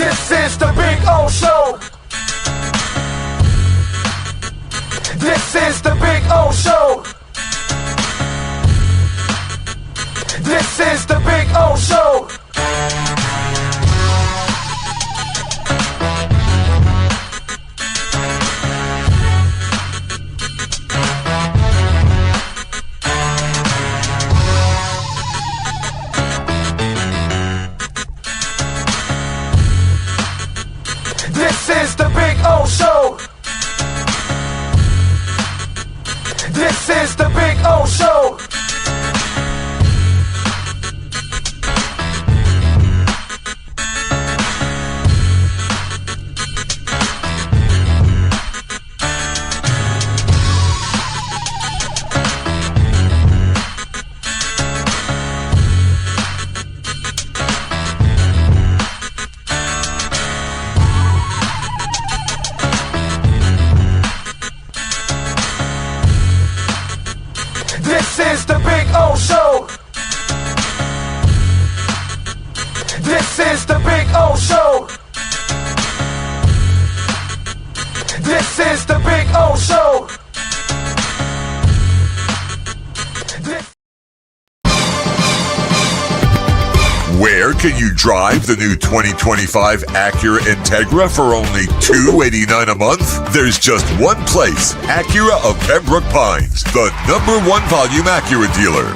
This is the Big O Show. This is the Big O Show. This is the Big O Show. This is the Big O Show. This is the Big O Show. This is the Big O Show. This is the Big O Show. This is the Big O Show. Where can you drive the new 2025 Acura Integra for only $289 a month? There's just one place, Acura of Pembroke Pines, the #1 volume Acura dealer.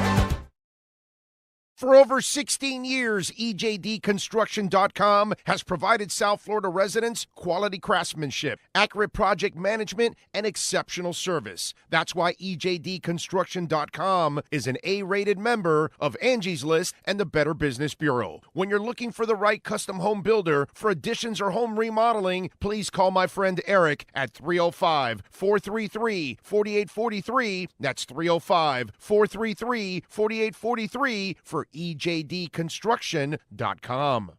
For over 16 years, EJDconstruction.com has provided South Florida residents quality craftsmanship, accurate project management, and exceptional service. That's why EJDconstruction.com is an A-rated member of Angie's List and the Better Business Bureau. When you're looking for the right custom home builder for additions or home remodeling, please call my friend Eric at 305-433-4843. That's 305-433-4843 for EJDconstruction.com.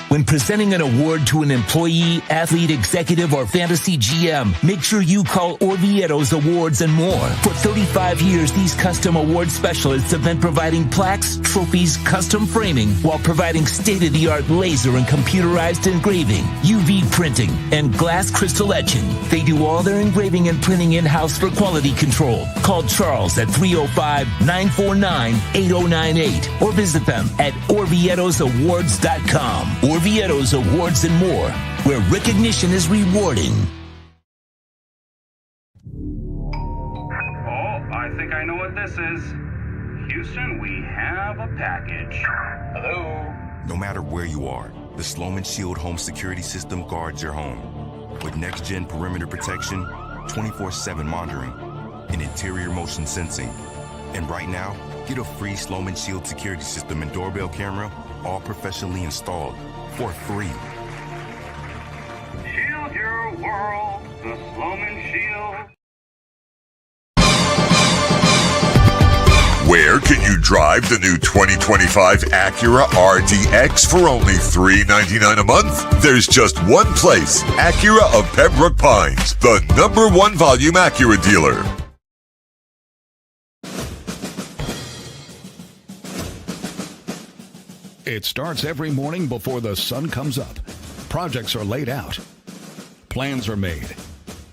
When presenting an award to an employee, athlete, executive, or fantasy GM, make sure you call Orvieto's Awards and More. For 35 years, these custom award specialists have been providing plaques, trophies, custom framing, while providing state-of-the-art laser and computerized engraving, UV printing, and glass crystal etching. They do all their engraving and printing in-house for quality control. Call Charles at 305-949-8098 or visit them at orvietosawards.com. Orvieto's Awards and More, where recognition is rewarding. Oh, I think I know what this is. Houston, we have a package. Hello? No matter where you are, the Sloman Shield home security system guards your home. With next-gen perimeter protection, 24/7 monitoring, and interior motion sensing. And right now, get a free Sloman Shield security system and doorbell camera, all professionally installed, for free. Shield your world, the Sloman Shield. Where can you drive the new 2025 Acura RDX for only $399 a month? There's just one place, Acura of Pembroke Pines, the #1 volume Acura dealer. It starts every morning before the sun comes up. Projects are laid out. Plans are made.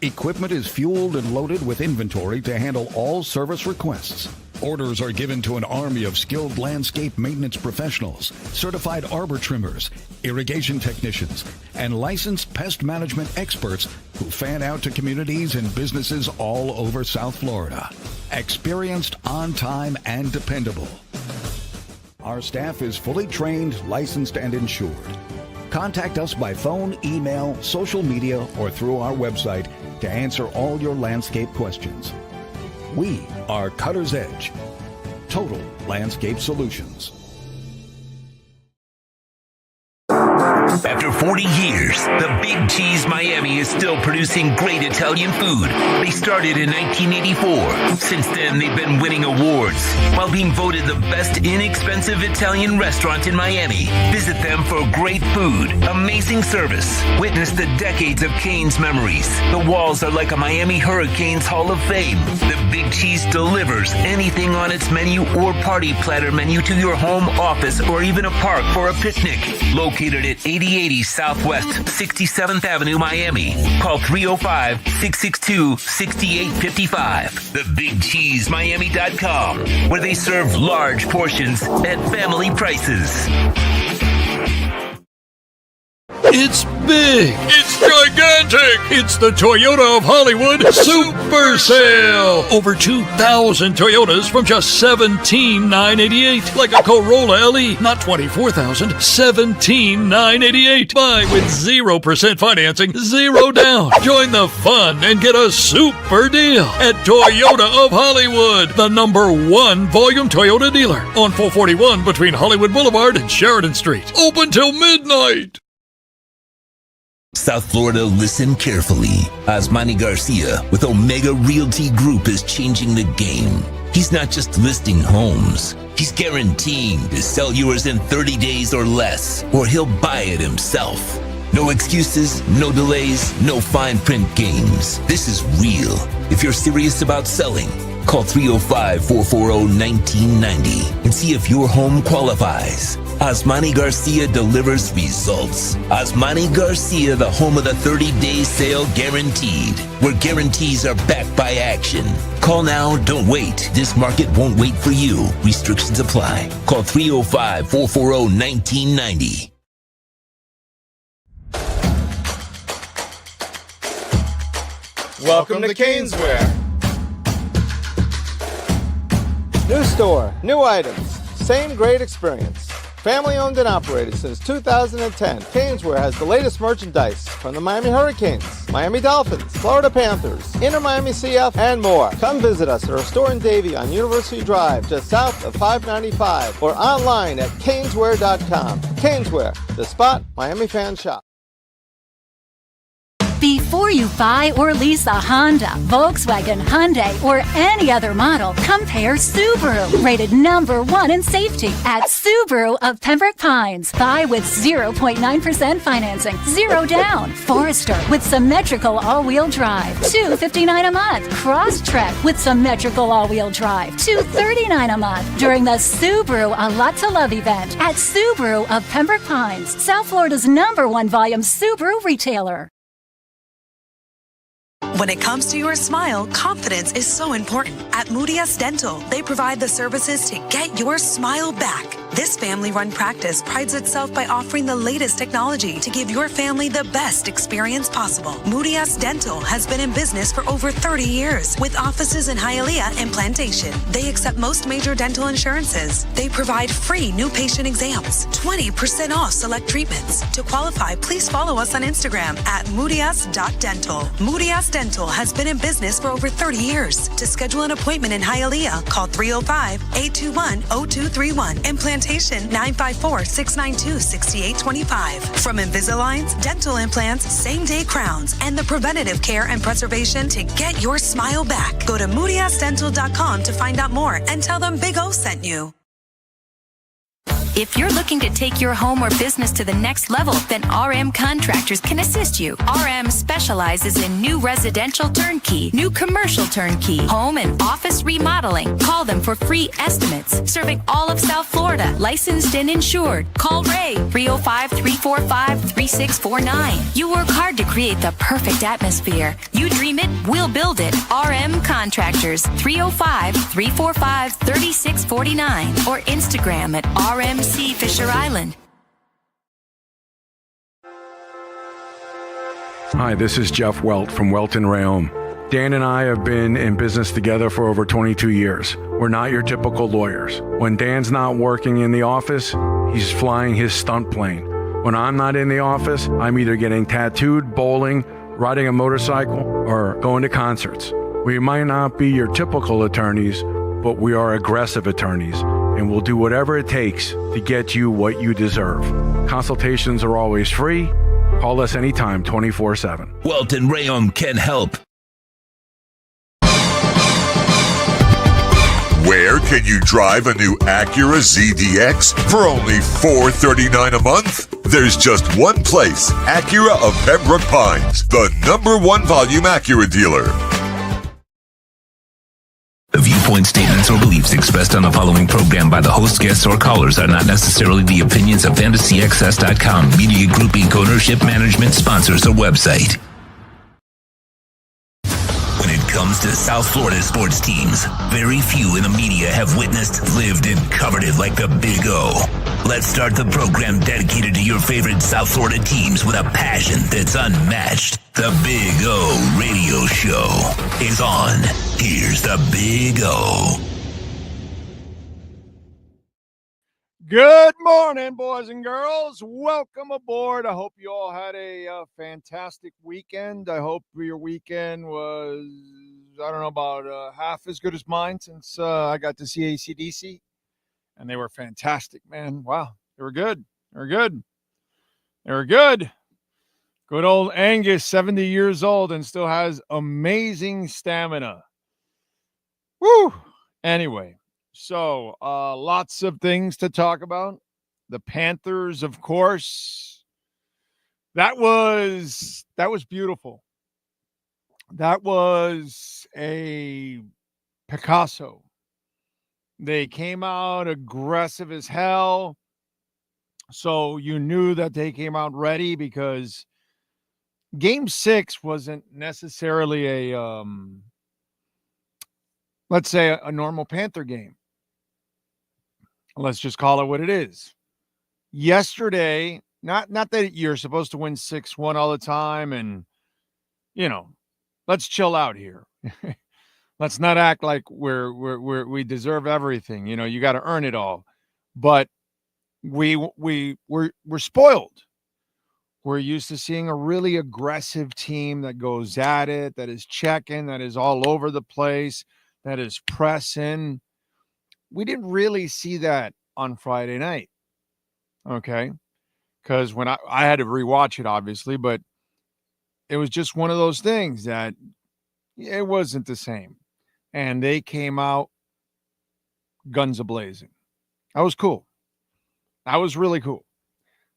Equipment is fueled and loaded with inventory to handle all service requests. Orders are given to an army of skilled landscape maintenance professionals, certified arbor trimmers, irrigation technicians, and licensed pest management experts who fan out to communities and businesses all over South Florida. Experienced, on time, and dependable. Our staff is fully trained, licensed, and insured. Contact us by phone, email, social media, or through our website to answer all your landscape questions. We are Cutter's Edge. Total Landscape Solutions. After 4 40 years, the Big Cheese Miami is still producing great Italian food. They started in 1984. Since then, they've been winning awards while being voted the best inexpensive Italian restaurant in Miami. Visit them for great food, amazing service. Witness the decades of Cane's memories. The walls are like a Miami Hurricanes Hall of Fame. The Big Cheese delivers anything on its menu or party platter menu to your home, office, or even a park for a picnic. Located at 8080 Southwest 67th Avenue, Miami. Call 305-662-6855. TheBigCheeseMiami.com, where they serve large portions at family prices. It's big. It's gigantic. It's the Toyota of Hollywood Super Sale. Over 2,000 Toyotas from just $17,988. Like a Corolla LE, not $24,000, $17,988. Buy with 0% financing, 0 down. Join the fun and get a super deal at Toyota of Hollywood, the #1 volume Toyota dealer on 441 between Hollywood Boulevard and Sheridan Street. Open till midnight. South Florida, listen carefully. Osmani Garcia with Omega Realty Group is changing the game. He's not just listing homes. He's guaranteeing to sell yours in 30 days or less, or he'll buy it himself. No excuses, no delays, no fine print games. This is real. If you're serious about selling, call 305-440-1990 and see if your home qualifies. Osmani Garcia delivers results. Osmani Garcia, the home of the 30-day sale guaranteed, where guarantees are backed by action. Call now, don't wait. This market won't wait for you. Restrictions apply. Call 305-440-1990. Welcome to Caneswear. New store, new items, same great experience. Family owned and operated since 2010, Caneswear has the latest merchandise from the Miami Hurricanes, Miami Dolphins, Florida Panthers, Inter Miami CF, and more. Come visit us at our store in Davie on University Drive, just south of 595, or online at caneswear.com. Caneswear, the spot Miami fans shop. Before you buy or lease a Honda, Volkswagen, Hyundai, or any other model, compare Subaru, rated #1 in safety at Subaru of Pembroke Pines. Buy with 0.9% financing, 0 down. Forester with symmetrical all-wheel drive, $259 a month. Crosstrek with symmetrical all-wheel drive, $239 a month. During the Subaru A Lot to Love event at Subaru of Pembroke Pines, South Florida's #1 volume Subaru retailer. When it comes to your smile, confidence is so important. At Moody S Dental, they provide the services to get your smile back. This family-run practice prides itself by offering the latest technology to give your family the best experience possible. Moody S Dental has been in business for over 30 years with offices in Hialeah and Plantation. They accept most major dental insurances. They provide free new patient exams, 20% off select treatments. To qualify, please follow us on Instagram at moodys.dental. Moody S Dental has been in business for over 30 years. To schedule an appointment in Hialeah, call 305-821-0231. In Plantation, 954-692-6825. From Invisaligns, dental implants, same-day crowns, and the preventative care and preservation to get your smile back. Go to moodysdental.com to find out more and tell them Big O sent you. If you're looking to take your home or business to the next level, then RM Contractors can assist you. RM specializes in new residential turnkey, new commercial turnkey, home and office remodeling. Call them for free estimates. Serving all of South Florida, licensed and insured. Call Ray, 305-345-3649. You work hard to create the perfect atmosphere. You dream it, we'll build it. RM Contractors, 305-345-3649. Or Instagram at RMC Fisher Island. Hi, this is Jeff Welt from Welton Rayom. Dan and I have been in business together for over 22 years. We're not your typical lawyers. When Dan's not working in the office, he's flying his stunt plane. When I'm not in the office, I'm either getting tattooed, bowling, riding a motorcycle, or going to concerts. We might not be your typical attorneys, but we are aggressive attorneys, and we'll do whatever it takes to get you what you deserve. Consultations are always free, Call us anytime, 24/7. Welton Rayom can help. Where can you drive a new Acura ZDX for only $439 a month? There's just one place, Acura of Pembroke Pines, the #1 volume Acura dealer. The viewpoint statements or beliefs expressed on the following program by the host, guests, or callers are not necessarily the opinions of FantasyXS.com, Media Group Inc. ownership, management, sponsors, or website. When it comes to South Florida sports teams, very few in the media have witnessed, lived, and covered it like the Big O. Let's start the program dedicated to your favorite South Florida teams with a passion that's unmatched. The Big O Radio Show is on. Here's the Big O. Good morning, boys and girls. Welcome aboard. I hope you all had a fantastic weekend. I hope your weekend was, I don't know, about half as good as mine, since I got to see AC/DC, and they were fantastic, man. Wow, they were good. They were good. They were good. Good old Angus, 70 years old, and still has amazing stamina. Woo! Anyway. So, lots of things to talk about. The Panthers, of course. That was beautiful. That was a Picasso. They came out aggressive as hell. So you knew that they came out ready, because Game 6 wasn't necessarily a, let's say, a normal Panther game. Let's just call it what it is. Yesterday, not that you're supposed to win 6-1 all the time, and, let's chill out here. Let's not act like we deserve everything. You got to earn it all. But we're spoiled. We're used to seeing a really aggressive team that goes at it, that is checking, that is all over the place, that is pressing. We didn't really see that on Friday night, okay? Because when I had to rewatch it, obviously, but it was just one of those things that it wasn't the same. And they came out guns a-blazing. That was cool. That was really cool.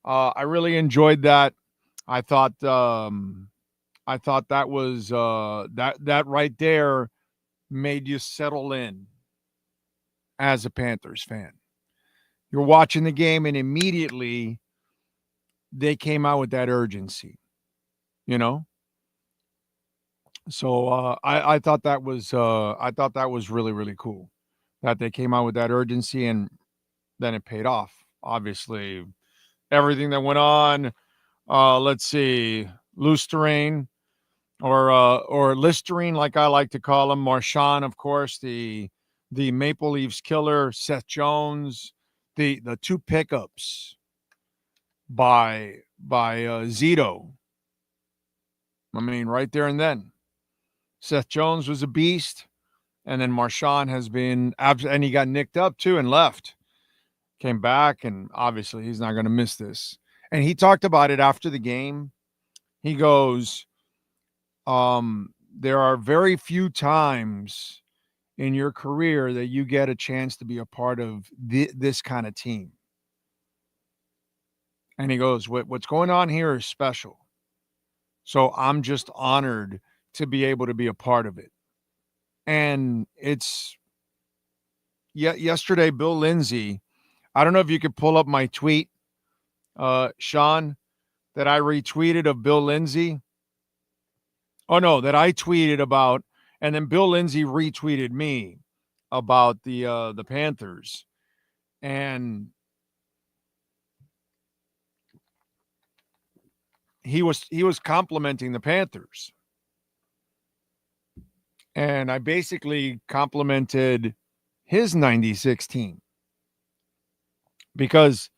I really enjoyed that. I thought that was that right there made you settle in as a Panthers fan. You're watching the game, and immediately they came out with that urgency, So I thought that was really, really cool that they came out with that urgency, and then it paid off. Obviously, everything that went on. Let's see, Lusterine or Listerine, like I like to call him. Marshawn, of course, the Maple Leafs killer, Seth Jones, the two pickups by Zito. I mean, right there and then. Seth Jones was a beast, and then Marshawn has been, and he got nicked up too and left. Came back, and obviously he's not going to miss this. And he talked about it after the game. He goes, there are very few times in your career that you get a chance to be a part of this kind of team. And he goes, what's going on here is special. So I'm just honored to be able to be a part of it. And it's yesterday, Bill Lindsay, I don't know if you could pull up my tweet, Sean, that I retweeted of Bill Lindsay. Oh, no, that I tweeted about, and then Bill Lindsay retweeted me about the Panthers. And he was complimenting the Panthers. And I basically complimented his 96 team. Because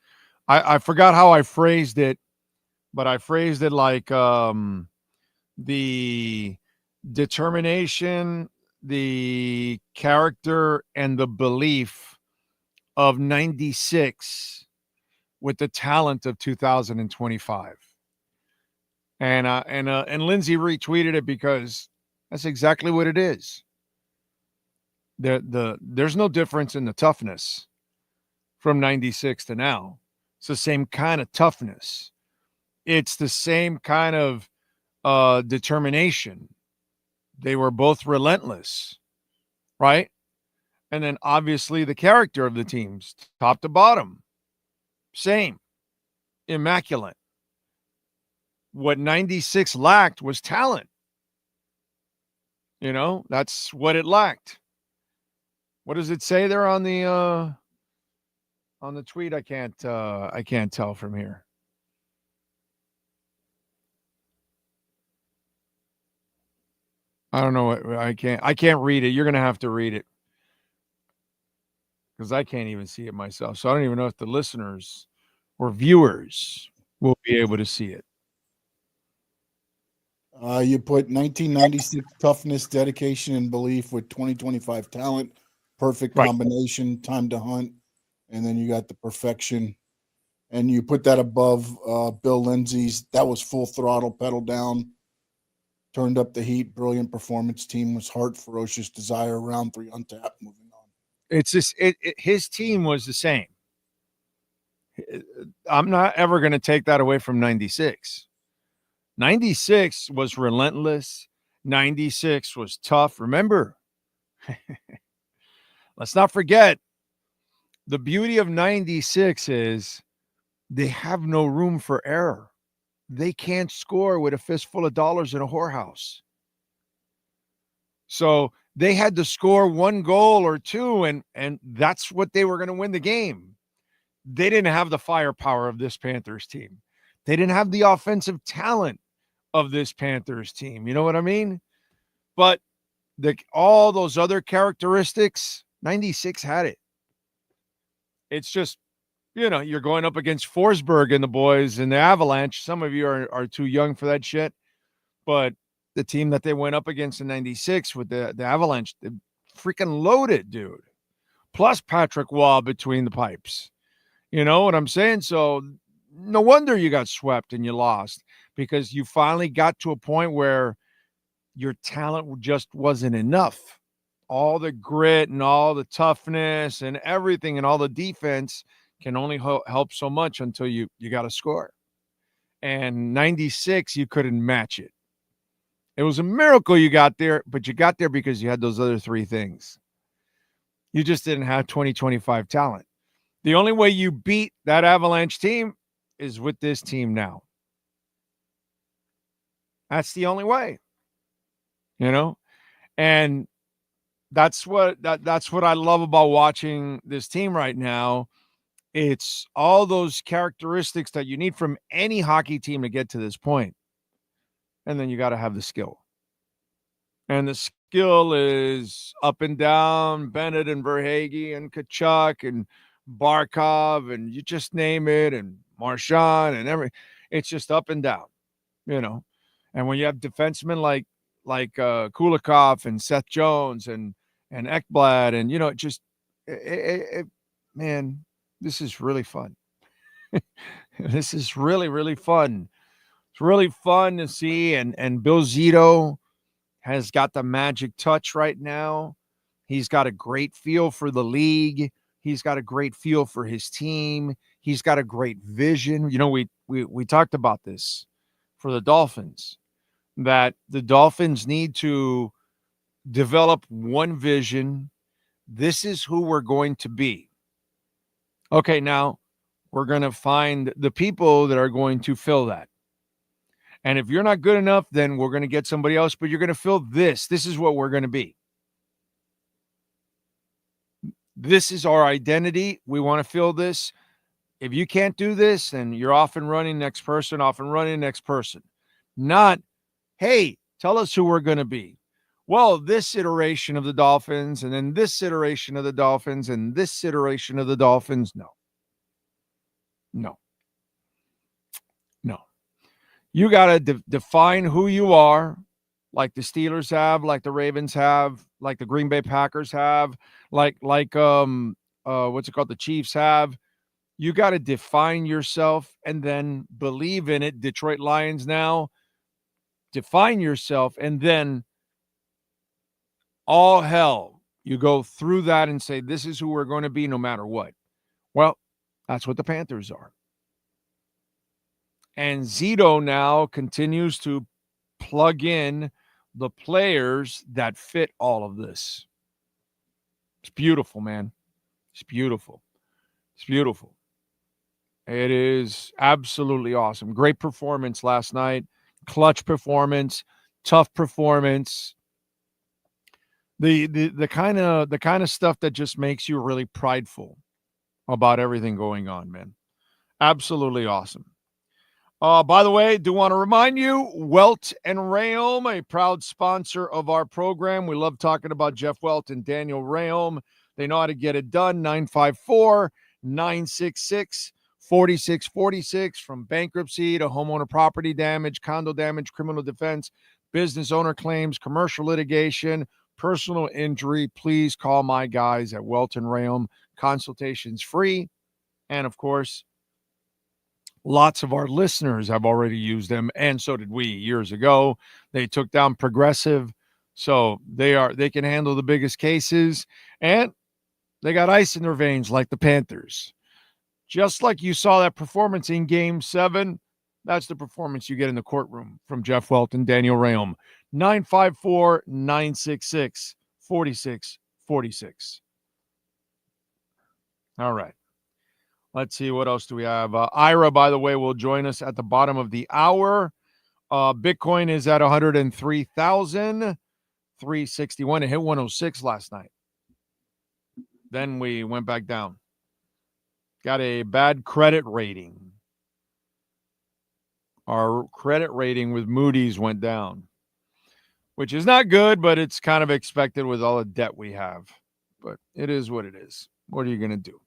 I forgot how I phrased it, but I phrased it like the determination, the character, and the belief of 96 with the talent of 2025. And Lindsay retweeted it because that's exactly what it is. There's no difference in the toughness from 96 to now. It's the same kind of toughness. It's the same kind of determination. They were both relentless, right? And then obviously the character of the teams, top to bottom, same, immaculate. What 96 lacked was talent. You know, that's what it lacked. What does it say there on the tweet? I can't tell from here. I don't know what I can't read it. You're going to have to read it because I can't even see it myself. So I don't even know if the listeners or viewers will be able to see it. You put 1996 toughness, dedication, and belief with 2025 talent, perfect combination, time to hunt, and then you got the perfection. And you put that above Bill Lindsay's. That was full throttle, pedal down, turned up the heat, brilliant performance. Team was heart, ferocious desire, round 3 untapped, moving on. It's just his team was the same. I'm not ever going to take that away from 96. 96 was relentless. 96 was tough. Remember, let's not forget, the beauty of 96 is they have no room for error. They can't score with a fistful of dollars in a whorehouse. So they had to score 1 goal or 2, and that's what they were going to win the game. They didn't have the firepower of this Panthers team. They didn't have the offensive talent of this Panthers team. You know what I mean? But all those other characteristics, 96 had it. It's just, you know, you're going up against Forsberg and the boys and the Avalanche. Some of you are too young for that shit. But the team that they went up against in 96 with the Avalanche, they freaking loaded, dude. Plus Patrick Waugh between the pipes. You know what I'm saying? So no wonder you got swept and you lost, because you finally got to a point where your talent just wasn't enough. All the grit and all the toughness and everything and all the defense can only help so much until you got to score. And 96, you couldn't match it. It was a miracle you got there, but you got there because you had those other 3 things. You just didn't have 2025 talent. The only way you beat that Avalanche team is with this team now. That's the only way, you know? And that's what I love about watching this team right now. It's all those characteristics that you need from any hockey team to get to this point. And then you got to have the skill. And the skill is up and down, Bennett and Verhaeghe and Kachuk and Barkov, and you just name it, and Marchand and it's just up and down, you know. And when you have defensemen like Kulikov and Seth Jones and Ekblad, and you know, man, this is really fun. This is really, really fun. It's really fun to see, and Bill Zito has got the magic touch right now. He's got a great feel for the league. He's got a great feel for his team. He's got a great vision. You know, we talked about this for the Dolphins, that the Dolphins need to develop one vision. This is who we're going to be. Okay, now we're going to find the people that are going to fill that. And if you're not good enough, then we're going to get somebody else, but you're going to fill this. This is what we're going to be. This is our identity. We want to fill this. If you can't do this, then you're off and running, next person, off and running, next person. Not, hey, tell us who we're going to be. Well, this iteration of the Dolphins, and then this iteration of the Dolphins, and this iteration of the Dolphins. No. You got to define who you are, like the Steelers have, like the Ravens have, like the Green Bay Packers have, like the Chiefs have. You got to define yourself and then believe in it. Detroit Lions now, define yourself, and then all hell, you go through that and say, this is who we're going to be no matter what. Well, that's what the Panthers are. And Zito now continues to plug in the players that fit all of this. It's beautiful, man. It's beautiful. It's beautiful. It is absolutely awesome. Great performance last night. Clutch performance, tough performance. The kind of stuff that just makes you really prideful about everything going on, man. Absolutely awesome. By the way, do want to remind you, Welt and Rayom, a proud sponsor of our program. We love talking about Jeff Welt and Daniel Rayom. They know how to get it done. 954-966-4646, from bankruptcy to homeowner property damage, condo damage, criminal defense, business owner claims, commercial litigation, personal injury. Please call my guys at Welt and Rayom. Consultations free. And of course, lots of our listeners have already used them, and so did we years ago. They took down Progressive, so they can handle the biggest cases, and they got ice in their veins like the Panthers. Just like you saw that performance in Game 7, that's the performance you get in the courtroom from Jeff Welt and Daniel Rayom. 954-966-4646. All right. Let's see, what else do we have? Ira, by the way, will join us at the bottom of the hour. Bitcoin is at 103,361. It hit 106 last night. Then we went back down. Got a bad credit rating. Our credit rating with Moody's went down, which is not good, but it's kind of expected with all the debt we have. But it is what it is. What are you going to do?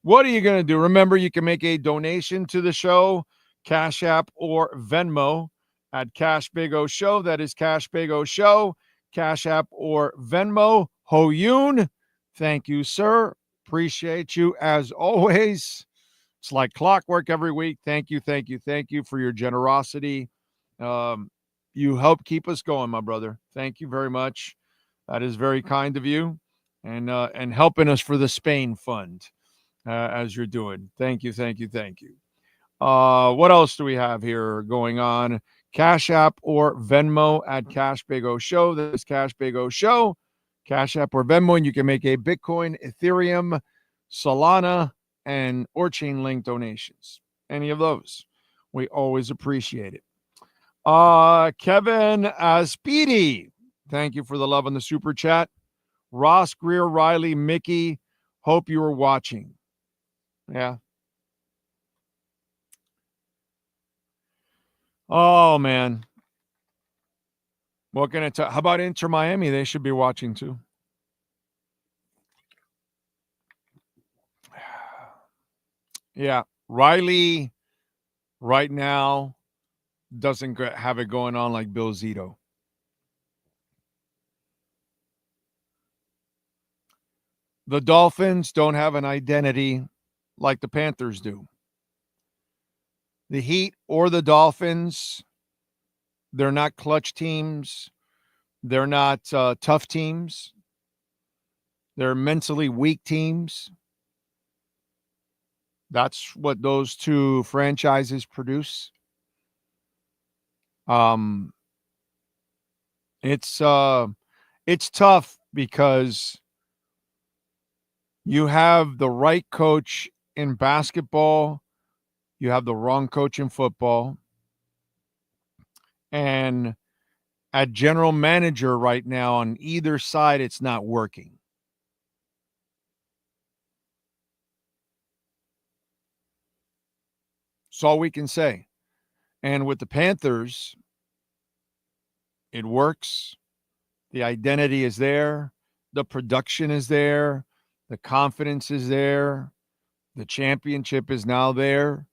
What are you going to do? Remember, you can make a donation to the show, Cash App or Venmo at Cash Big O Show. That is Cash Big O Show, Cash App or Venmo. Ho Yoon, thank you, sir. Appreciate you as always. It's like clockwork every week. Thank you, thank you, thank you for your generosity. You help keep us going, my brother. Thank you very much. That is very kind of you, and helping us for the Spain Fund. As you're doing. Thank you, thank you, thank you. What else do we have here going on? Cash App or Venmo at Cash Big O Show. That is Cash Big O Show. Cash App or Venmo, and you can make a Bitcoin, Ethereum, Solana, and or Chainlink donations. Any of those. We always appreciate it. Kevin Speedy, thank you for the love on the super chat. Ross Greer, Riley, Mickey, hope you were watching. Yeah. Oh, man. What can I tell? How about Inter Miami? They should be watching too. Yeah. Riley right now doesn't have it going on like Bill Zito. The Dolphins don't have an identity like the Panthers do. The Heat or the Dolphins, they're not clutch teams. They're not tough teams. They're mentally weak teams. That's what those two franchises produce. It's tough because you have the right coach in basketball, you have the wrong coach in football, and at general manager right now on either side, it's not working. That's all we can say. And with the Panthers, it works. The identity is there. The production is there. The confidence is there. The championship is now there.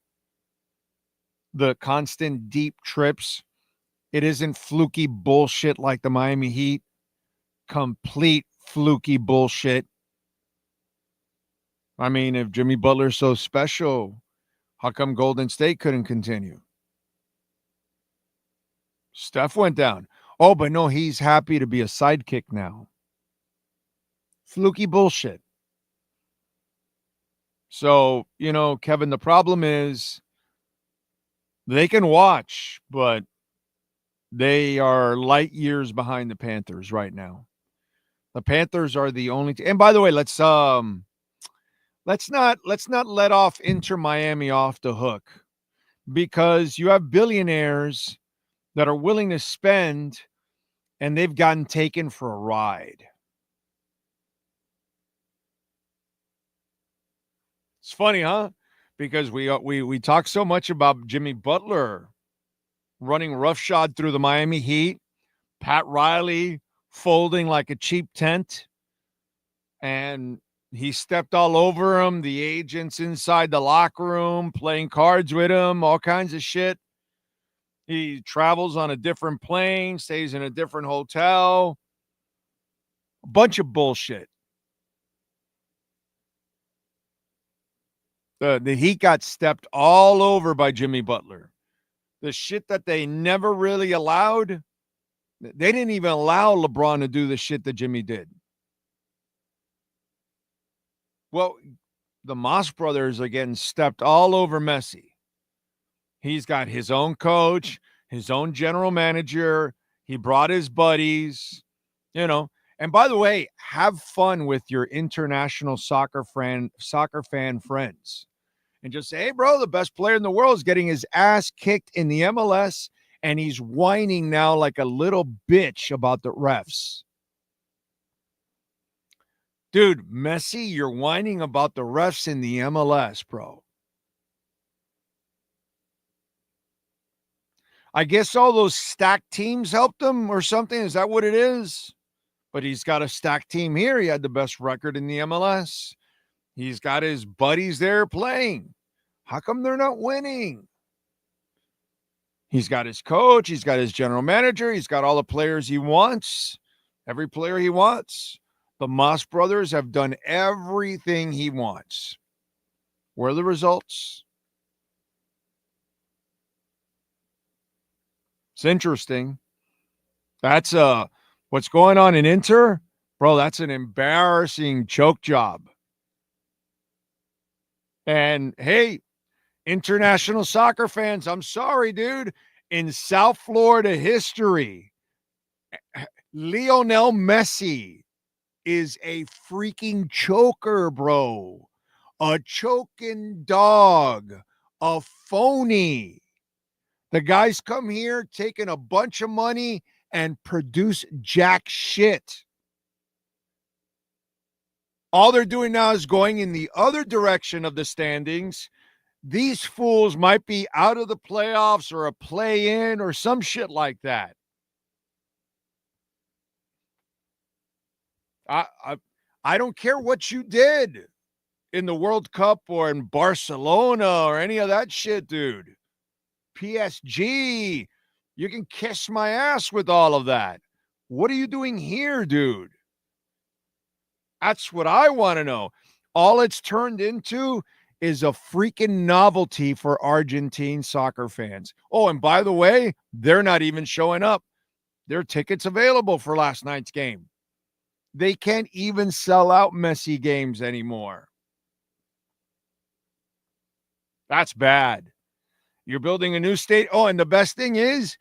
The constant deep trips. It isn't fluky bullshit like the Miami Heat. Complete fluky bullshit. I mean, if Jimmy Butler's so special, how come Golden State couldn't continue? Steph went down. Oh, but no, he's happy to be a sidekick now. Fluky bullshit. So, Kevin, the problem is they can watch, but they are light years behind the Panthers right now. The Panthers are the only and by the way, let's not let off Inter Miami off the hook, because you have billionaires that are willing to spend and they've gotten taken for a ride. It's funny, huh? Because we talk so much about Jimmy Butler running roughshod through the Miami Heat, Pat Riley folding like a cheap tent, and he stepped all over him, the agents inside the locker room playing cards with him, all kinds of shit. He travels on a different plane, stays in a different hotel. A bunch of bullshit. The Heat got stepped all over by Jimmy Butler. The shit that they never really allowed, they didn't even allow LeBron to do the shit that Jimmy did. Well, the Moss brothers are getting stepped all over Messi. He's got his own coach, his own general manager. He brought his buddies, And by the way, have fun with your international soccer fan friends. And just say, hey, bro, the best player in the world is getting his ass kicked in the MLS, and he's whining now like a little bitch about the refs. Dude, Messi, you're whining about the refs in the MLS, bro. I guess all those stacked teams helped him or something. Is that what it is? But he's got a stacked team here. He had the best record in the MLS. He's got his buddies there playing. How come they're not winning? He's got his coach. He's got his general manager. He's got all the players he wants. Every player he wants. The Moss brothers have done everything he wants. Where are the results? It's interesting. That's what's going on in Inter, bro. That's an embarrassing choke job. And hey, international soccer fans, I'm sorry, dude. In South Florida history, Lionel Messi is a freaking choker, bro. A choking dog. A phony. The guys come here taking a bunch of money and produce jack shit. All they're doing now is going in the other direction of the standings. These fools might be out of the playoffs or a play-in or some shit like that. I don't care what you did in the World Cup or in Barcelona or any of that shit, dude. PSG, you can kiss my ass with all of that. What are you doing here, dude? That's what I want to know. All it's turned into is a freaking novelty for Argentine soccer fans. Oh, and by the way, they're not even showing up. There are tickets available for last night's game. They can't even sell out Messi games anymore. That's bad. You're building a new state. Oh, and the best thing is,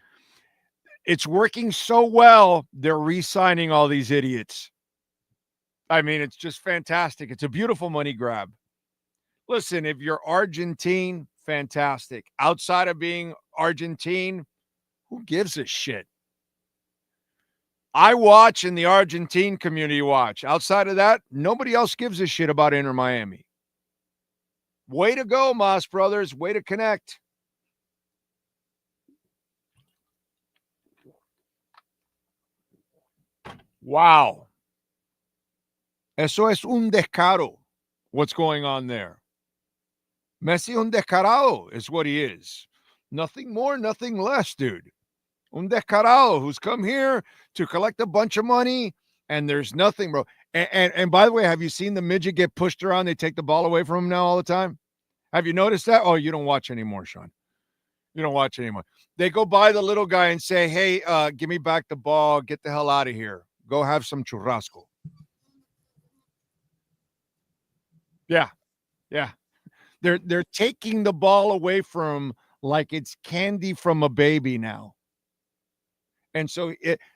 it's working so well, they're re-signing all these idiots. I mean, it's just fantastic. It's a beautiful money grab. Listen, if you're Argentine, fantastic. Outside of being Argentine, who gives a shit? I watch and the Argentine community watch. Outside of that, nobody else gives a shit about Inter Miami. Way to go, Moss brothers. Way to connect. Wow. Eso es un descaro. What's going on there? Messi un descarado is what he is. Nothing more, nothing less, dude. Un descarado who's come here to collect a bunch of money, and there's nothing, bro. And by the way, have you seen the midget get pushed around? They take the ball away from him now all the time. Have you noticed that? Oh, you don't watch anymore, Sean. You don't watch anymore. They go by the little guy and say, hey, give me back the ball. Get the hell out of here. Go have some churrasco. Yeah. Yeah. They're taking the ball away from like it's candy from a baby now. And so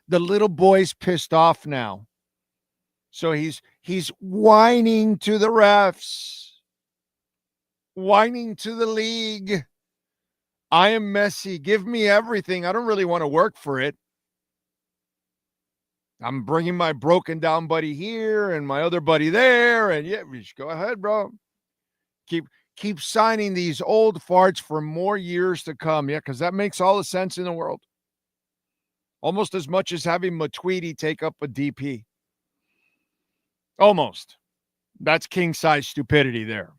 the little boy's pissed off now. So he's whining to the refs, whining to the league. I am Messi. Give me everything. I don't really want to work for it. I'm bringing my broken down buddy here and my other buddy there. And yeah, go ahead, bro. Keep signing these old farts for more years to come. Yeah, because that makes all the sense in the world. Almost as much as having Matuidi take up a DP. Almost. That's king-size stupidity there.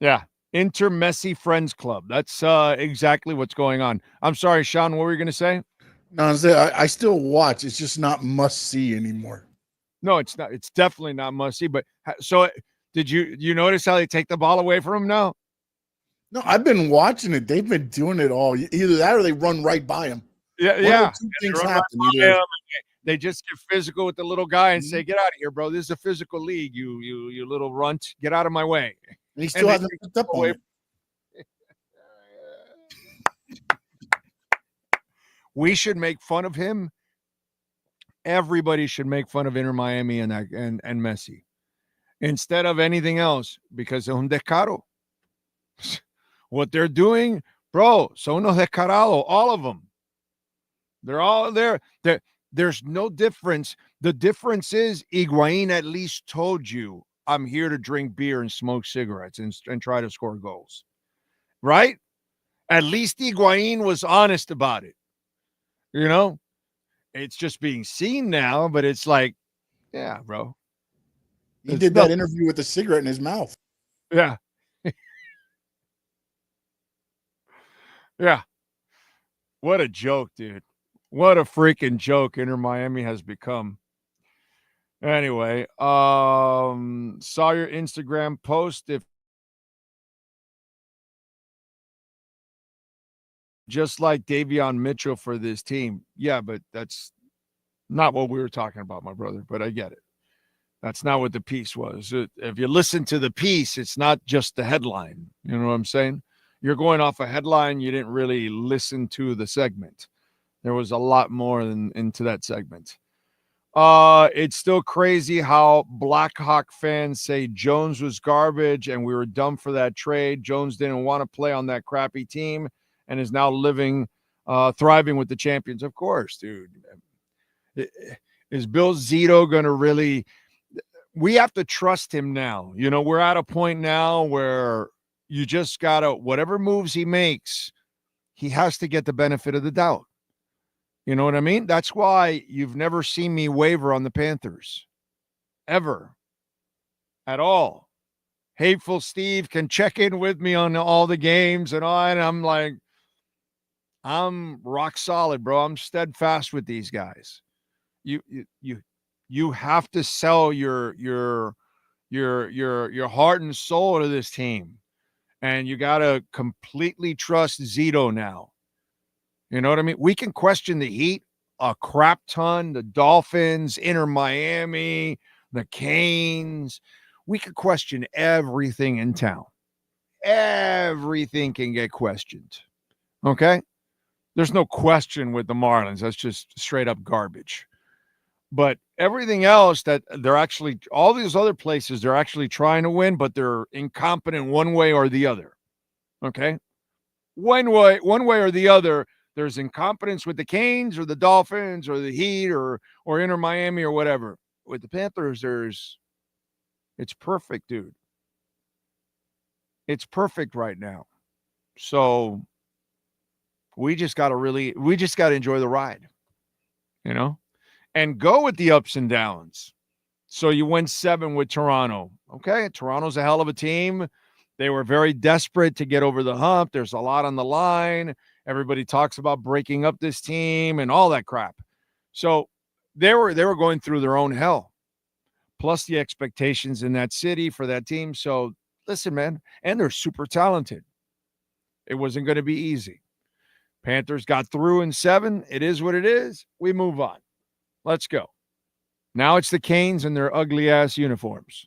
Yeah. Inter Messi Friends Club. That's exactly what's going on. I'm sorry, Sean, what were you going to say? No, I still watch. It's just not must-see anymore. No, it's not. It's definitely not must-see. But so did you notice how they take the ball away from him now? No, I've been watching it. They've been doing it all. Either that or they run right by him. Yeah. Two things happen. They just get physical with the little guy and say, get out of here, bro. This is a physical league, you little runt. Get out of my way. And he still hasn't picked up on it. We should make fun of him. Everybody should make fun of Inter Miami and Messi instead of anything else because es un descaro. What they're doing, bro, son unos descarados, all of them. They're all there. There's no difference. The difference is Higuaín at least told you, I'm here to drink beer and smoke cigarettes and try to score goals. Right? At least Higuaín was honest about it. You know? It's just being seen now, but it's like, yeah, bro. He did that interview with a cigarette in his mouth. Yeah. Yeah. What a joke, dude. What a freaking joke Inter Miami has become. Anyway, saw your Instagram post. If just like Davion Mitchell for this team. Yeah, but that's not what we were talking about, my brother, but I get it. That's not what the piece was. If you listen to the piece, it's not just the headline. You know what I'm saying? You're going off a headline. You didn't really listen to the segment. There was a lot more into that segment. It's still crazy how Blackhawk fans say Jones was garbage and we were dumb for that trade. Jones didn't want to play on that crappy team and is now thriving with the champions. Of course, dude. Is Bill Zito going to really – we have to trust him now. You know, we're at a point now where you just got to – whatever moves he makes, he has to get the benefit of the doubt. You know what I mean? That's why you've never seen me waver on the Panthers. Ever. At all. Hateful Steve can check in with me on all the games and all, and I'm like, I'm rock solid, bro. I'm steadfast with these guys. You have to sell your heart and soul to this team. And you got to completely trust Zito now. You know what I mean? We can question the Heat a crap ton, the Dolphins, Inter Miami, the Canes. We could question everything in town. Everything can get questioned. Okay? There's no question with the Marlins. That's just straight up garbage. But everything else that they're actually, all these other places, they're actually trying to win, but they're incompetent one way or the other. Okay? One way or the other, there's incompetence with the Canes or the Dolphins or the Heat or Inter Miami or whatever. With the Panthers, it's perfect, dude. It's perfect right now. So we just got to enjoy the ride, you know, and go with the ups and downs. So you win 7 with Toronto. Okay. Toronto's a hell of a team. They were very desperate to get over the hump. There's a lot on the line. Everybody talks about breaking up this team and all that crap. So they were going through their own hell, plus the expectations in that city for that team. So listen, man, and they're super talented. It wasn't going to be easy. Panthers got through in 7. It is what it is. We move on. Let's go. Now it's the Canes and their ugly-ass uniforms.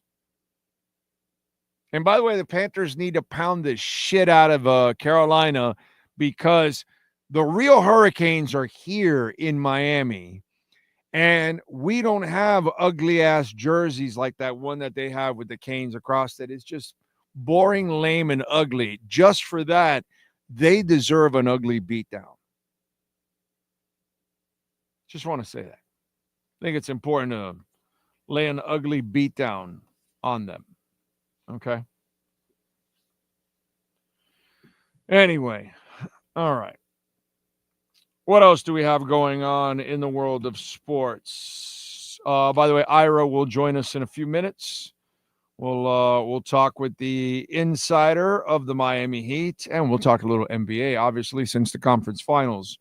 And by the way, the Panthers need to pound the shit out of Carolina because the real Hurricanes are here in Miami. And we don't have ugly-ass jerseys like that one that they have with the Canes across it. It's just boring, lame, and ugly. Just for that, they deserve an ugly beatdown. Just want to say that. I think it's important to lay an ugly beatdown on them. Okay? Anyway, all right. What else do we have going on in the world of sports? By the way, Ira will join us in a few minutes. We'll talk with the insider of the Miami Heat, and we'll talk a little NBA, obviously, since the conference finals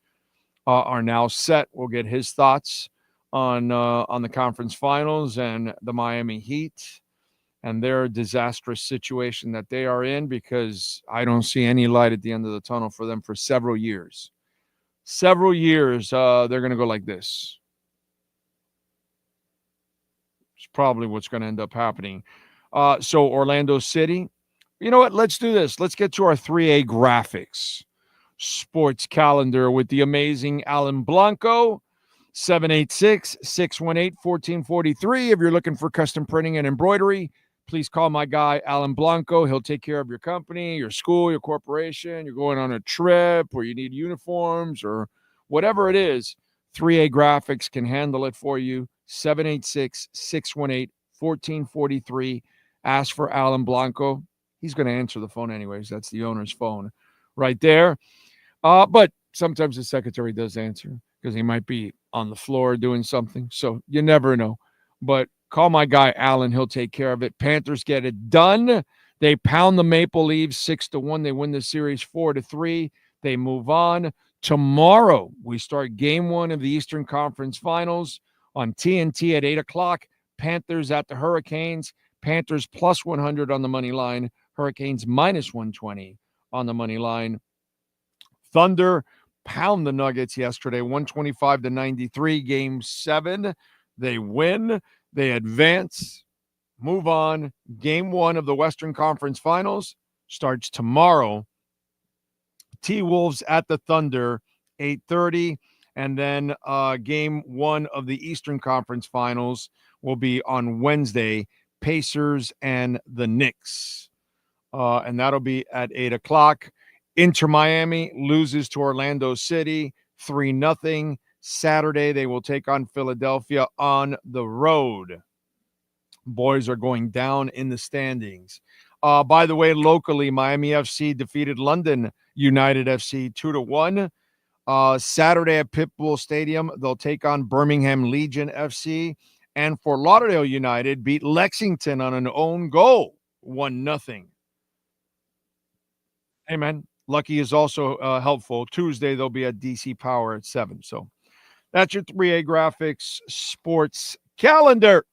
are now set. We'll get his thoughts on the conference finals and the Miami Heat and their disastrous situation that they are in, because I don't see any light at the end of the tunnel for them for several years. Several years, they're going to go like this. It's probably what's going to end up happening. So Orlando City, you know what? Let's do this. Let's get to our 3A graphics sports calendar with the amazing Alan Blanco, 786-618-1443. If you're looking for custom printing and embroidery, please call my guy, Alan Blanco. He'll take care of your company, your school, your corporation. You're going on a trip or you need uniforms or whatever it is. 3A Graphics can handle it for you. 786-618-1443. Ask for Alan Blanco. He's going to answer the phone anyways. That's the owner's phone right there. But sometimes the secretary does answer because he might be on the floor doing something. So you never know. But call my guy, Alan. He'll take care of it. Panthers get it done. They pound the Maple Leafs 6-1. They win the series 4-3. They move on. Tomorrow, we start game 1 of the Eastern Conference Finals on TNT at 8 o'clock. Panthers at the Hurricanes. Panthers plus 100 on the money line. Hurricanes minus 120 on the money line. Thunder pound the Nuggets yesterday, 125-93. Game 7. They win. They advance, move on. Game 1 of the Western Conference Finals starts tomorrow. T-Wolves at the Thunder, 8:30. And then Game 1 of the Eastern Conference Finals will be on Wednesday, Pacers and the Knicks. And that'll be at 8 o'clock. Inter Miami loses to Orlando City, 3-0. Saturday, they will take on Philadelphia on the road. Boys are going down in the standings. By the way, locally, Miami FC defeated London United FC 2-1. Saturday at Pitbull Stadium, they'll take on Birmingham Legion FC. And Fort Lauderdale United beat Lexington on an own goal, 1-0. Hey, man, Lucky is also helpful. Tuesday, they'll be at DC Power at 7. So that's your 3A Graphics sports calendar.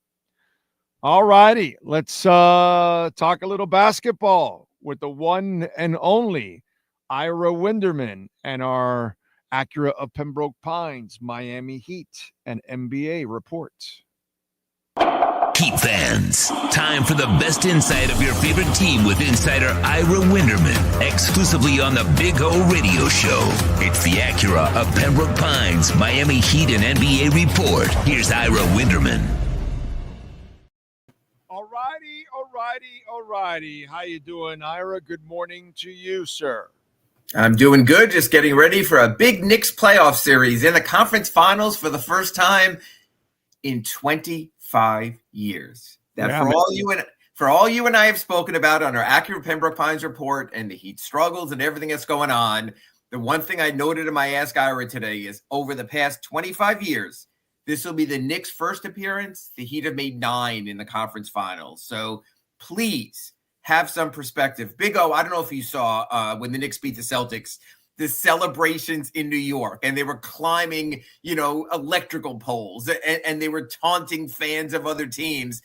All righty, let's talk a little basketball with the one and only Ira Winderman and our Acura of Pembroke Pines Miami Heat and NBA report. Heat fans, time for the best insight of your favorite team with insider Ira Winderman, exclusively on the Big O Radio Show. It's the Acura of Pembroke Pines Miami Heat and NBA report. Here's Ira Winderman. All righty. How you doing, Ira? Good morning to you, sir. I'm doing good. Just getting ready for a big Knicks playoff series in the conference finals for the first time in 25 years. For all you and I have spoken about on our Acura Pembroke Pines report and the Heat struggles and everything that's going on, the one thing I noted in my Ask Ira today is over the past 25 years, this will be the Knicks' first appearance. The Heat have made 9 in the conference finals. So please have some perspective. Big O, I don't know if you saw when the Knicks beat the Celtics, the celebrations in New York, and they were climbing, electrical poles, and they were taunting fans of other teams.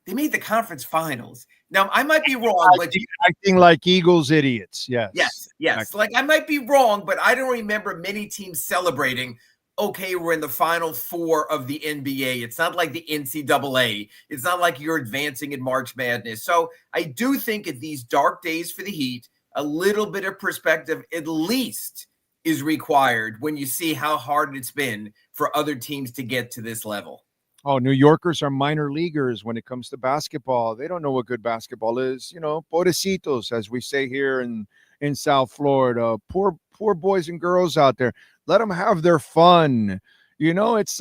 They made the conference finals. Now, I might be wrong, but acting like Eagles idiots. Yes. Yes, like I might be wrong, but I don't remember many teams celebrating, okay, we're in the final four of the NBA. It's not like the NCAA. It's not like you're advancing in March Madness. So I do think at these dark days for the Heat, a little bit of perspective at least is required when you see how hard it's been for other teams to get to this level. Oh, New Yorkers are minor leaguers when it comes to basketball. They don't know what good basketball is. Pobrecitos, as we say here in South Florida. Poor boys and girls out there. Let them have their fun. It's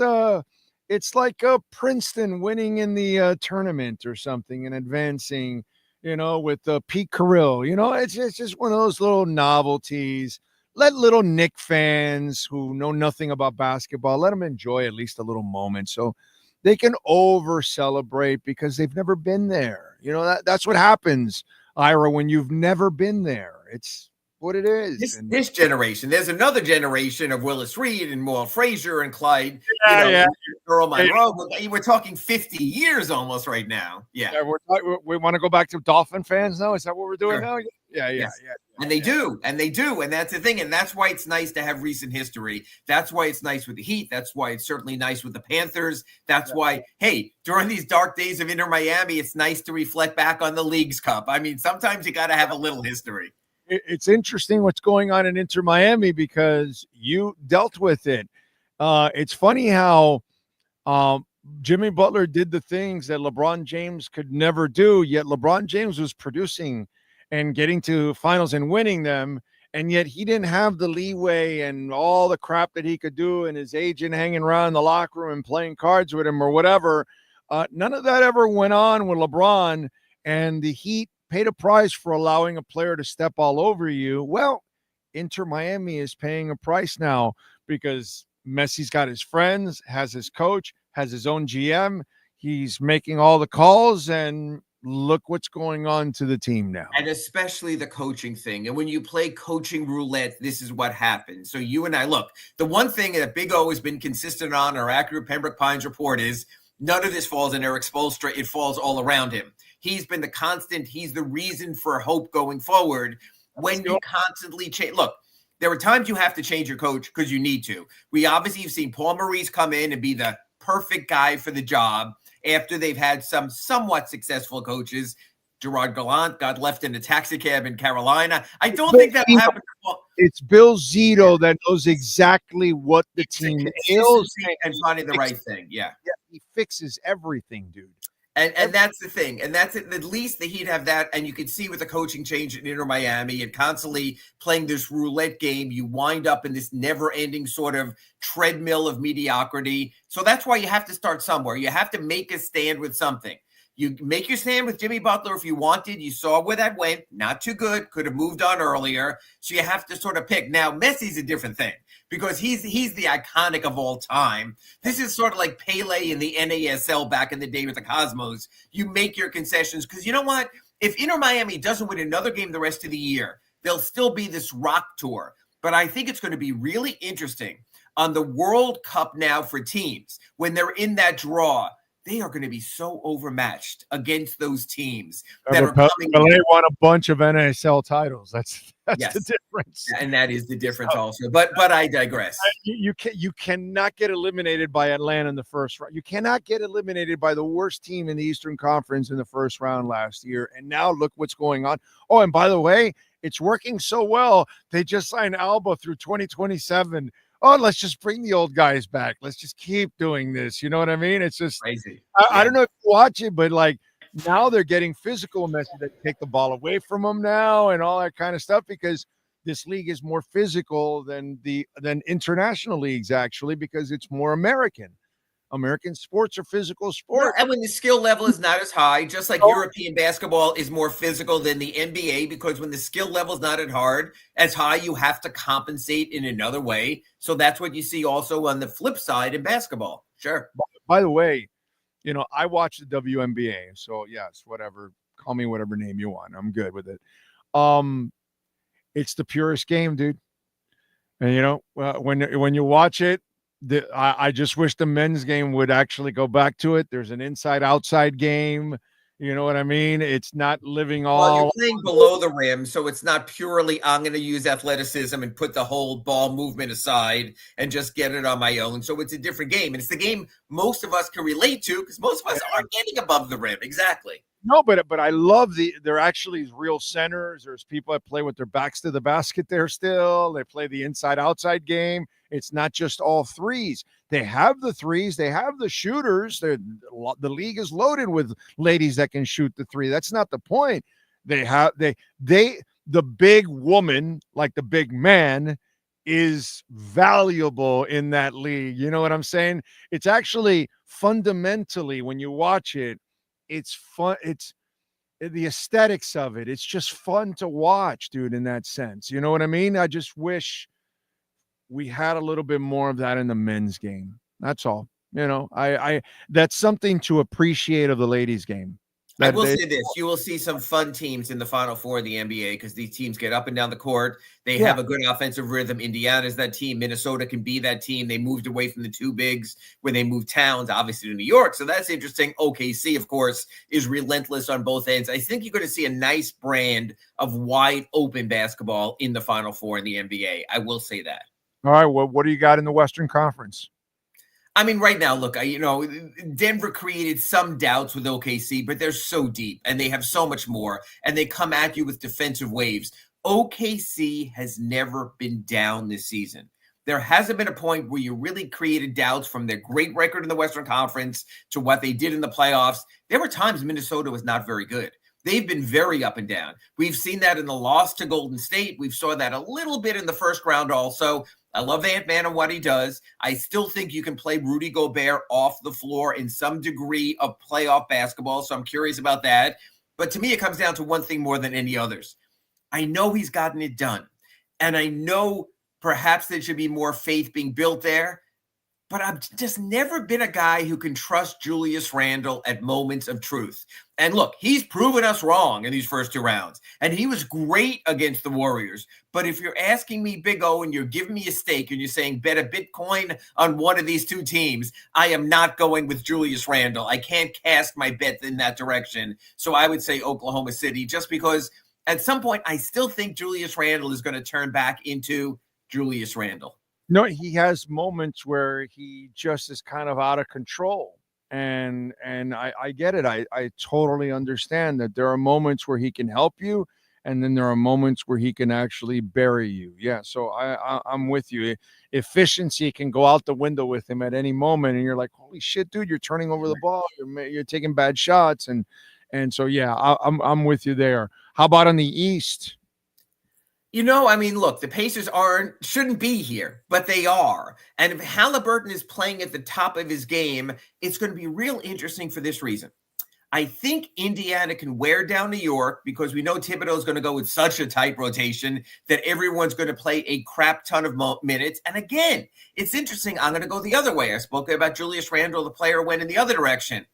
like Princeton winning in the tournament or something and advancing, with Pete Carrill. It's just one of those little novelties. Let little Knick fans who know nothing about basketball, let them enjoy at least a little moment. So they can over celebrate because they've never been there. That's what happens, Ira, when you've never been there. It's what it is. This generation. There's another generation of Willis Reed and Walt Frazier and Clyde. Earl Monroe. We're talking 50 years almost right now. Yeah. We want to go back to Dolphin fans now. Is that what we're doing now? Yeah. And they do. And that's the thing. And that's why it's nice to have recent history. That's why it's nice with the Heat. That's why it's certainly nice with the Panthers. That's why, hey, during these dark days of Inter Miami, it's nice to reflect back on the League's Cup. I mean, sometimes you got to have a little history. It's interesting what's going on in Inter Miami because you dealt with it. It's funny how Jimmy Butler did the things that LeBron James could never do, yet LeBron James was producing and getting to finals and winning them, and yet he didn't have the leeway and all the crap that he could do and his agent hanging around in the locker room and playing cards with him or whatever. None of that ever went on with LeBron, and the Heat paid a price for allowing a player to step all over you. Well, Inter Miami is paying a price now because Messi's got his friends, has his coach, has his own GM. He's making all the calls, and look what's going on to the team now. And especially the coaching thing. And when you play coaching roulette, this is what happens. So you and I, look, the one thing that Big O has been consistent on our accurate Pembroke Pines report is none of this falls in Eric Spoelstra. It falls all around him. He's been the constant. He's the reason for hope going forward. When you constantly change, look, there are times you have to change your coach because you need to. We obviously have seen Paul Maurice come in and be the perfect guy for the job after they've had some somewhat successful coaches. Gerard Gallant got left in a taxi cab in Carolina. I don't think that will happen. It's Bill Zito that knows exactly what the team is and finding the right thing. Yeah, he fixes everything, dude. And that's the thing. And that's it. At least the Heat have that. And you can see with the coaching change in Inter Miami and constantly playing this roulette game, you wind up in this never-ending sort of treadmill of mediocrity. So that's why you have to start somewhere. You have to make a stand with something. You make your stand with Jimmy Butler if you wanted. You saw where that went. Not too good. Could have moved on earlier. So you have to sort of pick. Now, Messi's a different thing because he's the iconic of all time. This is sort of like Pele in the NASL back in the day with the Cosmos. You make your concessions because you know what? If Inter Miami doesn't win another game the rest of the year, there'll still be this rock tour. But I think it's going to be really interesting on the World Cup now for teams when they're in that draw. They are going to be so overmatched against those teams that are coming. They won a bunch of NASL titles. That's the difference, and that is the difference also. But I digress. You cannot get eliminated by Atlanta in the first round. You cannot get eliminated by the worst team in the Eastern Conference in the first round last year. And now look what's going on. Oh, and by the way, it's working so well. They just signed Alba through 2027. Oh, let's just bring the old guys back. Let's just keep doing this. You know what I mean? It's just crazy. I don't know if you watch it, but like now they're getting physical Messi. They take the ball away from them now and all that kind of stuff because this league is more physical than international leagues actually because it's more American. American sports are physical sports. And when the skill level is not as high, just like European basketball is more physical than the NBA, because when the skill level is not as high, you have to compensate in another way. So that's what you see also on the flip side in basketball. Sure. By the way, I watch the WNBA. So yes, whatever. Call me whatever name you want. I'm good with it. It's the purest game, dude. And when you watch it, I just wish the men's game would actually go back to it. There's an inside-outside game. You know what I mean? It's not living all. Well, you're playing below the rim, so it's not purely I'm going to use athleticism and put the whole ball movement aside and just get it on my own. So it's a different game. And it's the game most of us can relate to because most of us aren't getting above the rim. Exactly. No, but I love they're actually real centers. There's people that play with their backs to the basket there still. They play the inside-outside game. It's not just all threes. They have the threes. They have the shooters. The league is loaded with ladies that can shoot the three. That's not the point. The big woman, like the big man, is valuable in that league. You know what I'm saying? It's actually fundamentally, when you watch it, it's fun. It's the aesthetics of it. It's just fun to watch, dude, in that sense. You know what I mean? I just wish we had a little bit more of that in the men's game. That's all. You know, I that's something to appreciate of the ladies' game. I will say this. You will see some fun teams in the Final Four of the NBA because these teams get up and down the court. They have a good offensive rhythm. Indiana's that team. Minnesota can be that team. They moved away from the two bigs when they moved Towns, obviously, to New York. So that's interesting. OKC, of course, is relentless on both ends. I think you're going to see a nice brand of wide open basketball in the Final Four in the NBA. I will say that. All right. Well, what do you got in the Western Conference? I mean, right now, look, Denver created some doubts with OKC, but they're so deep and they have so much more, and they come at you with defensive waves. OKC has never been down this season. There hasn't been a point where you really created doubts from their great record in the Western Conference to what they did in the playoffs. There were times Minnesota was not very good. They've been very up and down. We've seen that in the loss to Golden State. We've saw that a little bit in the first round also. I love Ant-Man and what he does. I still think you can play Rudy Gobert off the floor in some degree of playoff basketball, so I'm curious about that. But to me, it comes down to one thing more than any others. I know he's gotten it done, and I know perhaps there should be more faith being built there, but I've just never been a guy who can trust Julius Randle at moments of truth. And look, he's proven us wrong in these first two rounds, and he was great against the Warriors. But if you're asking me, Big O, and you're giving me a stake and you're saying bet a Bitcoin on one of these two teams, I am not going with Julius Randle. I can't cast my bet in that direction. So I would say Oklahoma City, just because at some point I still think Julius Randle is going to turn back into Julius Randle. No, he has moments where he just is kind of out of control. And I get it. I totally understand that there are moments where he can help you, and then there are moments where he can actually bury you. Yeah, so I'm with you. Efficiency can go out the window with him at any moment, and you're like, holy shit, dude, you're turning over the ball. You're taking bad shots. And so, yeah, I'm with you there. How about on the East? Look, the Pacers shouldn't be here, but they are. And if Halliburton is playing at the top of his game, it's going to be real interesting for this reason. I think Indiana can wear down New York because we know Thibodeau is going to go with such a tight rotation that everyone's going to play a crap ton of minutes. And again, it's interesting. I'm going to go the other way. I spoke about Julius Randle, the player went in the other direction.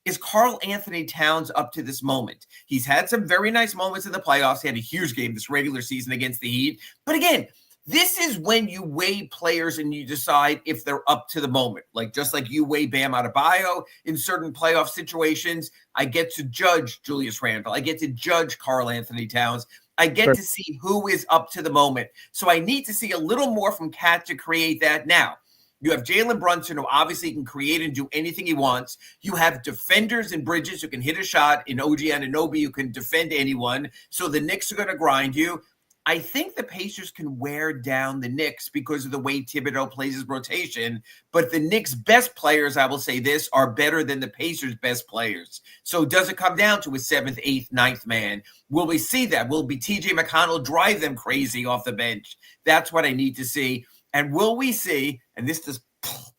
Is Karl Anthony Towns up to this moment? He's had some very nice moments in the playoffs. He had a huge game this regular season against the Heat. But again, this is when you weigh players and you decide if they're up to the moment. Just like you weigh Bam Adebayo in certain playoff situations, I get to judge Julius Randle. I get to judge Karl Anthony Towns. I get to see who is up to the moment. So I need to see a little more from Cat to create that now. You have Jalen Brunson, who obviously can create and do anything he wants. You have defenders and Bridges who can hit a shot, in OG Anunoby who can defend anyone. So the Knicks are going to grind you. I think the Pacers can wear down the Knicks because of the way Thibodeau plays his rotation. But the Knicks' best players, I will say this, are better than the Pacers' best players. So does it come down to a 7th, 8th, 9th man? Will we see that? Will be TJ McConnell drive them crazy off the bench? That's what I need to see. And will we see, and this just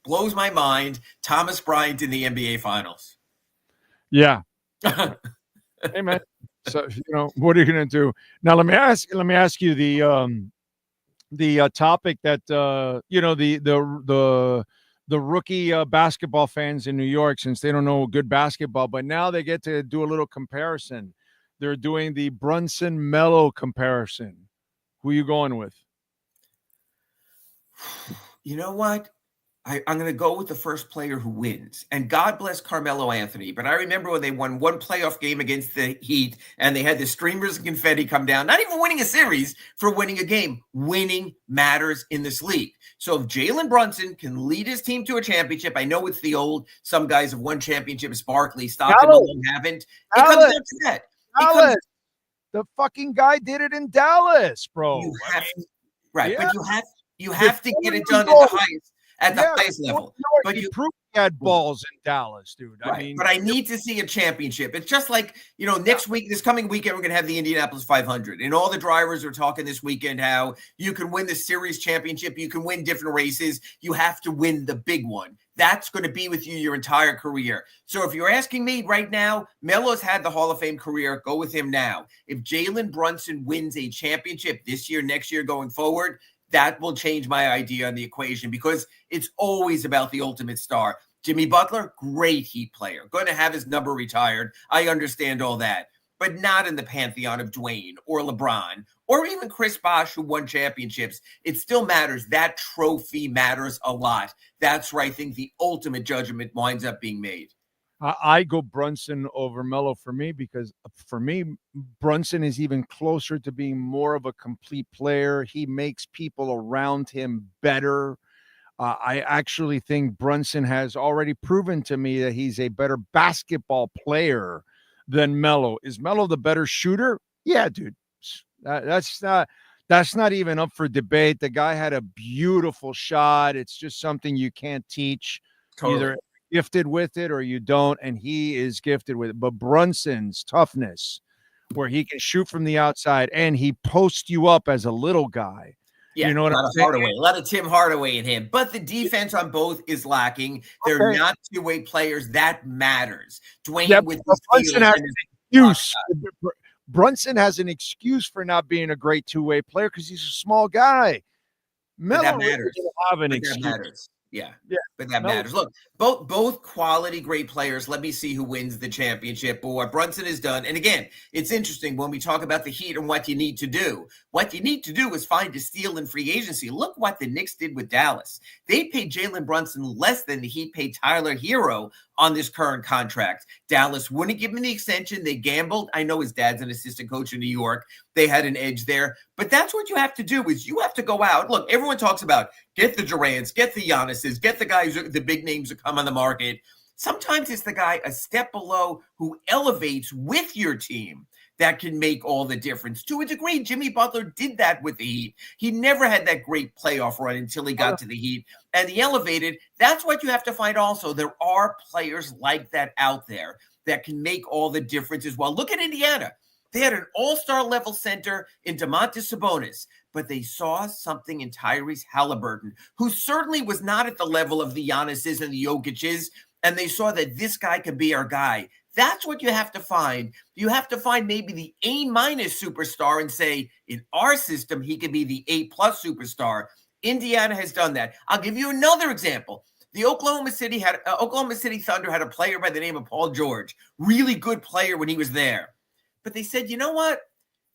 blows my mind, Thomas Bryant in the NBA Finals? Yeah. Hey, man. So, what are you going to do? Now, let me ask you the topic that, the rookie basketball fans in New York, since they don't know good basketball, but now they get to do a little comparison. They're doing the Brunson-Melo comparison. Who are you going with? You know what? I'm going to go with the first player who wins. And God bless Carmelo Anthony. But I remember when they won one playoff game against the Heat and they had the streamers and confetti come down, not even winning a series for winning a game. Winning matters in this league. So if Jalen Brunson can lead his team to a championship, I know it's the old, some guys have won championships, Barkley, Stockton, Malone haven't. It comes down to that. The fucking guy did it in Dallas, bro. But you have to get it done at the highest level. But you proved he had balls in Dallas, dude. Right. I mean, but I need to see a championship. It's just like, next week, this coming weekend, we're going to have the Indianapolis 500. And all the drivers are talking this weekend how you can win the series championship. You can win different races. You have to win the big one. That's going to be with you your entire career. So if you're asking me right now, Melo's had the Hall of Fame career. Go with him now. If Jalen Brunson wins a championship this year, next year, going forward, that will change my idea on the equation because it's always about the ultimate star. Jimmy Butler, great Heat player. Going to have his number retired. I understand all that. But not in the pantheon of Dwayne or LeBron or even Chris Bosh, who won championships. It still matters. That trophy matters a lot. That's where I think the ultimate judgment winds up being made. I go Brunson over Melo for me because for me, Brunson is even closer to being more of a complete player. He makes people around him better. I actually think Brunson has already proven to me that he's a better basketball player than Melo. Is Melo the better shooter? Yeah, dude. That's not even up for debate. The guy had a beautiful shot. It's just something you can't teach. Totally. Either gifted with it or you don't, and he is gifted with it. But Brunson's toughness, where he can shoot from the outside and he posts you up as a little guy. Yeah, you know what I'm saying? Hardaway, a lot of Tim Hardaway in him. But the defense on both is lacking. They're not two-way players. That matters. Dwayne with Brunson has an excuse. Brunson has an excuse for not being a great two-way player because he's a small guy. Melo that matters. Really have an excuse. That matters. Yeah, but that matters. Look, both quality great players. Let me see who wins the championship. But what Brunson has done, and again, it's interesting when we talk about the Heat and what you need to do. What you need to do is find a steal in free agency. Look what the Knicks did with Dallas. They paid Jalen Brunson less than the Heat paid Tyler Hero on this current contract. Dallas wouldn't give him the extension. They gambled. I know his dad's an assistant coach in New York. They had an edge there. But that's what you have to do is you have to go out. Look, everyone talks about get the Durants, get the Giannis's, get the guys, the big names that come on the market. Sometimes it's the guy a step below who elevates with your team that can make all the difference. To a degree, Jimmy Butler did that with the Heat. He never had that great playoff run until he got to the Heat, and he elevated. That's what you have to find also. There are players like that out there that can make all the difference as well. Look at Indiana. They had an all-star level center in Domantas Sabonis, but they saw something in Tyrese Halliburton, who certainly was not at the level of the Giannis's and the Jokic's, and they saw that this guy could be our guy. That's what you have to find. You have to find maybe the A-minus superstar and say, in our system, he could be the A-plus superstar. Indiana has done that. I'll give you another example. The Oklahoma City Thunder had a player by the name of Paul George, really good player when he was there. But they said, you know what?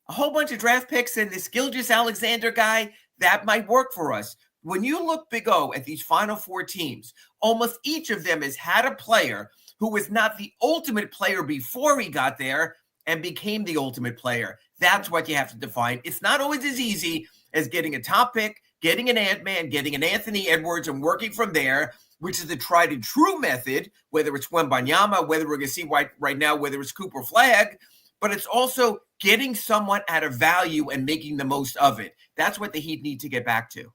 A whole bunch of draft picks and this Gilgeous-Alexander guy, that might work for us. When you look, Big O, at these Final Four teams, almost each of them has had a player who was not the ultimate player before he got there and became the ultimate player. That's what you have to define. It's not always as easy as getting a top pick, getting an Ant-Man, getting an Anthony Edwards, and working from there, which is the tried and true method, whether it's Wembanyama, whether we're going to see right now, whether it's Cooper Flagg, but it's also getting someone at a value and making the most of it. That's what the Heat need to get back to.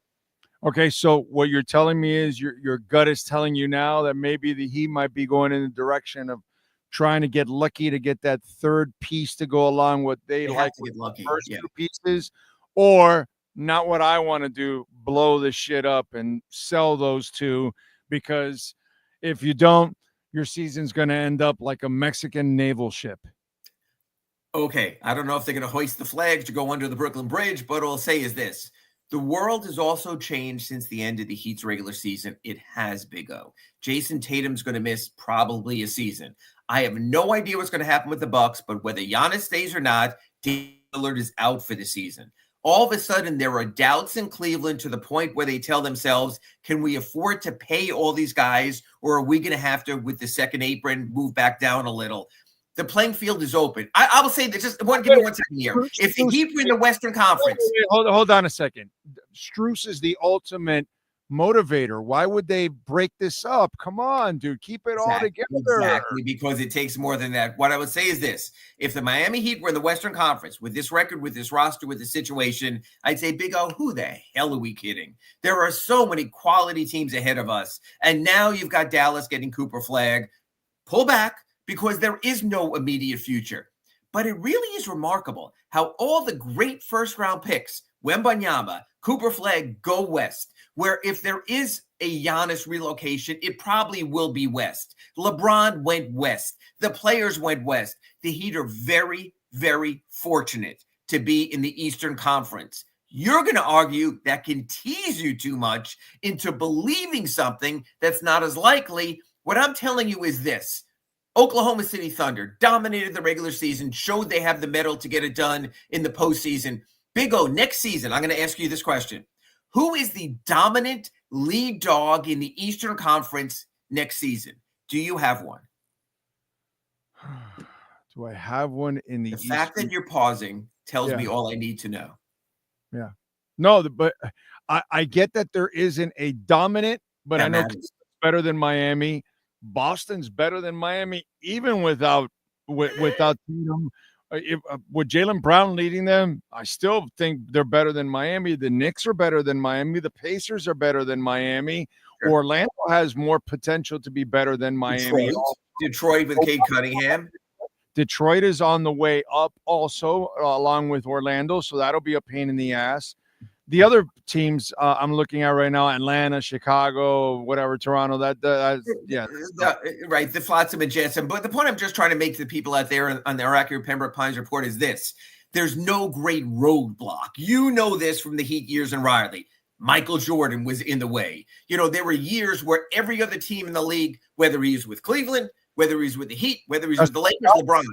Okay, so what you're telling me is your gut is telling you now that maybe the Heat might be going in the direction of trying to get lucky to get that third piece to go along with they like to get lucky. First two pieces, or not what I want to do, blow this shit up and sell those two, because if you don't, your season's going to end up like a Mexican naval ship. Okay, I don't know if they're going to hoist the flags to go under the Brooklyn Bridge, but all I'll say is this. The world has also changed since the end of the Heat's regular season. It has, Big O. Jason Tatum's going to miss probably a season. I have no idea what's going to happen with the Bucks, but whether Giannis stays or not, Damian Lillard is out for the season. all of a sudden there are doubts in Cleveland to the point where they tell themselves, can we afford to pay all these guys, or are we going to have to, with the second apron, move back down a little? The playing field is open. I will say that give me 1 second here. If the Heat win the Western Conference. Hold on a second. Strus is the ultimate motivator. Why would they break this up? Come on, dude. Keep it all together. Exactly, because it takes more than that. What I would say is this. If the Miami Heat were in the Western Conference with this record, with this roster, with this situation, I'd say, Big O, who the hell are we kidding? There are so many quality teams ahead of us. And now you've got Dallas getting Cooper Flag. Pull back, because there is no immediate future. But it really is remarkable how all the great first-round picks, Wembanyama, Cooper Flag, go west, where if there is a Giannis relocation, it probably will be west. LeBron went west. The players went west. The Heat are very, very fortunate to be in the Eastern Conference. You're going to argue that can tease you too much into believing something that's not as likely. What I'm telling you is this. Oklahoma City Thunder dominated the regular season, showed they have the mettle to get it done in the postseason. Big O, next season, I'm going to ask you this question. Who is the dominant lead dog in the Eastern Conference next season? Do you have one? Do I have one in the Eastern? Fact that you're pausing tells me all I need to know. Yeah. No, but I get that there isn't a dominant, but I know it's better than Miami. Boston's better than Miami, even without Tatum. With Jaylen Brown leading them, I still think they're better than Miami. The Knicks are better than Miami. The Pacers are better than Miami. Sure. Orlando has more potential to be better than Miami. Detroit with Cade Cunningham. Detroit is on the way up also, along with Orlando, so that'll be a pain in the ass. The other teams I'm looking at right now, Atlanta, Chicago, whatever, Toronto, right, the Flotsam and Jetsam. But the point I'm just trying to make to the people out there on their Accurate Pembroke Pines report is this. There's no great roadblock. You know this from the Heat years in Riley. Michael Jordan was in the way. There were years where every other team in the league, whether he's with Cleveland, whether he's with the Heat, whether he's with the Lakers, LeBron.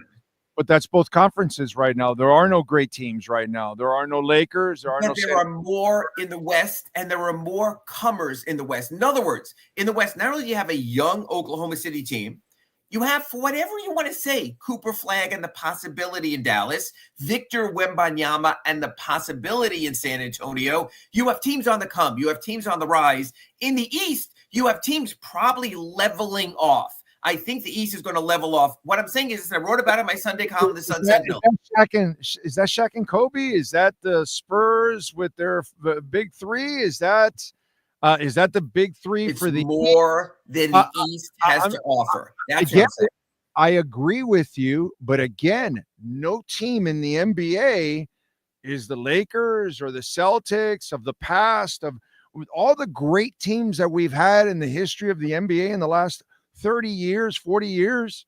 But that's both conferences right now. There are no great teams right now. There are no Lakers. There are more in the West, and there are more comers in the West. In other words, in the West, not only do you have a young Oklahoma City team, you have, for whatever you want to say, Cooper Flag and the possibility in Dallas, Victor Wembanyama and the possibility in San Antonio. You have teams on the come. You have teams on the rise. In the East, you have teams probably leveling off. I think the East is going to level off. What I'm saying is, I wrote about it in my Sunday column in the Sun Sentinel. Is that Shaq and Kobe? Is that the Spurs with their big three? Is that the big three for the more than the East has to offer? That's I agree with you, but again, no team in the NBA is the Lakers or the Celtics of the past, of with all the great teams that we've had in the history of the NBA in the last 30 years, 40 years,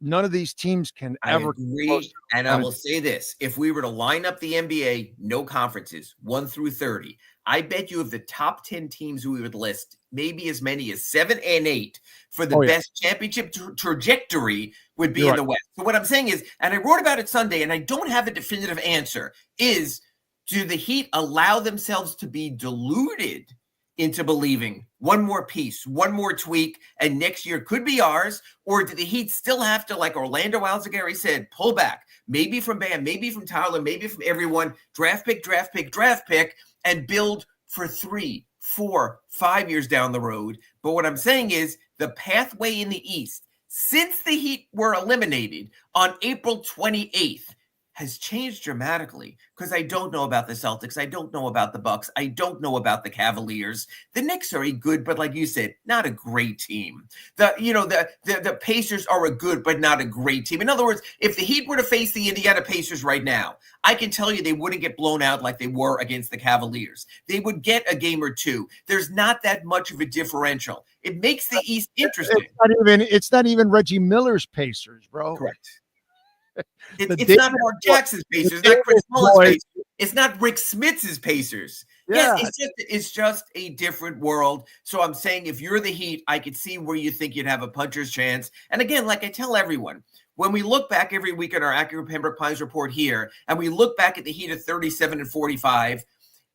none of these teams can ever agree. And I will say this. If we were to line up the NBA, no conferences, 1 through 30, I bet you of the top 10 teams we would list, maybe as many as 7 and 8 for the best championship trajectory would be in the West. So what I'm saying is, and I wrote about it Sunday, and I don't have a definitive answer, is do the Heat allow themselves to be deluded into believing one more piece, one more tweak, and next year could be ours? Or do the Heat still have to, like Orlando Alzagari said, pull back, maybe from Bam, maybe from Tyler, maybe from everyone, draft pick, and build for 3, 4, 5 years down the road? But what I'm saying is the pathway in the East, since the Heat were eliminated on April 28th, has changed dramatically, because I don't know about the Celtics. I don't know about the Bucks. I don't know about the Cavaliers. The Knicks are a good, but like you said, not a great team. The Pacers are a good, but not a great team. In other words, if the Heat were to face the Indiana Pacers right now, I can tell you they wouldn't get blown out like they were against the Cavaliers. They would get a game or two. There's not that much of a differential. It makes the East interesting. It's not even Reggie Miller's Pacers, bro. Correct. It's not Mark Jackson's Pacers. It's not Chris Mullen's Pacers. It's not Rick Smith's Pacers. Yeah. Yes, it's just a different world. So I'm saying if you're the Heat, I could see where you think you'd have a puncher's chance. And again, like I tell everyone, when we look back every week at our Accurate Pembroke Pines report here, and we look back at the Heat of 37 and 45,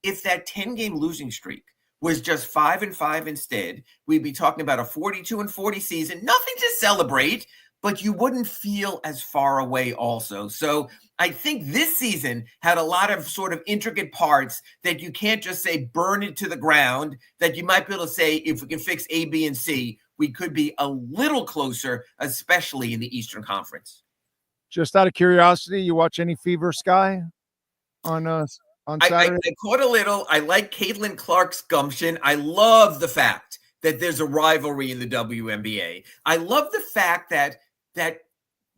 if that 10-game losing streak was just 5-5 instead, we'd be talking about a 42 and 40 season, nothing to celebrate, but you wouldn't feel as far away also. So I think this season had a lot of sort of intricate parts that you can't just say burn it to the ground, that you might be able to say if we can fix A, B, and C, we could be a little closer, especially in the Eastern Conference. Just out of curiosity, you watch any Fever Sky on Saturday? I caught a little. I like Caitlin Clark's gumption. I love the fact that there's a rivalry in the WNBA. I love the fact that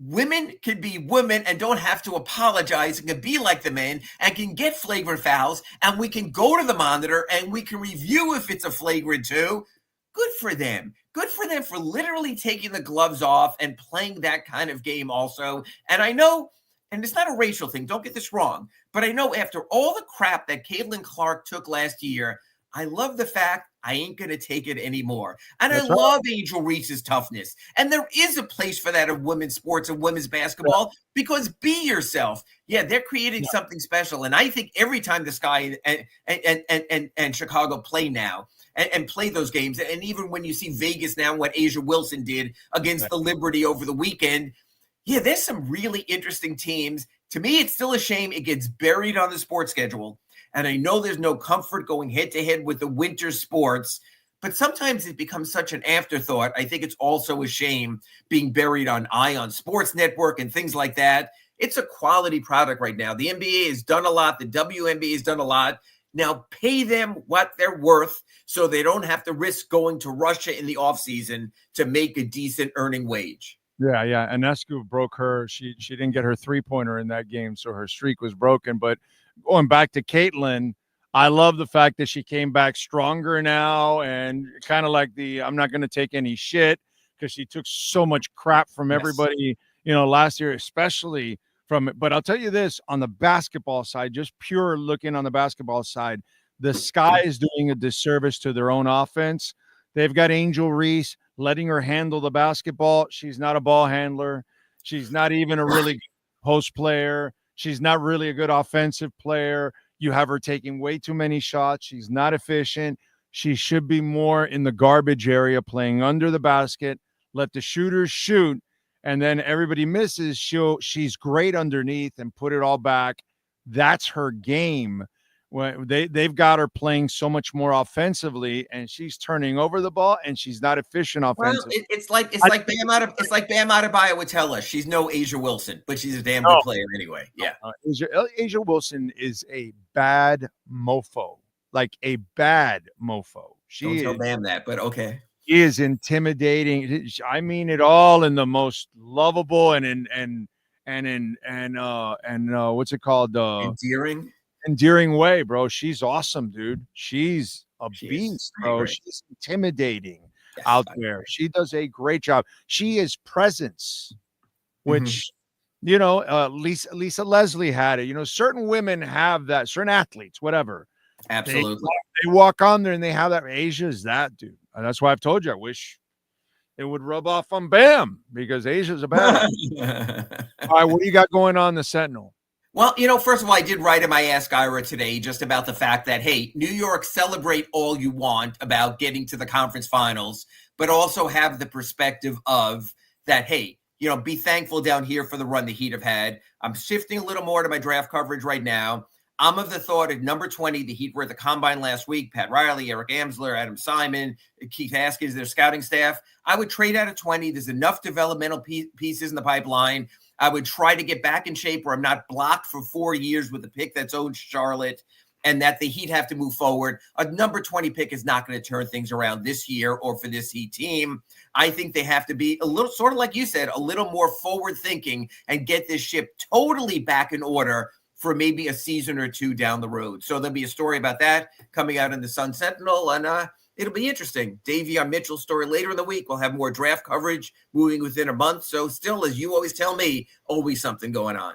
women can be women and don't have to apologize and can be like the men and can get flagrant fouls, and we can go to the monitor and we can review if it's a flagrant too. Good for them. Good for them for literally taking the gloves off and playing that kind of game also. And I know, and it's not a racial thing, don't get this wrong, but I know after all the crap that Caitlin Clark took last year, I love the fact I ain't going to take it anymore. And I love Angel Reese's toughness. And there is a place for that in women's sports and women's basketball because be yourself. Yeah, they're creating something special. And I think every time the Sky and Chicago play now and play those games, and even when you see Vegas now, what Asia Wilson did against the Liberty over the weekend, yeah, there's some really interesting teams. To me, it's still a shame it gets buried on the sports schedule. And I know there's no comfort going head-to-head with the winter sports, but sometimes it becomes such an afterthought. I think it's also a shame being buried on Ion Sports Network and things like that. It's a quality product right now. The NBA has done a lot. The WNBA has done a lot. Now pay them what they're worth so they don't have to risk going to Russia in the offseason to make a decent earning wage. Yeah. Anescu broke her. She didn't get her three-pointer in that game, so her streak was broken. But going back to Caitlin, I love the fact that she came back stronger now and kind of like I'm not going to take any shit because she took so much crap from everybody, last year, especially from it. But I'll tell you this, on the basketball side, just pure looking on the basketball side, the Sky is doing a disservice to their own offense. They've got Angel Reese letting her handle the basketball. She's not a ball handler. She's not even a really good post player. She's not really a good offensive player. You have her taking way too many shots. She's not efficient. She should be more in the garbage area, playing under the basket, let the shooters shoot, and then everybody misses. She's great underneath and put it all back. That's her game. When they've got her playing so much more offensively, and she's turning over the ball, and she's not efficient offensively. Well, it's like Bam Adebayo would tell us she's no Asia Wilson, but she's a damn good player anyway. Yeah, Asia Wilson is a bad mofo, like a bad mofo. Don't tell Bam that, but okay. She is intimidating. I mean it all in the most lovable and what's it called? Endearing way, bro. She's awesome, dude. She's a beast, bro. She's intimidating out there. She does a great job. She is presence, which, Lisa Leslie had it. Certain women have that, certain athletes, whatever. Absolutely. They walk on there and they have that. Asia is that, dude. And that's why I've told you, I wish it would rub off on Bam because Asia's a bad. All right, what do you got going on the Sentinel? Well, first of all, I did write in my Ask Ira today just about the fact that, hey, New York, celebrate all you want about getting to the conference finals, but also have the perspective of that, hey, be thankful down here for the run the Heat have had. I'm shifting a little more to my draft coverage right now. I'm of the thought at number 20, the Heat were at the Combine last week, Pat Riley, Eric Amsler, Adam Simon, Keith Haskins, their scouting staff. I would trade out of 20. There's enough developmental pieces in the pipeline. I would try to get back in shape where I'm not blocked for 4 years with a pick that's owed Charlotte and that the Heat have to move forward. A number 20 pick is not going to turn things around this year or for this Heat team. I think they have to be a little, sort of like you said, a little more forward thinking and get this ship totally back in order for maybe a season or two down the road. So there'll be a story about that coming out in the Sun Sentinel, and it'll be interesting. Davion Mitchell's story later in the week. We'll have more draft coverage moving within a month. So still, as you always tell me, always something going on.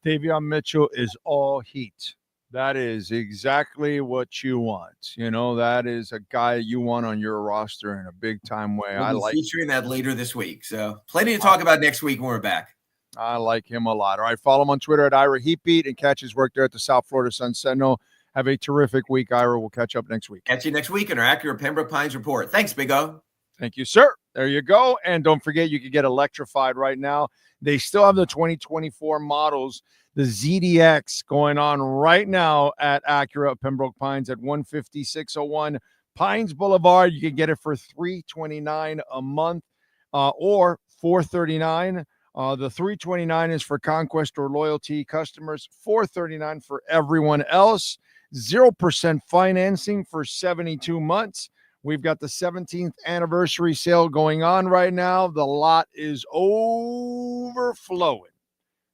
Davion Mitchell is all Heat. That is exactly what you want. That is a guy you want on your roster in a big time way. We'll be featuring that later this week. So plenty to talk about next week when we're back. I like him a lot. All right, follow him on Twitter at Ira Heatbeat and catch his work there at the South Florida Sun Sentinel. Have a terrific week, Ira. We'll catch up next week. Catch you next week in our Acura Pembroke Pines report. Thanks, Big O. Thank you, sir. There you go. And don't forget, you can get electrified right now. They still have the 2024 models, the ZDX, going on right now at Acura Pembroke Pines at 15601 Pines Boulevard. You can get it for $329 a month or $439. The $329 is for Conquest or Loyalty customers, $439 for everyone else. 0% financing for 72 months. We've got the 17th anniversary sale going on right now. The lot is overflowing.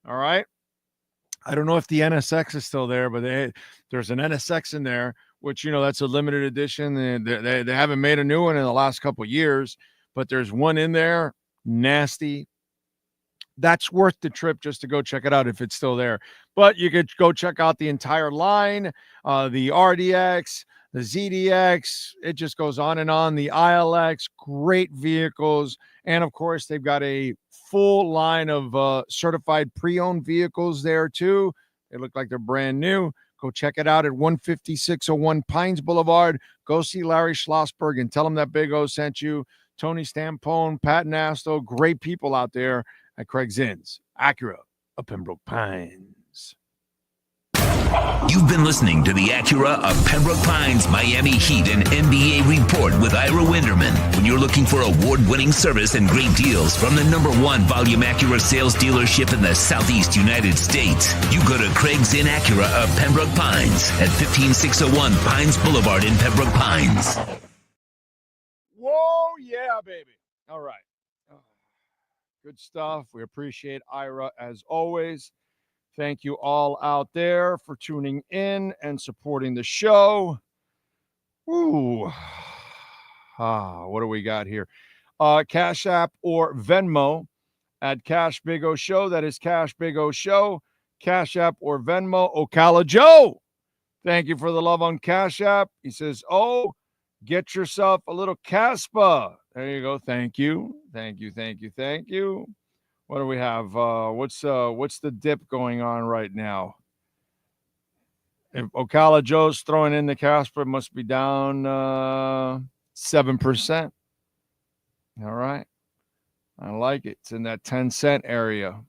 All right. I don't know if the NSX is still there, but there's an NSX in there, which, that's a limited edition. They haven't made a new one in the last couple of years, but there's one in there. Nasty. That's worth the trip just to go check it out if it's still there. But you could go check out the entire line, the RDX, the ZDX. It just goes on and on. The ILX, great vehicles. And, of course, they've got a full line of certified pre-owned vehicles there, too. They look like they're brand new. Go check it out at 15601 Pines Boulevard. Go see Larry Schlossberg and tell him that Big O sent you. Tony Stampone, Pat Nasto, great people out there at Craig's Inns, Acura of Pembroke Pines. You've been listening to the Acura of Pembroke Pines Miami Heat and NBA report with Ira Winderman. When you're looking for award-winning service and great deals from the #1 volume Acura sales dealership in the Southeast United States, you go to Craig's Inn Acura of Pembroke Pines at 15601 Pines Boulevard in Pembroke Pines. Whoa, yeah, baby. All right. Good stuff. We appreciate Ira as always. Thank you all out there for tuning in and supporting the show. Ooh. What do we got here? Cash App or Venmo at Cash Big O Show. That is Cash Big O Show. Cash App or Venmo. Ocala Joe. Thank you for the love on Cash App. He says, get yourself a little Caspa. There you go. Thank you. Thank you. Thank you. Thank you. What do we have? What's the dip going on right now? If Ocala Joe's throwing in the Casper, it must be down 7%. All right. I like it. It's in that 10-cent area.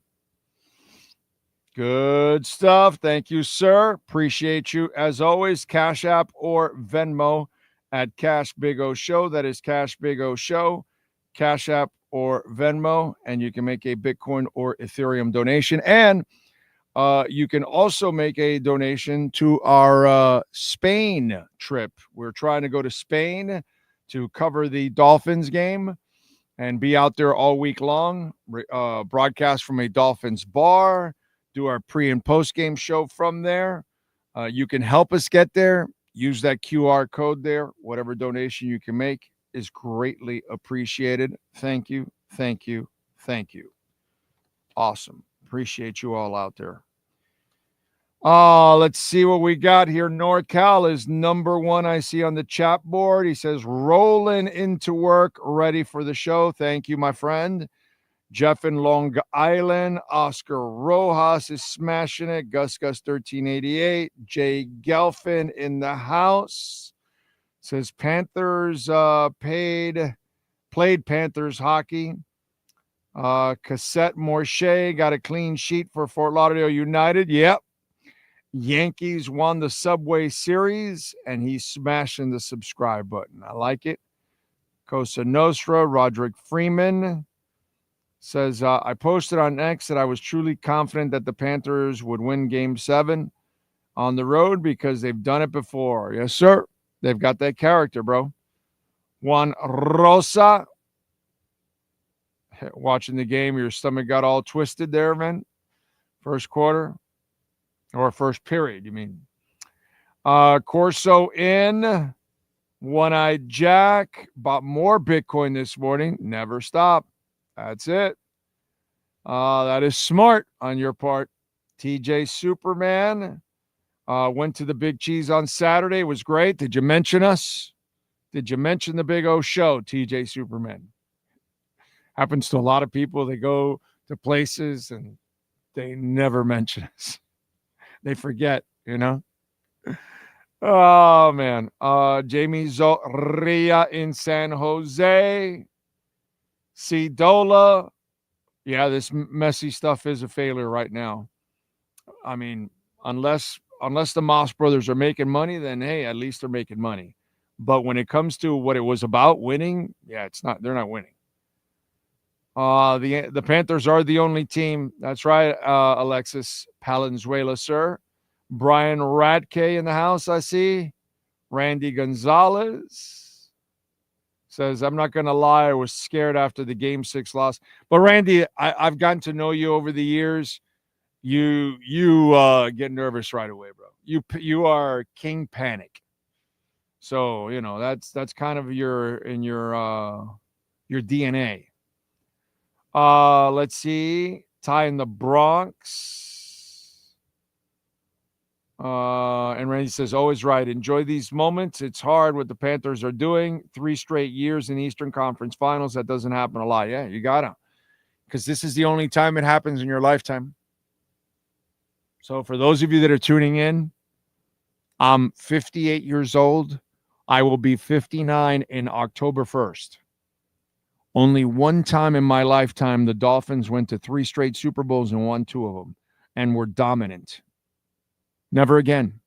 Good stuff. Thank you, sir. Appreciate you. As always, Cash App or Venmo at Cash Big O Show. That is Cash Big O Show. Cash App or Venmo, and you can make a Bitcoin or Ethereum donation. And you can also make a donation to our Spain trip. We're trying to go to Spain to cover the Dolphins game and be out there all week long, broadcast from a Dolphins bar, do our pre- and post-game show from there. You can help us get there. Use that QR code there. Whatever donation you can make is greatly appreciated. Thank you, thank you, thank you. Awesome. Appreciate you all out there. Let's see what we got here. NorCal is #1 I see on the chat board. He says, rolling into work, ready for the show. Thank you, my friend. Jeff in Long Island. Oscar Rojas is smashing it. Gus 1388. Jay Gelfin in the house. Says Panthers played Panthers hockey. Cassette Morche got a clean sheet for Fort Lauderdale United. Yep. Yankees won the Subway Series, and he's smashing the subscribe button. I like it. Cosa Nostra, Roderick Freeman says, I posted on X that I was truly confident that the Panthers would win Game 7 on the road because they've done it before. Yes, sir. They've got that character, bro. Juan Rosa. Watching the game, your stomach got all twisted there, man. First quarter. Or first period, you mean. Corso in. One-Eyed Jack. Bought more Bitcoin this morning. Never stop. That's it. That is smart on your part. TJ Superman. Went to the Big Cheese on Saturday. It was great. Did you mention us? Did you mention the Big O Show, TJ Superman? Happens to a lot of people. They go to places and they never mention us. They forget, Oh, man. Jamie Zoria in San Jose. Cidola. Yeah, this Messi stuff is a failure right now. I mean, unless the Moss brothers are making money, then, hey, at least they're making money. But when it comes to what it was about winning, yeah, they're not winning. The Panthers are the only team. That's right, Alexis Palenzuela, sir. Brian Radke in the house, I see. Randy Gonzalez says, I'm not going to lie, I was scared after the Game 6 loss. But, Randy, I've gotten to know you over the years. You get nervous right away, bro. You are King Panic. So, that's kind of your DNA. Let's see. Ty in the Bronx. And Randy says, always right. Enjoy these moments. It's hard what the Panthers are doing. 3 straight years in the Eastern Conference Finals. That doesn't happen a lot. Yeah, you got to. Because this is the only time it happens in your lifetime. So for those of you that are tuning in, I'm 58 years old. I will be 59 in October 1st. Only one time in my lifetime, the Dolphins went to 3 straight Super Bowls and won 2 of them and were dominant. Never again.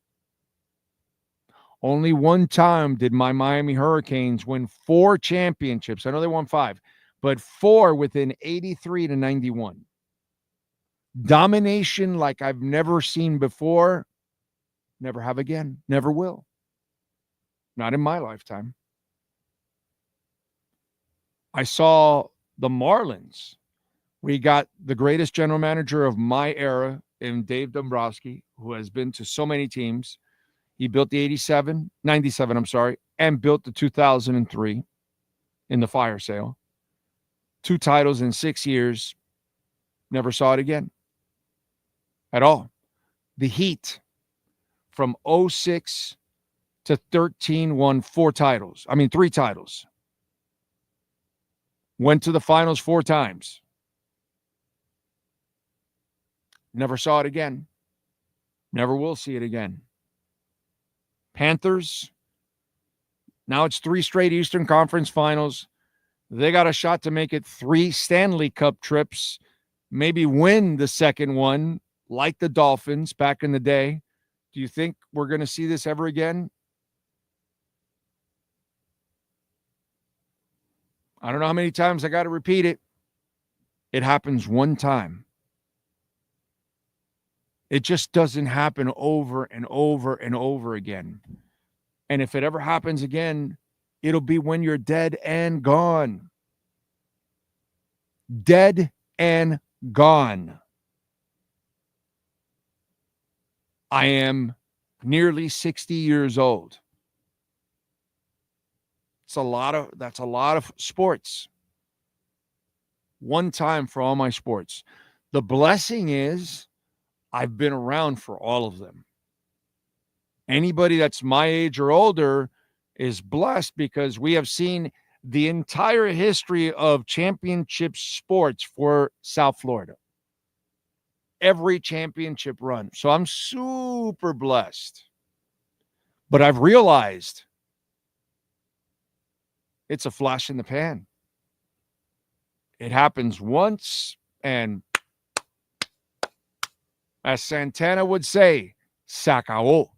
Only one time did my Miami Hurricanes win 4 championships. I know they won 5, but 4 within 83 to 91. Domination like I've never seen before. Never have again. Never will. Not in my lifetime. I saw the Marlins. We got the greatest general manager of my era in Dave Dombrowski, who has been to so many teams. He built the 97, and built the 2003 in the fire sale. 2 titles in 6 years. Never saw it again. At all. The Heat from 06 to 13 won 3 titles. Went to the finals 4 times. Never saw it again. Never will see it again. Panthers, now it's 3 straight Eastern Conference Finals. They got a shot to make it 3 Stanley Cup trips, maybe win the second one, like the Dolphins back in the day. Do you think we're going to see this ever again? I don't know how many times I got to repeat it. It happens one time. It just doesn't happen over and over and over again. And if it ever happens again, it'll be when you're dead and gone. Dead and gone. I am nearly 60 years old. That's a lot of sports. One time for all my sports. The blessing is I've been around for all of them. Anybody that's my age or older is blessed because we have seen the entire history of championship sports for South Florida. Every championship run. So I'm super blessed. But I've realized it's a flash in the pan. It happens once, and as Santana would say, se acabó.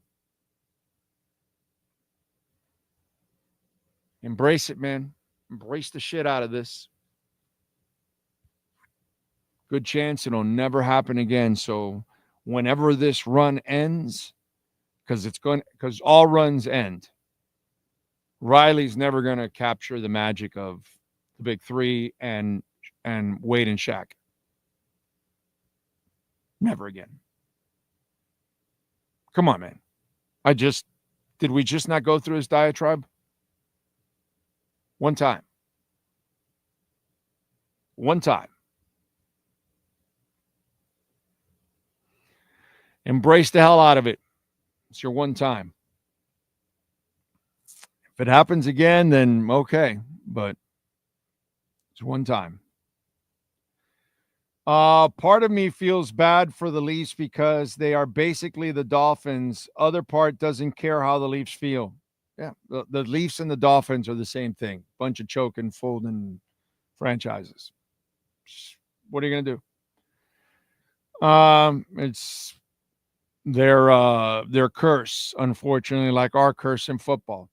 Embrace it, man. Embrace the shit out of this. Good chance it'll never happen again. So whenever this run ends, because all runs end, Riley's never going to capture the magic of the big 3 and Wade and Shaq. Never again. Come on, man. Did we just not go through his diatribe? One time. One time. Embrace the hell out of it. It's your one time. If it happens again, then okay. But it's one time. Part of me feels bad for the Leafs because they are basically the Dolphins. Other part doesn't care how the Leafs feel. Yeah, the Leafs and the Dolphins are the same thing. Bunch of choking, folding franchises. What are you going to do? It's their curse, unfortunately, like our curse in football.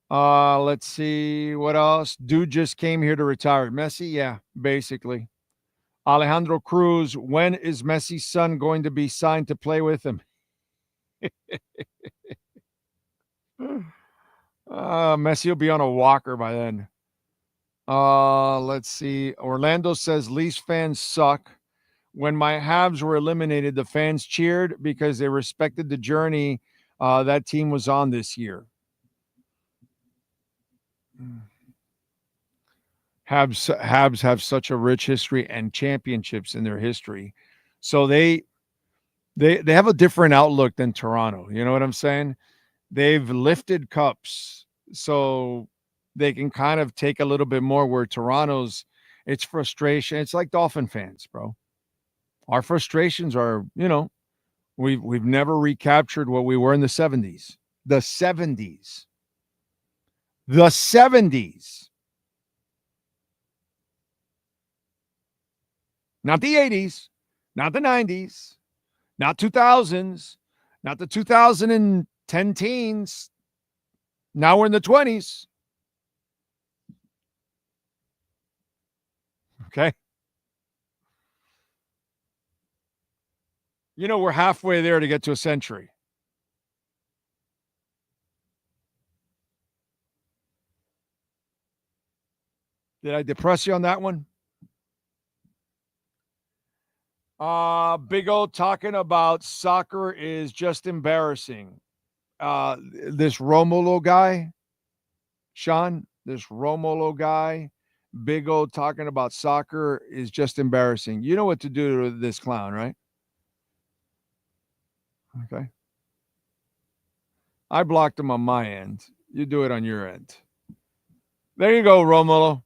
Let's see what else. Dude just came here to retire. Messi, yeah, basically. Alejandro Cruz, when is Messi's son going to be signed to play with him? Messi will be on a walker by then. Let's see. Orlando says Leafs fans suck. When my Habs were eliminated, the fans cheered because they respected the journey that team was on this year. Habs have such a rich history and championships in their history. So they have a different outlook than Toronto. You know what I'm saying? They've lifted cups, so they can kind of take a little bit more, where Toronto's, it's frustration. It's like Dolphin fans, bro. Our frustrations are, we've never recaptured what we were in the 70s. The 70s. The 70s. Not the 80s, not the 90s, not 2000s, not the 2010 teens. Now we're in the 20s. Okay. We're halfway there to get to a century. Did I depress you on that one? Big O talking about soccer is just embarrassing. This Romulo guy, Sean, Big O talking about soccer is just embarrassing. You know what to do to this clown, right? Okay. I blocked him on my end. You do it on your end. There you go, Romulo.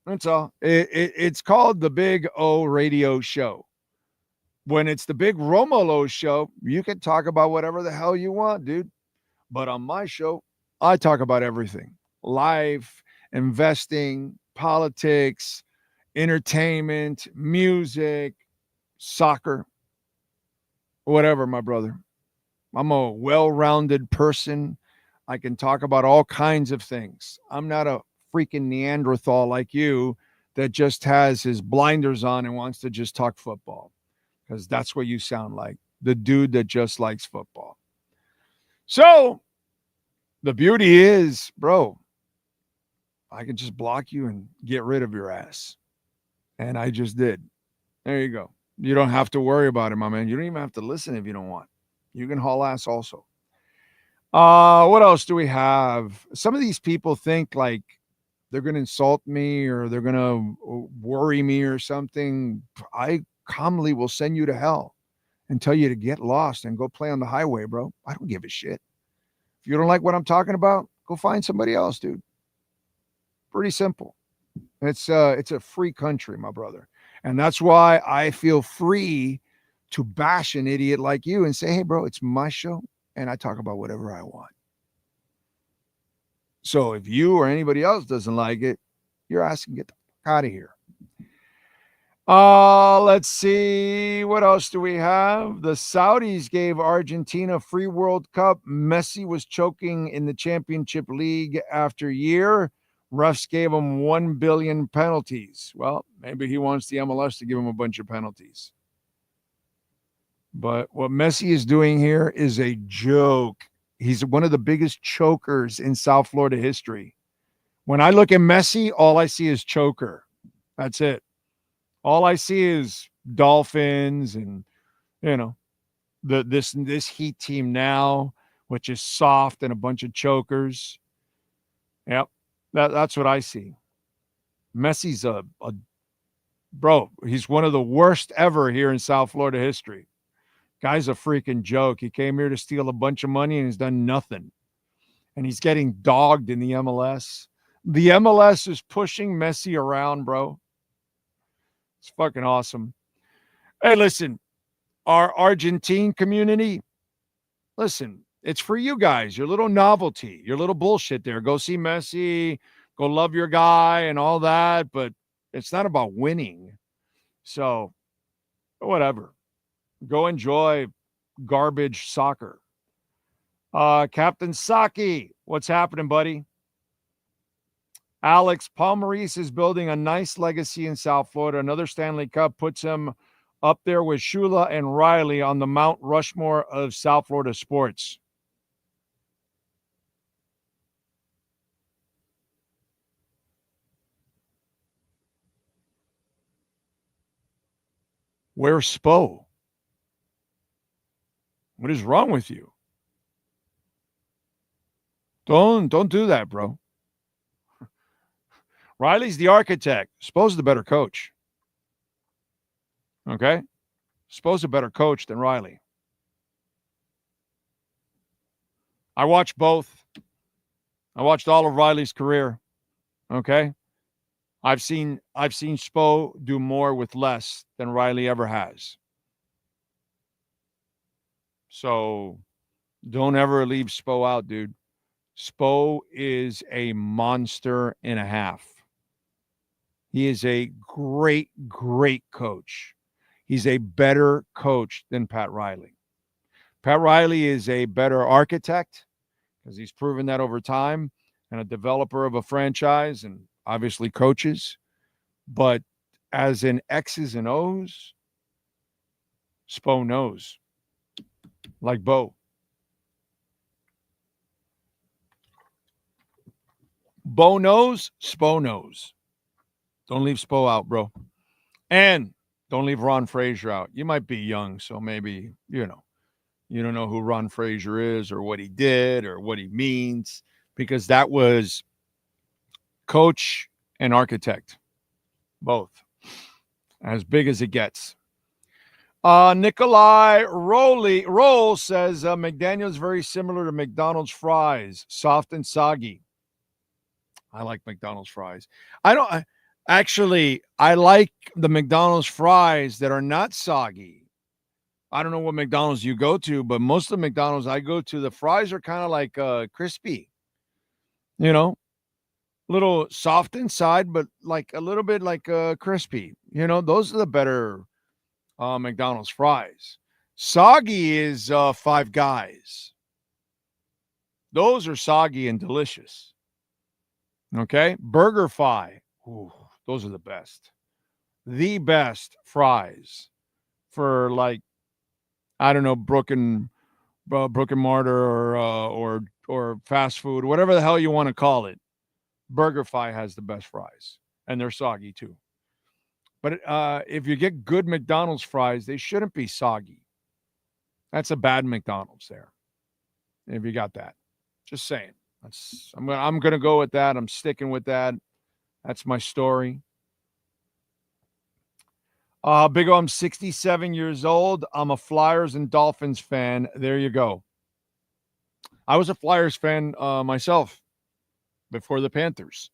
That's all. It's called the Big O Radio Show. When it's the Big Romulo Show, you can talk about whatever the hell you want, dude. But on my show, I talk about everything. Life, investing, politics, entertainment, music, soccer, whatever, my brother. I'm a well-rounded person. I can talk about all kinds of things. I'm not a freaking Neanderthal like you that just has his blinders on and wants to just talk football, because that's what you sound like, the dude that just likes football. So the beauty is, bro, I can just block you and get rid of your ass. And I just did. There you go. You don't have to worry about it, my man. You don't even have to listen if you don't want. You can haul ass also. What else do we have? Some of these people think like they're going to insult me or they're going to worry me or something. I calmly will send you to hell and tell you to get lost and go play on the highway, bro. I don't give a shit. If you don't like what I'm talking about, go find somebody else, dude. Pretty simple. It's a free country, my brother. And that's why I feel free to bash an idiot like you and say, hey, bro, it's my show and I talk about whatever I want. So if you or anybody else doesn't like it, your ass can get the fuck out of here. Let's see. What else do we have? The Saudis gave Argentina free World Cup. Messi was choking in the championship league after year. Refs gave him 1 billion penalties. Well, maybe he wants the MLS to give him a bunch of penalties. But what Messi is doing here is a joke. He's one of the biggest chokers in South Florida history. When I look at Messi, all I see is choker. That's it. All I see is Dolphins and, this Heat team now, which is soft and a bunch of chokers. Yep. That's what I see. Messi's bro, he's one of the worst ever here in South Florida history. Guy's a freaking joke. He came here to steal a bunch of money and he's done nothing. And he's getting dogged in the MLS. The MLS is pushing Messi around, bro. It's fucking awesome. Hey, listen, our Argentine community, listen, it's for you guys, your little novelty, your little bullshit there. Go see Messi, go love your guy and all that, but it's not about winning. So, whatever. Go enjoy garbage soccer. Captain Saki, what's happening, buddy? Alex, Paul Maurice is building a nice legacy in South Florida. Another Stanley Cup puts him up there with Shula and Riley on the Mount Rushmore of South Florida sports. Where's Spo? What is wrong with you? Don't do that, bro. Riley's the architect. Spo's the better coach. Okay? Spo's a better coach than Riley. I watched both. I watched all of Riley's career. Okay? I've seen Spo do more with less than Riley ever has. So don't ever leave Spo out, dude. Spo is a monster and a half. He is a great, great coach. He's a better coach than Pat Riley. Pat Riley is a better architect because he's proven that over time, and a developer of a franchise and obviously coaches. But as in X's and O's, Spo knows. Like Bo. Bo knows, Spo knows. Don't leave Spo out, bro. And don't leave Ron Frazier out. You might be young, so maybe, you don't know who Ron Frazier is or what he did or what he means, because that was coach and architect. Both. As big as it gets. Nikolai Roll says McDaniel's very similar to McDonald's fries, soft and soggy. I like McDonald's fries. I like the McDonald's fries that are not soggy. I don't know what McDonald's you go to, but most of the McDonald's I go to, the fries are kind of like crispy. Little soft inside, but like a little bit like crispy. Those are the better McDonald's fries. Soggy is Five Guys. Those are soggy and delicious. Okay? Burger Fi. Ooh, those are the best. The best fries for, like, I don't know, Brook and Mortar or fast food, whatever the hell you want to call it. Burger Fi has the best fries, and they're soggy too. But if you get good McDonald's fries, they shouldn't be soggy. That's a bad McDonald's there. If you got that, just saying. I'm gonna go with that. I'm sticking with that. That's my story. Big O, I'm 67 years old. I'm a Flyers and Dolphins fan. There you go. I was a Flyers fan myself before the Panthers.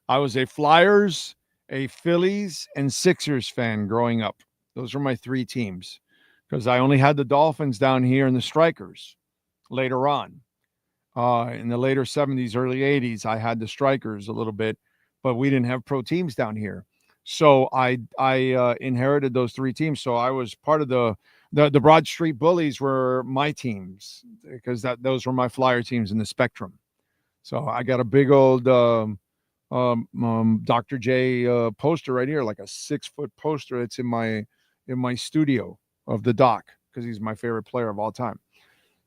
I was a Flyers, a Phillies, and Sixers fan growing up. Those were my three teams because I only had the Dolphins down here and the Strikers later on. In the later 70s, early 80s, I had the Strikers a little bit, but we didn't have pro teams down here. So I inherited those three teams. So I was part of the Broad Street Bullies were my teams because those were my Flyer teams in the Spectrum. So I got a big old Dr. J poster right here, like a 6-foot poster. It's in my studio of the Doc because he's my favorite player of all time.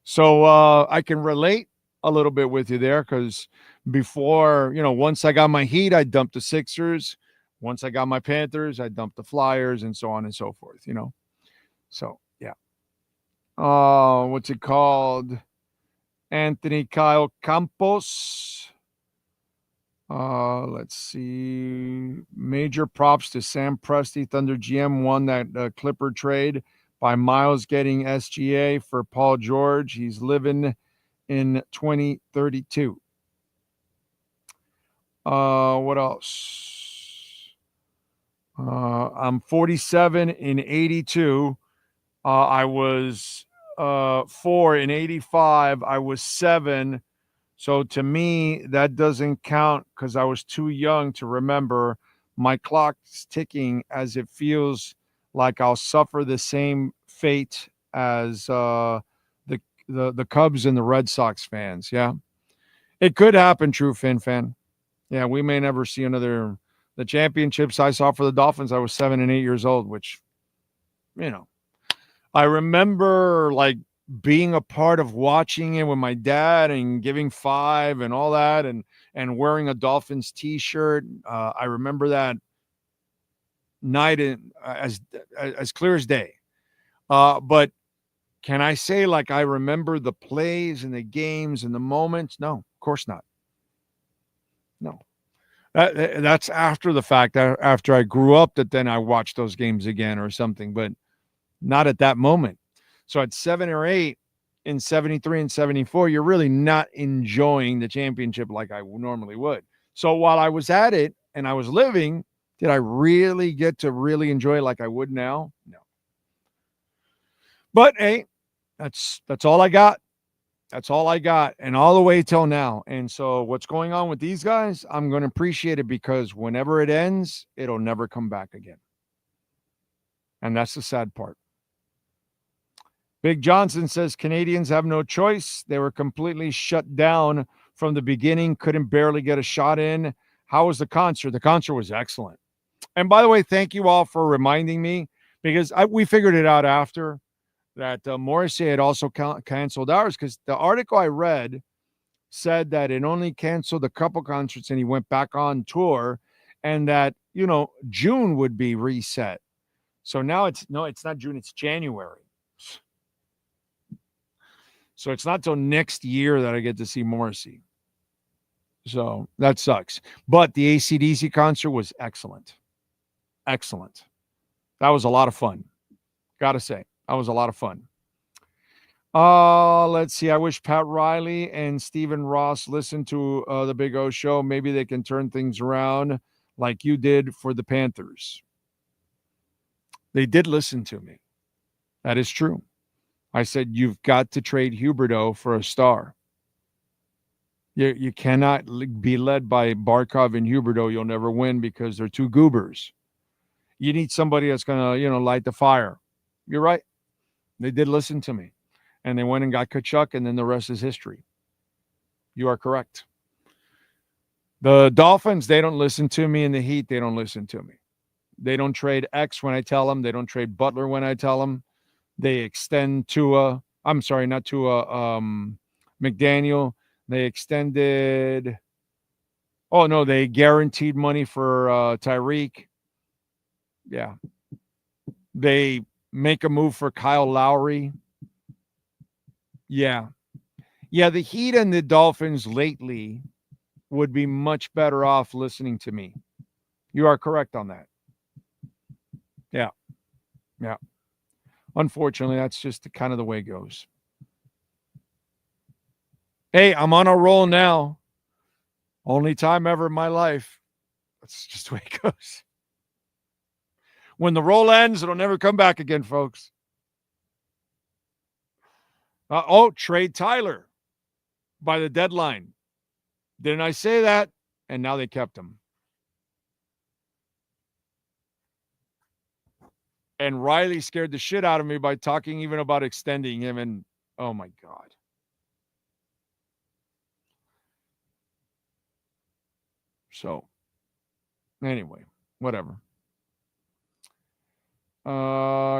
So I can relate a little bit with you there because before, once I got my Heat, I dumped the Sixers. Once I got my Panthers, I dumped the Flyers and so on and so forth, So, yeah. What's it called? Anthony Kyle Campos. Let's see. Major props to Sam Presti. Thunder GM won that Clipper trade by Miles getting SGA for Paul George. He's living in 2032. What else? I'm 47 in 82. I was 4 in 85. I was 7. So to me, that doesn't count because I was too young to remember. My clock's ticking as it feels like I'll suffer the same fate as the Cubs and the Red Sox fans. Yeah, it could happen, True Fin fan. Yeah, we may never see another. The championships I saw for the Dolphins, I was 7 and 8 years old, which, I remember like being a part of watching it with my dad and giving 5 and all that and wearing a Dolphins t-shirt. I remember that night as clear as day. But can I say like I remember the plays and the games and the moments? No, of course not. No. That's after the fact, after I grew up, that then I watched those games again or something, but not at that moment. So at 7 or 8 in 73 and 74, you're really not enjoying the championship like I normally would. So while I was at it and I was living, did I really get to really enjoy it like I would now? No. But hey, that's all I got. That's all I got, and all the way till now. And so what's going on with these guys, I'm going to appreciate it because whenever it ends, it'll never come back again. And that's the sad part. Big Johnson says Canadians have no choice. They were completely shut down from the beginning, couldn't barely get a shot in. How was the concert? The concert was excellent. And by the way, thank you all for reminding me because we figured it out after that Morrissey had also canceled ours because the article I read said that it only canceled a couple concerts and he went back on tour and that, June would be reset. So now it's not June, it's January. So it's not till next year that I get to see Morrissey. So that sucks. But the AC/DC concert was excellent. Excellent. That was a lot of fun. Gotta say. That was a lot of fun. Let's see. I wish Pat Riley and Stephen Ross listened to the Big O Show. Maybe they can turn things around like you did for the Panthers. They did listen to me. That is true. I said, you've got to trade Huberdeau for a star. You cannot be led by Barkov and Huberdeau. You'll never win because they're two goobers. You need somebody that's going to, light the fire. You're right. They did listen to me. And they went and got Kachuk, and then the rest is history. You are correct. The Dolphins, they don't listen to me. In the Heat, they don't listen to me. They don't trade X when I tell them. They don't trade Butler when I tell them. They extend Tua. I'm sorry, not Tua. McDaniel. They extended. Oh, no, they guaranteed money for Tyreek. Yeah. They make a move for Kyle Lowry. Yeah. Yeah, the Heat and the Dolphins lately would be much better off listening to me. You are correct on that. Yeah. Yeah. Unfortunately, that's just kind of the way it goes. Hey, I'm on a roll now. Only time ever in my life. That's just the way it goes. When the roll ends, it'll never come back again, folks. Trade Tyler by the deadline. Didn't I say that? And now they kept him. And Riley scared the shit out of me by talking even about extending him. And, oh, my God. So, anyway, whatever.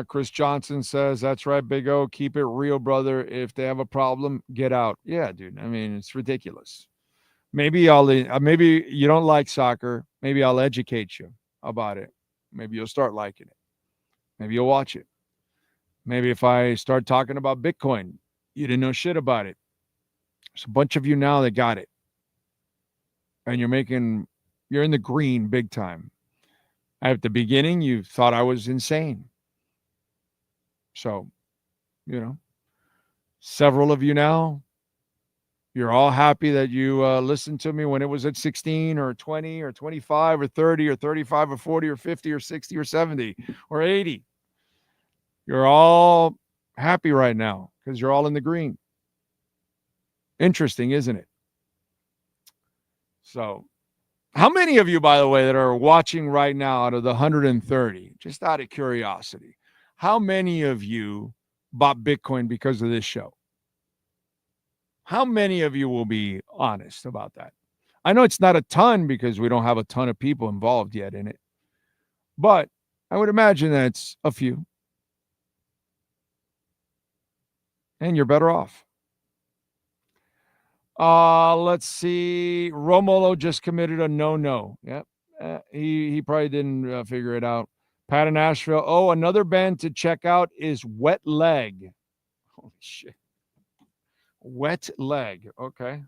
Chris Johnson says, that's right, Big O. Keep it real, brother. If they have a problem, get out. Yeah, dude. I mean, it's ridiculous. Maybe maybe you don't like soccer. Maybe I'll educate you about it. Maybe you'll start liking it. Maybe you'll watch it. Maybe if I start talking about Bitcoin, you didn't know shit about it. There's a bunch of you now that got it. And you're in the green big time. At the beginning, you thought I was insane. So, several of you now, You're all happy that you listened to me when it was at 16 or 20 or 25 or 30 or 35 or 40 or 50 or 60 or 70 or 80. You're all happy right now because you're all in the green. Interesting, isn't it? So, how many of you, by the way, that are watching right now out of the 130, just out of curiosity, how many of you bought Bitcoin because of this show? How many of you will be honest about that? I know it's not a ton because we don't have a ton of people involved yet in it, but I would imagine that's a few. And you're better off. Let's see. Romolo just committed a no. Yep. He probably didn't figure it out. Pat in Nashville. Oh, another band to check out is Wet Leg. Holy shit. Wet Leg. Okay.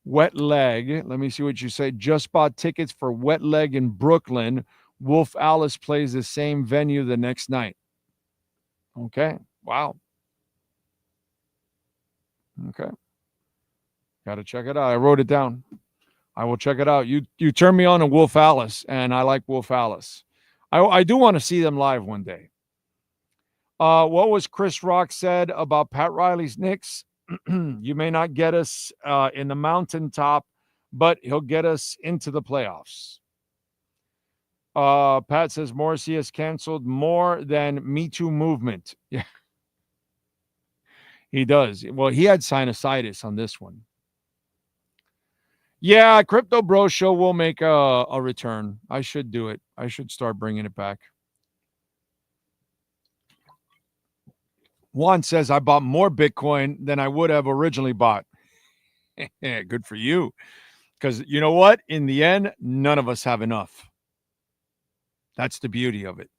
Wet Leg. Let me see what you say. Just bought tickets for Wet Leg in Brooklyn. Wolf Alice plays the same venue the next night. Okay. Wow. Okay. Got to check it out. I wrote it down. I will check it out. You turned me on to Wolf Alice, and I like Wolf Alice. I do want to see them live one day. What was Chris Rock said about Pat Riley's Knicks? You may not get us in the mountaintop, but he'll get us into the playoffs. Pat says Morrissey has canceled more than Me Too movement. Yeah, he does. Well, he had sinusitis on this one. Yeah, Crypto Bro Show will make a return. I should do it. I should start bringing it back. Juan says, I bought more Bitcoin than I would have originally bought. Good for you. Because you know what? In the end, none of us have enough. That's the beauty of it.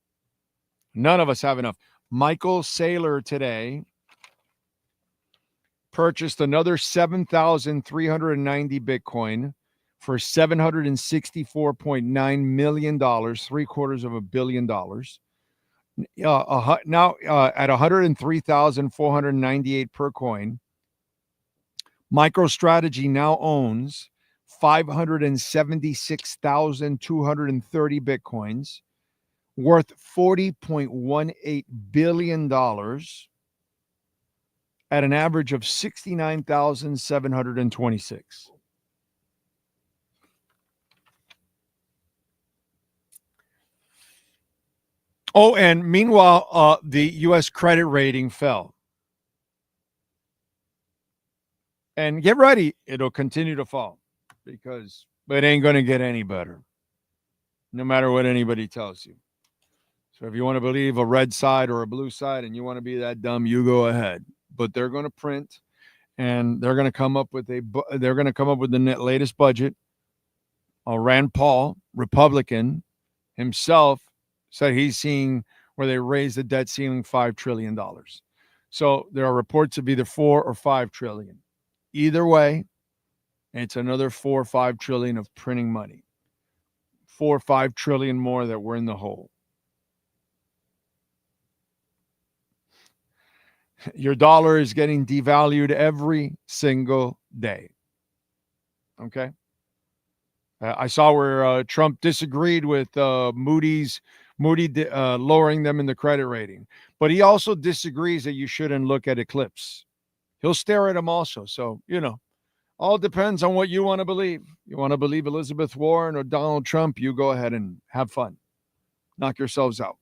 None of us have enough. Michael Saylor today purchased another 7,390 Bitcoin for $764.9 million, $764 million. Now at 103,498 per coin. MicroStrategy now owns 576,230 Bitcoins worth $40.18 billion at an average of 69,726. Oh, and meanwhile, the U.S. credit rating fell. And get ready, it'll continue to fall because it ain't going to get any better, no matter what anybody tells you. So if you want to believe a red side or a blue side and you want to be that dumb, you go ahead. But they're going to print, and they're going to come up with the latest budget. Rand Paul, Republican, himself said he's seeing where they raise the debt ceiling $5 trillion. So there are reports of either 4 or 5 trillion. Either way, it's another 4 or 5 trillion of printing money. 4 or 5 trillion more that we're in the hole. Your dollar is getting devalued every single day. Okay. I saw where Trump disagreed with Moody lowering them in the credit rating, but he also disagrees that you shouldn't look at Eclipse. He'll stare at them also. So, all depends on what you want to believe. You want to believe Elizabeth Warren or Donald Trump, you go ahead and have fun. Knock yourselves out.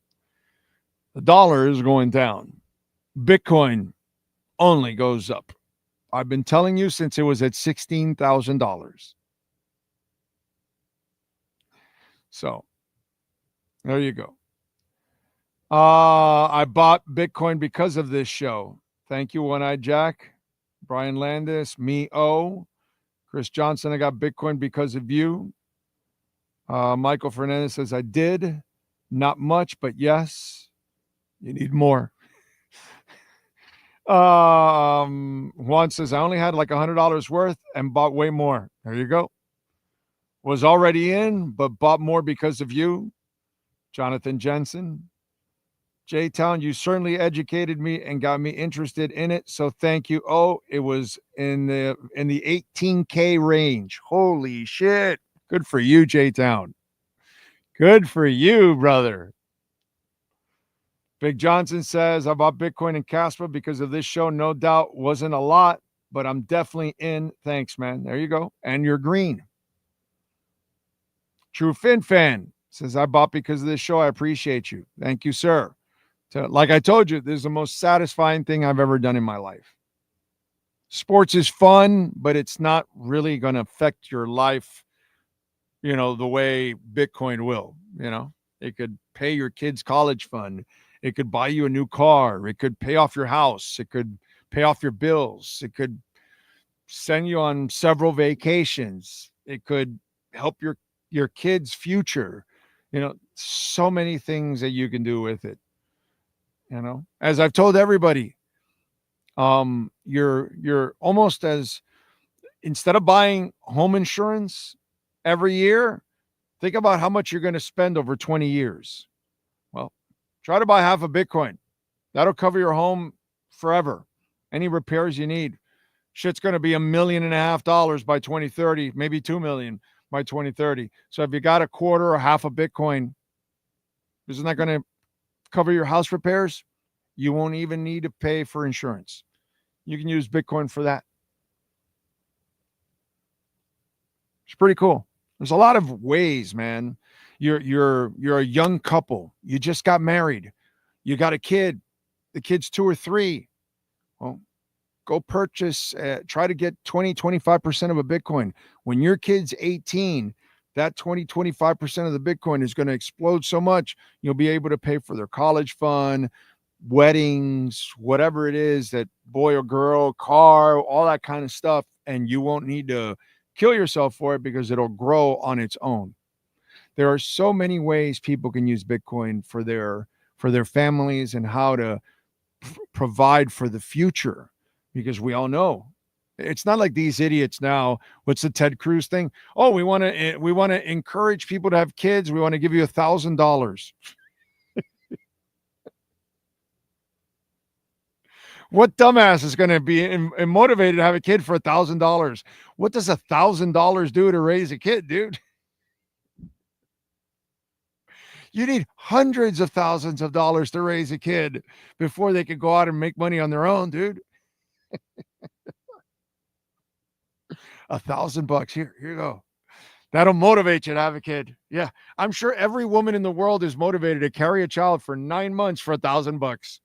The dollar is going down. Bitcoin only goes up. I've been telling you since it was at $16,000. So there you go. I bought Bitcoin because of this show. Thank you, One-Eyed Jack, Brian Landis, Chris Johnson. I got Bitcoin because of you. Michael Fernandez says, I did. Not much, but yes, you need more. Juan says, I only had like $100 worth and bought way more. There you go. Was already in, but bought more because of you. Jonathan Jensen. J-Town, you certainly educated me and got me interested in it. So thank you. Oh, it was in the 18K range. Holy shit. Good for you, J-Town. Good for you, brother. Big Johnson says, I bought Bitcoin in Caspa because of this show. No doubt wasn't a lot, but I'm definitely in. Thanks, man. There you go. And you're green. True Fin Fan says, I bought because of this show. I appreciate you. Thank you, sir. Like I told you, this is the most satisfying thing I've ever done in my life. Sports is fun, but it's not really going to affect your life, the way Bitcoin will. It could pay your kids' college fund. It could buy you a new car. It could pay off your house. It could pay off your bills. It could send you on several vacations. It could help your kids' future. So many things that you can do with it. As I've told everybody, you're almost as, instead of buying home insurance every year, think about how much you're going to spend over 20 years. Well, try to buy half a Bitcoin. That'll cover your home forever. Any repairs you need. Shit's going to be $1.5 million by 2030, maybe $2 million by 2030. So if you got a quarter or half a Bitcoin, isn't that going to cover your house repairs? You won't even need to pay for insurance. You can use Bitcoin for that. It's pretty cool. There's a lot of ways, man. You're a young couple. You just got married. You got a kid. The kid's 2 or 3. Well, go purchase, try to get 20-25% of a Bitcoin. When your kid's 18, that 20-25% of the Bitcoin is going to explode so much, you'll be able to pay for their college fund, weddings, whatever it is, that boy or girl, car, all that kind of stuff. And you won't need to kill yourself for it because it'll grow on its own. There are so many ways people can use Bitcoin for their families and how to provide for the future, because we all know it's not like these idiots now. What's the Ted Cruz thing? Oh, we want to encourage people to have kids. We want to give you $1,000. What dumbass is going to be motivated to have a kid for $1,000? What does $1,000 do to raise a kid, dude? You need hundreds of thousands of dollars to raise a kid before they could go out and make money on their own, dude. $1,000 here you go. That'll motivate you to have a kid. Yeah, I'm sure every woman in the world is motivated to carry a child for 9 months for $1,000.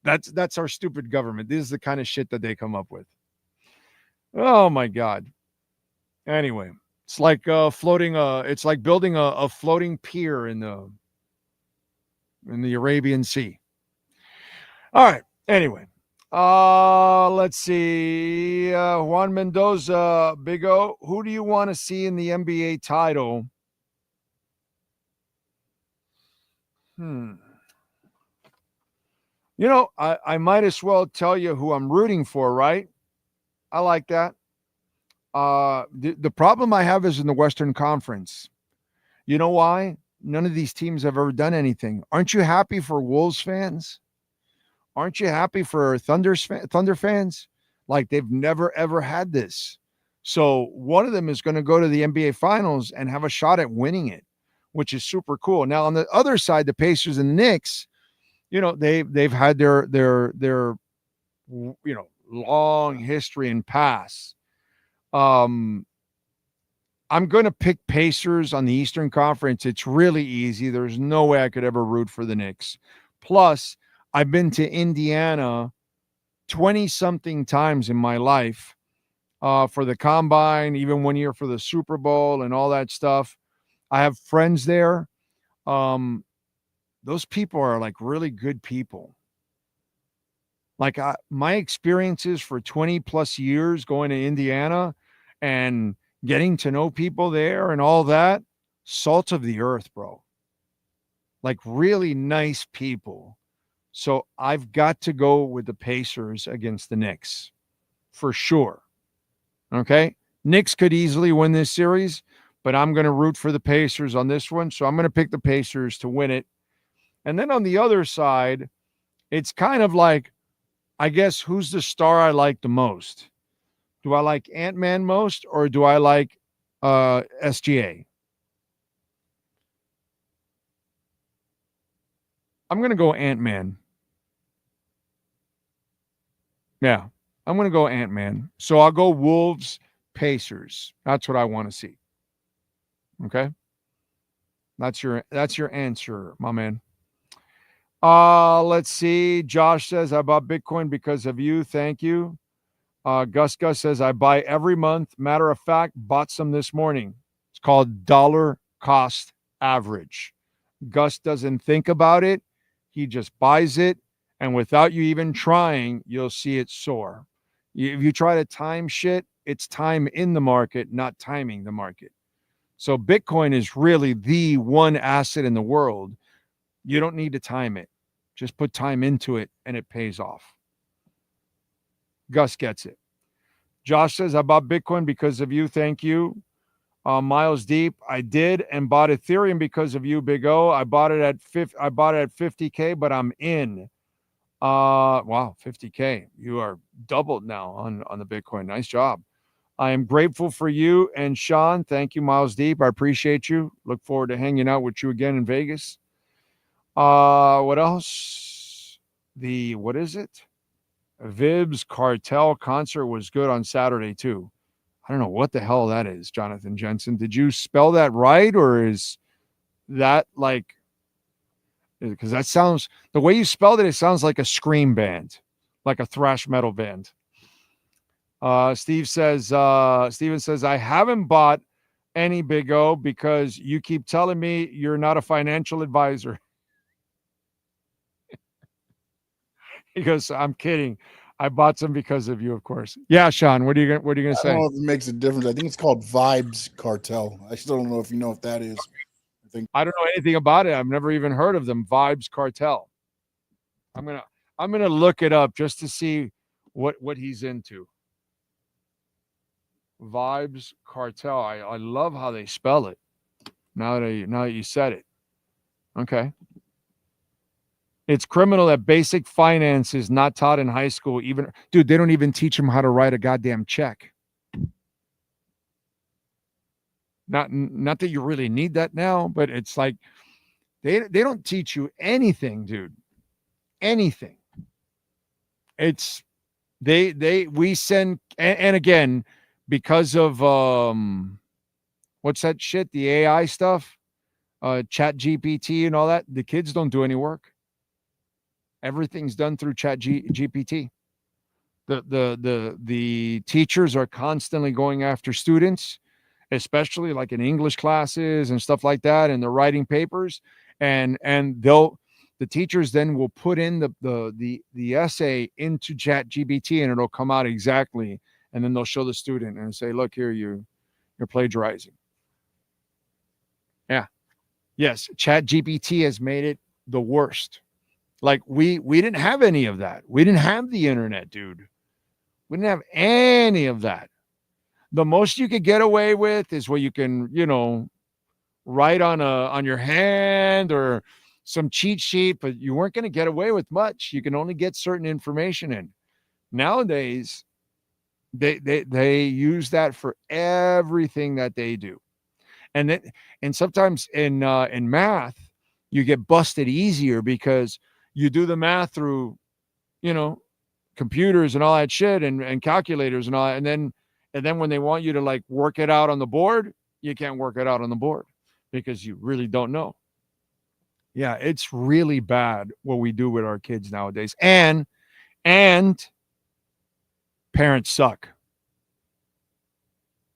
That's our stupid government. This is the kind of shit that they come up with. Oh my God. Anyway, it's like it's like building a floating pier in the Arabian Sea. All right. Anyway, let's see. Juan Mendoza, Big O, who do you want to see in the NBA title? I might as well tell you who I'm rooting for, right? I like that. The problem I have is in the Western Conference. You know why? None of these teams have ever done anything. Aren't you happy for Wolves fans? Aren't you happy for Thunder fans? Like, they've never, ever had this. So one of them is going to go to the NBA Finals and have a shot at winning it, which is super cool. Now, on the other side, the Pacers and the Knicks, they've had their long history and past. I'm going to pick Pacers on the Eastern Conference. It's really easy. There's no way I could ever root for the Knicks. Plus, I've been to Indiana 20-something times in my life for the Combine, even 1 year for the Super Bowl and all that stuff. I have friends there. Those people are like really good people. Like my experiences for 20 plus years going to Indiana and getting to know people there and all that, salt of the earth, bro. Like really nice people. So I've got to go with the Pacers against the Knicks for sure. Okay. Knicks could easily win this series, but I'm going to root for the Pacers on this one. So I'm going to pick the Pacers to win it. And then on the other side, it's kind of like, I guess, who's the star I like the most? Do I like Ant-Man most, or do I like SGA? I'm going to go Ant-Man. Yeah, I'm going to go Ant-Man. So I'll go Wolves, Pacers. That's what I want to see. Okay? That's your answer, my man. Let's see. Josh says, I bought Bitcoin because of you. Thank you. Gus says, I buy every month. Matter of fact, bought some this morning. It's called dollar cost average. Gus doesn't think about it. He just buys it. And without you even trying, you'll see it soar. If you try to time shit, it's time in the market, not timing the market. So Bitcoin is really the one asset in the world. You don't need to time it. Just put time into it and it pays off. Gus gets it. Josh says, I bought Bitcoin because of you. Thank you. Miles Deep, I did and bought Ethereum because of you, Big O. I bought it at 50K, but I'm in. Wow, 50K. You are doubled now on the Bitcoin. Nice job. I am grateful for you and Sean. Thank you, Miles Deep. I appreciate you. Look forward to hanging out with you again in Vegas. What else? What is it? Vibs Cartel concert was good on Saturday too. I don't know what the hell that is, Jonathan Jensen. Did you spell that right, or is that like, because that sounds, the way you spelled it, it sounds like a scream band, like a thrash metal band. Steven says, I haven't bought any, Big O, because you keep telling me you're not a financial advisor. He goes, I'm kidding. I bought some because of you, of course. Yeah, Sean, what are you gonna say? I don't know if it makes a difference. I think it's called Vibes Cartel. I still don't know if you know what that is. I don't know anything about it. I've never even heard of them. Vibes Cartel. I'm gonna look it up just to see what he's into. Vibes Cartel. I love how they spell it. Now that you said it. Okay. It's criminal that basic finance is not taught in high school. Even, dude, they don't even teach them how to write a goddamn check. Not that you really need that now, but it's like they don't teach you anything, dude. Anything. It's we send, and again, because of what's that shit, the AI stuff, Chat GPT and all that, the kids don't do any work. Everything's done through Chat GPT. The teachers are constantly going after students, especially like in English classes and stuff like that, and they're writing papers, and the teachers then will put in the essay into Chat GPT, and it'll come out exactly, and then they'll show the student and say, look here, you're plagiarizing. Yeah. Yes, Chat GPT has made it the worst. Like we didn't have any of that. We didn't have the internet, dude. We didn't have any of that. The most you could get away with is what you can, write on your hand or some cheat sheet, but you weren't going to get away with much. You can only get certain information in. Nowadays, they use that for everything that they do. And sometimes in math, you get busted easier because you do the math through, computers and all that shit and calculators and all that. And then when they want you to like work it out on the board, you can't work it out on the board because you really don't know. Yeah, it's really bad what we do with our kids nowadays. And parents suck.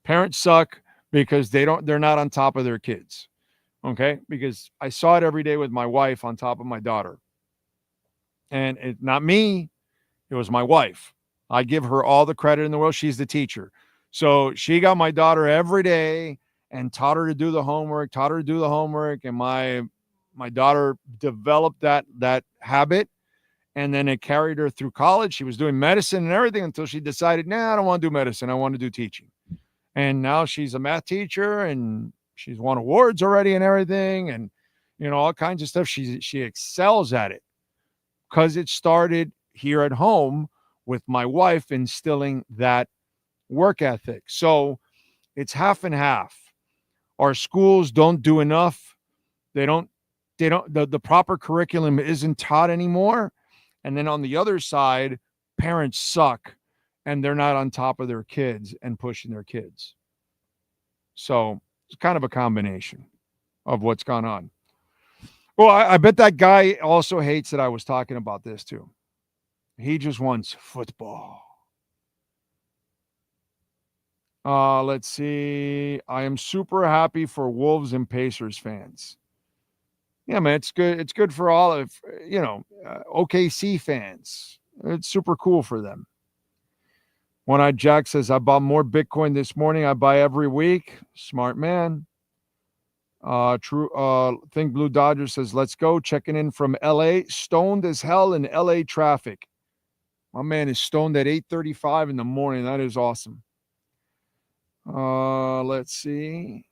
Parents suck because they're not on top of their kids. Okay? Because I saw it every day with my wife on top of my daughter. And it's not me, it was my wife. I give her all the credit in the world. She's the teacher. So she got my daughter every day and taught her to do the homework, and my daughter developed that habit, and then it carried her through college. She was doing medicine and everything until she decided, I don't want to do medicine. I want to do teaching. And now she's a math teacher and she's won awards already and everything. And, all kinds of stuff. She excels at it because it started here at home with my wife instilling that work ethic. So it's half and half. Our schools don't do enough. The proper curriculum isn't taught anymore. And then on the other side, parents suck and they're not on top of their kids and pushing their kids. So it's kind of a combination of what's gone on. Well, I bet that guy also hates that I was talking about this too. He just wants football. Let's see. I am super happy for Wolves and Pacers fans. Yeah, man, it's good. It's good for all of, OKC fans. It's super cool for them. One-Eyed Jack says, I bought more Bitcoin this morning. I buy every week. Smart man. Think Blue Dodger says, let's go. Checking in from LA. Stoned as hell in LA traffic. My man is stoned at 8:35 in the morning. That is awesome. Let's see.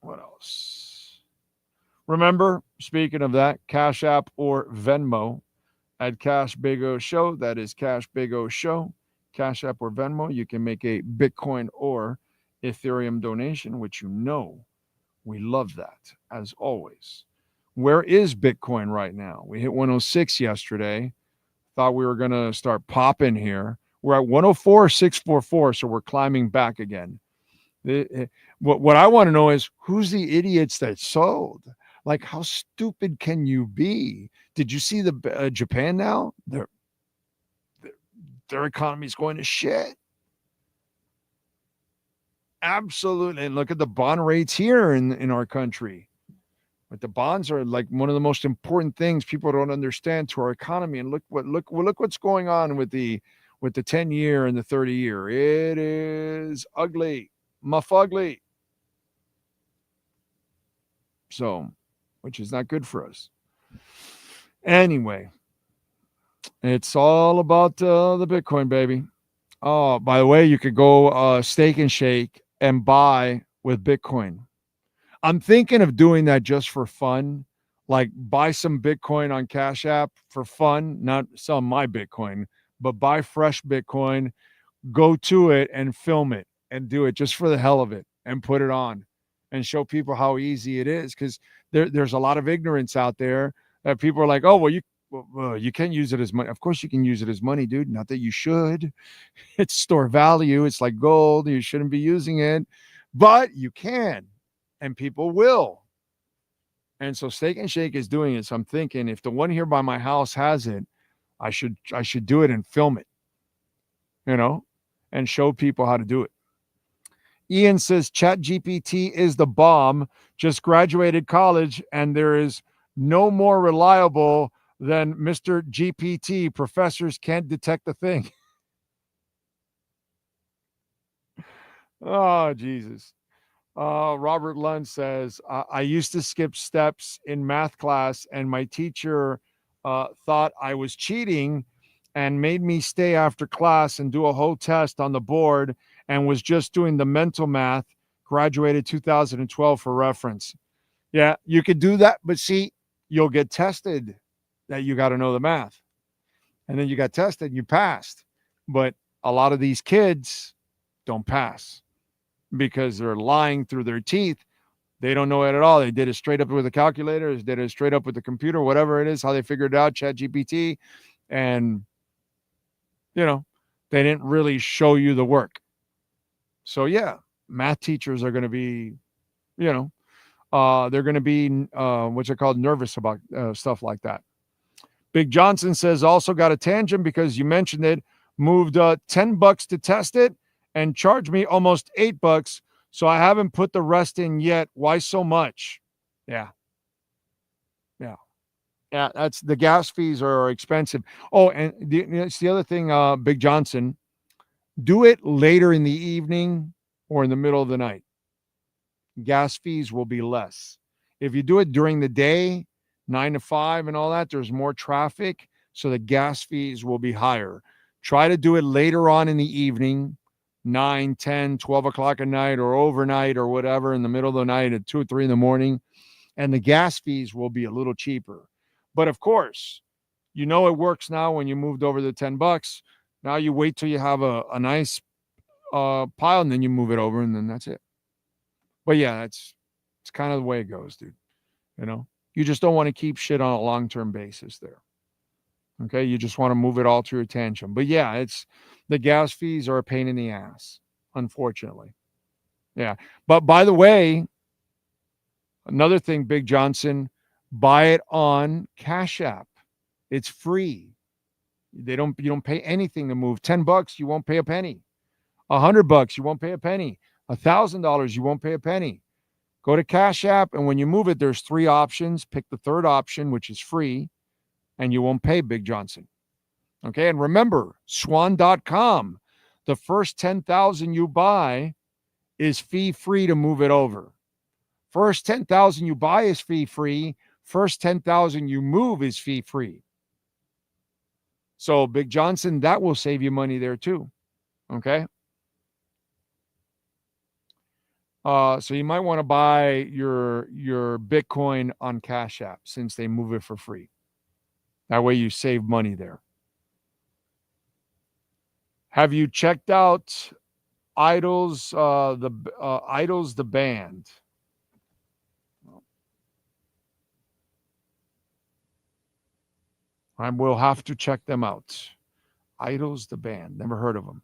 What else? Remember, speaking of that, Cash App or Venmo at Cash Big O Show. That is Cash Big O Show. Cash App or Venmo. You can make a Bitcoin or Ethereum donation, which we love that, as always. Where is Bitcoin right now? We hit 106 yesterday. Thought we were going to start popping here. We're at 104,644, so we're climbing back again. What I want to know is who's the idiots that sold? Like, how stupid can you be? Did you see the Japan now? Their economy is going to shit. Absolutely. And look at the bond rates here in our country. But the bonds are like one of the most important things people don't understand to our economy. And look what's going on with the 10-year and the 30-year. It is ugly. Muff ugly. So, which is not good for us. Anyway, it's all about the Bitcoin, baby. Oh, by the way, you could go Steak and Shake and buy with Bitcoin. I'm thinking of doing that just for fun. Like buy some Bitcoin on Cash App for fun, not sell my Bitcoin, but buy fresh Bitcoin, go to it and film it and do it just for the hell of it and put it on and show people how easy it is. Because there's a lot of ignorance out there that people are like, oh, well, you can't use it as money. Of course you can use it as money, dude. Not that you should. It's store value. It's like gold. You shouldn't be using it, but you can, and people will. And so Steak and Shake is doing it. So I'm thinking if the one here by my house has it, I should do it and film it, and show people how to do it. Ian says ChatGPT is the bomb. Just graduated college and there is no more reliable than Mr. GPT. Professors can't detect the thing. Oh, Jesus. Robert Lund says, I used to skip steps in math class and my teacher thought I was cheating and made me stay after class and do a whole test on the board and was just doing the mental math. Graduated 2012 for reference. Yeah, you could do that, but see, you'll get tested that you got to know the math. And then you got tested, you passed. But a lot of these kids don't pass because they're lying through their teeth. They don't know it at all. They did it straight up with the calculator, they did it straight up with the computer, whatever it is, how they figured it out, ChatGPT. And, they didn't really show you the work. So, yeah, math teachers are going to be, they're going to be, what's it called, nervous about stuff like that. Big Johnson says, also got a tangent because you mentioned it, moved $10 to test it and charged me almost $8. So I haven't put the rest in yet. Why so much? Yeah. That's the gas fees are expensive. Oh, and it's the other thing, Big Johnson, do it later in the evening or in the middle of the night. Gas fees will be less. If you do it during the day, 9 to 5 and all that, there's more traffic, so the gas fees will be higher. Try to do it later on in the evening, 9, 10, 12 o'clock at night or overnight or whatever in the middle of the night at 2 or 3 in the morning. And the gas fees will be a little cheaper. But of course, you know it works now when you moved over the $10. Now you wait till you have a nice pile and then you move it over and then that's it. But yeah, it's kind of the way it goes, dude. You know, you just don't want to keep shit on a long-term basis there. Okay, you just want to move it all to your tantrum. But yeah, it's the gas fees are a pain in the ass, unfortunately. Yeah. But by the way, another thing, Big Johnson, buy it on Cash App. It's free. You don't pay anything to move. $10, you won't pay a penny. $100, you won't pay a penny. $1,000, you won't pay a penny. Go to Cash App, and when you move it, there's 3 options. Pick the third option, which is free, and you won't pay Big Johnson. Okay, and remember, swan.com, the first 10,000 you buy is fee-free to move it over. First 10,000 you buy is fee-free. First 10,000 you move is fee-free. So, Big Johnson, that will save you money there too. Okay? So you might want to buy your Bitcoin on Cash App since they move it for free. That way you save money there. Have you checked out Idols, Idols the band? I will have to check them out. Idols the band. Never heard of them.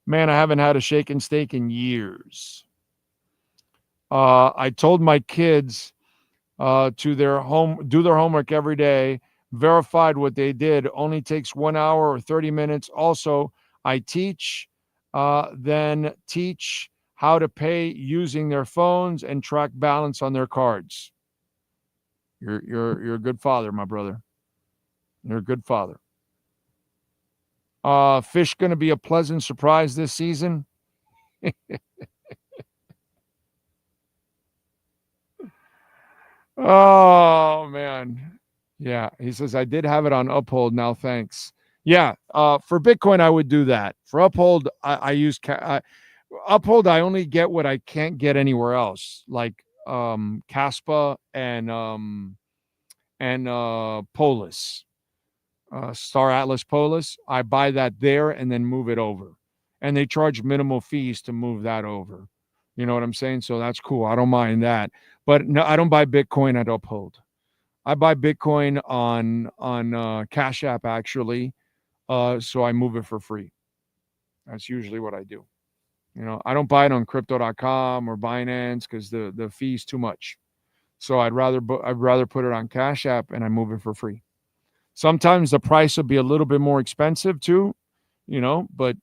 Man, I haven't had a shake and steak in years. I told my kids do their homework every day, verified what they did. Only takes 1 hour or 30 minutes. Also, I teach, then teach how to pay using their phones and track balance on their cards. You're a good father, my brother. You're a good father. Fish going to be a pleasant surprise this season. Oh, man. Yeah, he says, I did have it on Uphold. Now, thanks. Yeah, for Bitcoin, I would do that. For Uphold, I use Uphold. I only get what I can't get anywhere else, like Caspa and Polis. Star Atlas Polis, I buy that there and then move it over. And they charge minimal fees to move that over. You know what I'm saying? So that's cool. I don't mind that. But no, I don't buy Bitcoin at Uphold. I buy Bitcoin on Cash App, actually. So I move it for free. That's usually what I do. You know, I don't buy it on crypto.com or Binance because the fee's too much. So I'd rather put it on Cash App and I move it for free. Sometimes the price will be a little bit more expensive too, you know, but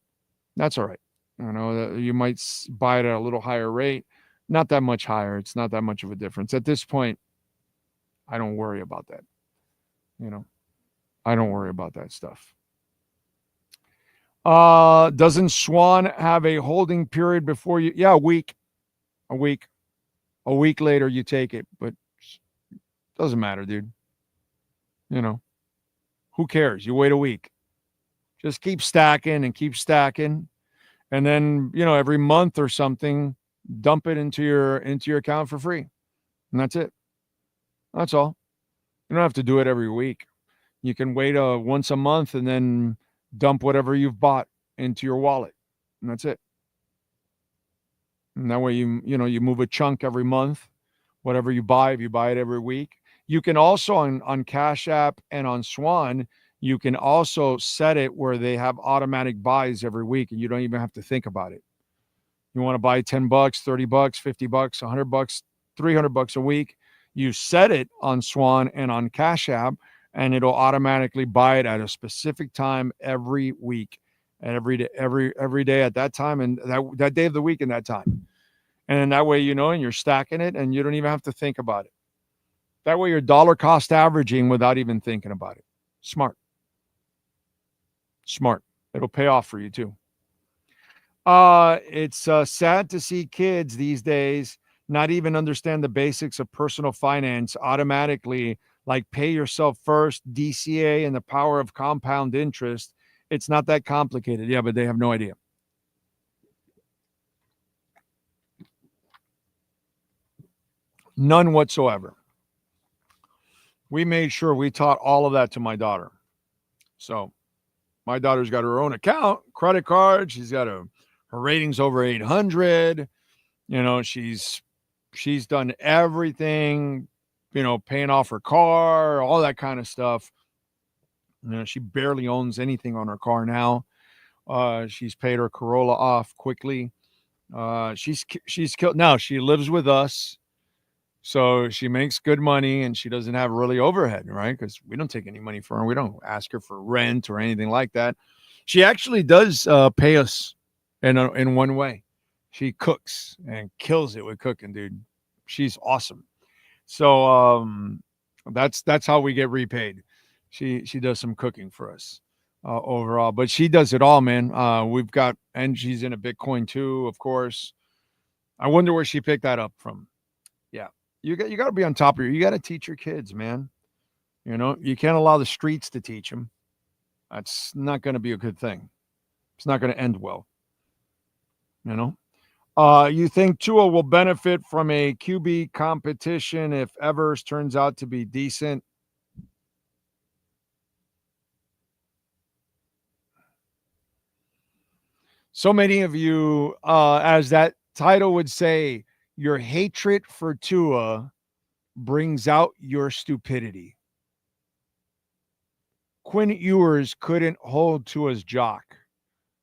that's all right. You know, you might buy it at a little higher rate, not that much higher. It's not that much of a difference. At this point, I don't worry about that. You know, I don't worry about that stuff. Doesn't Swan have a holding period before you? Yeah, a week later you take it, but doesn't matter, dude. You know. Who cares? You wait a week. Just keep stacking and keep stacking. And then, you know, every month or something, dump it into your account for free. And that's it. That's all. You don't have to do it every week. You can wait once a month and then dump whatever you've bought into your wallet. And that's it. And that way you move a chunk every month. Whatever you buy, if you buy it every week. You can also on Cash App and on Swan, you can also set it where they have automatic buys every week and you don't even have to think about it. You want to buy $10, $30, $50, $100, $300 a week. You set it on Swan and on Cash App and it'll automatically buy it at a specific time every week and every day at that time and that day of the week and that time. And that way, you know, and you're stacking it and you don't even have to think about it. That way you're dollar cost averaging without even thinking about it. Smart. It'll pay off for you too. It's sad to see kids these days not even understand the basics of personal finance automatically, like pay yourself first, DCA, and the power of compound interest. It's not that complicated. Yeah, but they have no idea. None whatsoever. We made sure we taught all of that to my daughter. So my daughter's got her own account, credit card. She's got her ratings over 800. She's done everything, paying off her car, all that kind of stuff. She barely owns anything on her car now. She's paid her Corolla off quickly. She's killed. Now she lives with us. So she makes good money and she doesn't have really overhead, right? Because we don't take any money from her. We don't ask her for rent or anything like that. She actually does pay us in one way. She cooks and kills it with cooking, dude. She's awesome. So that's how we get repaid. She does some cooking for us overall, but she does it all, man. And she's in a Bitcoin too, of course. I wonder where she picked that up from. Yeah. You got to be on top of you. You got to teach your kids, man. You can't allow the streets to teach them. That's not going to be a good thing. It's not going to end well. You think Tua will benefit from a QB competition if Evers turns out to be decent? So many of you, as that title would say, your hatred for Tua brings out your stupidity. Quinn Ewers couldn't hold Tua's jock.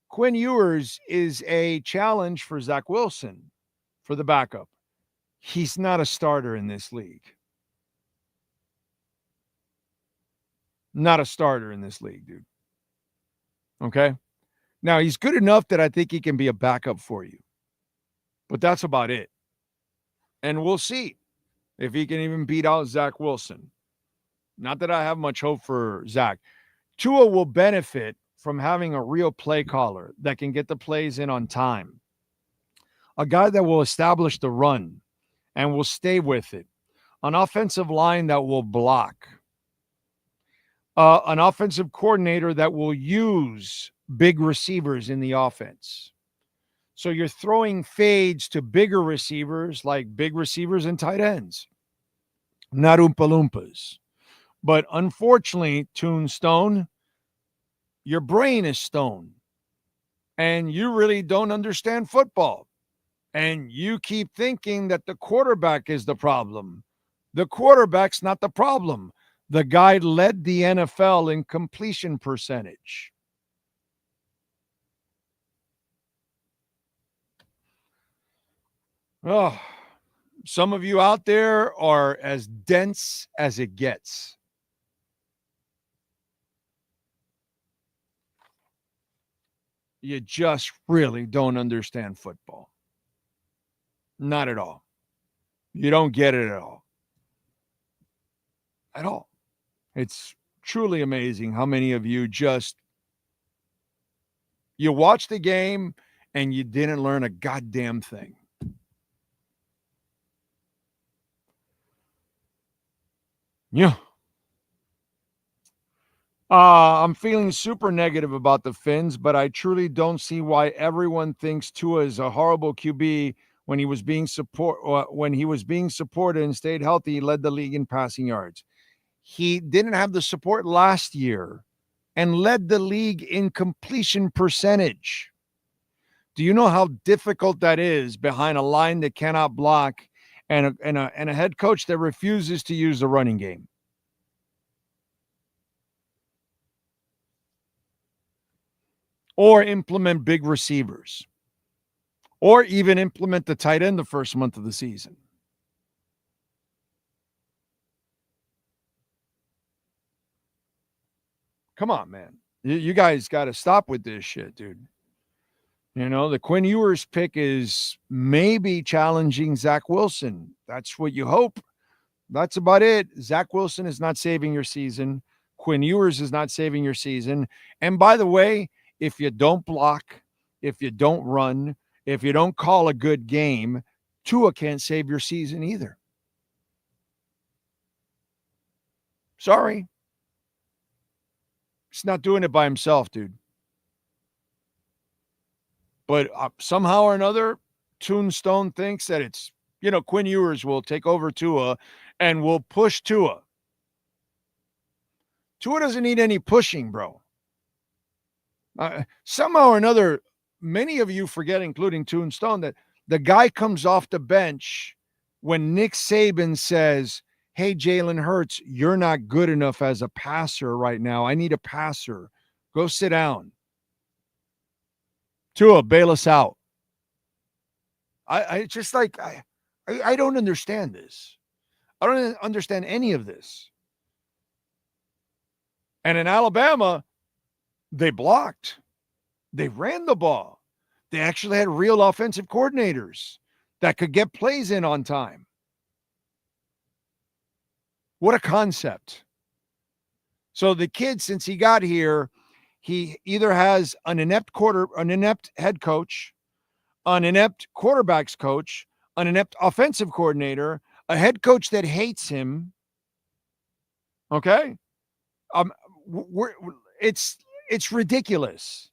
Quinn Ewers is a challenge for Zach Wilson for the backup. He's not a starter in this league. Not a starter in this league, dude. Okay? Now, he's good enough that I think he can be a backup for you. But that's about it. And we'll see if he can even beat out Zach Wilson. Not that I have much hope for Zach. Tua will benefit from having a real play caller that can get the plays in on time. A guy that will establish the run and will stay with it. An offensive line that will block. An offensive coordinator that will use big receivers in the offense. So you're throwing fades to bigger receivers, like big receivers and tight ends. Not Oompa Loompas. But unfortunately, Tombstone, your brain is stone. And you really don't understand football. And you keep thinking that the quarterback is the problem. The quarterback's not the problem. The guy led the NFL in completion percentage. Oh, some of you out there are as dense as it gets. You just really don't understand football. Not at all. You don't get it at all. At all. It's truly amazing how many of you you watched the game and you didn't learn a goddamn thing. Yeah. I'm feeling super negative about the Finns, but I truly don't see why everyone thinks Tua is a horrible QB when he was being supported and stayed healthy. He led the league in passing yards. He didn't have the support last year and led the league in completion percentage. Do you know how difficult that is behind a line that cannot block and a head coach that refuses to use the running game? Or implement big receivers. Or even implement the tight end the first month of the season. Come on, man. You guys got to stop with this shit, dude. The Quinn Ewers pick is maybe challenging Zach Wilson. That's what you hope. That's about it. Zach Wilson is not saving your season. Quinn Ewers is not saving your season. And by the way, if you don't block, if you don't run, if you don't call a good game, Tua can't save your season either. Sorry. He's not doing it by himself, dude. But somehow or another, Tombstone thinks that it's Quinn Ewers will take over Tua and will push Tua. Tua doesn't need any pushing, bro. Somehow or another, many of you forget, including Tombstone, that the guy comes off the bench when Nick Saban says, hey, Jalen Hurts, you're not good enough as a passer right now. I need a passer. Go sit down. Tua, bail us out. I don't understand this. I don't understand any of this. And in Alabama, they blocked. They ran the ball. They actually had real offensive coordinators that could get plays in on time. What a concept. So the kid, since he got here, he either has an inept head coach, an inept quarterbacks coach, an inept offensive coordinator, a head coach that hates him. Okay? It's ridiculous.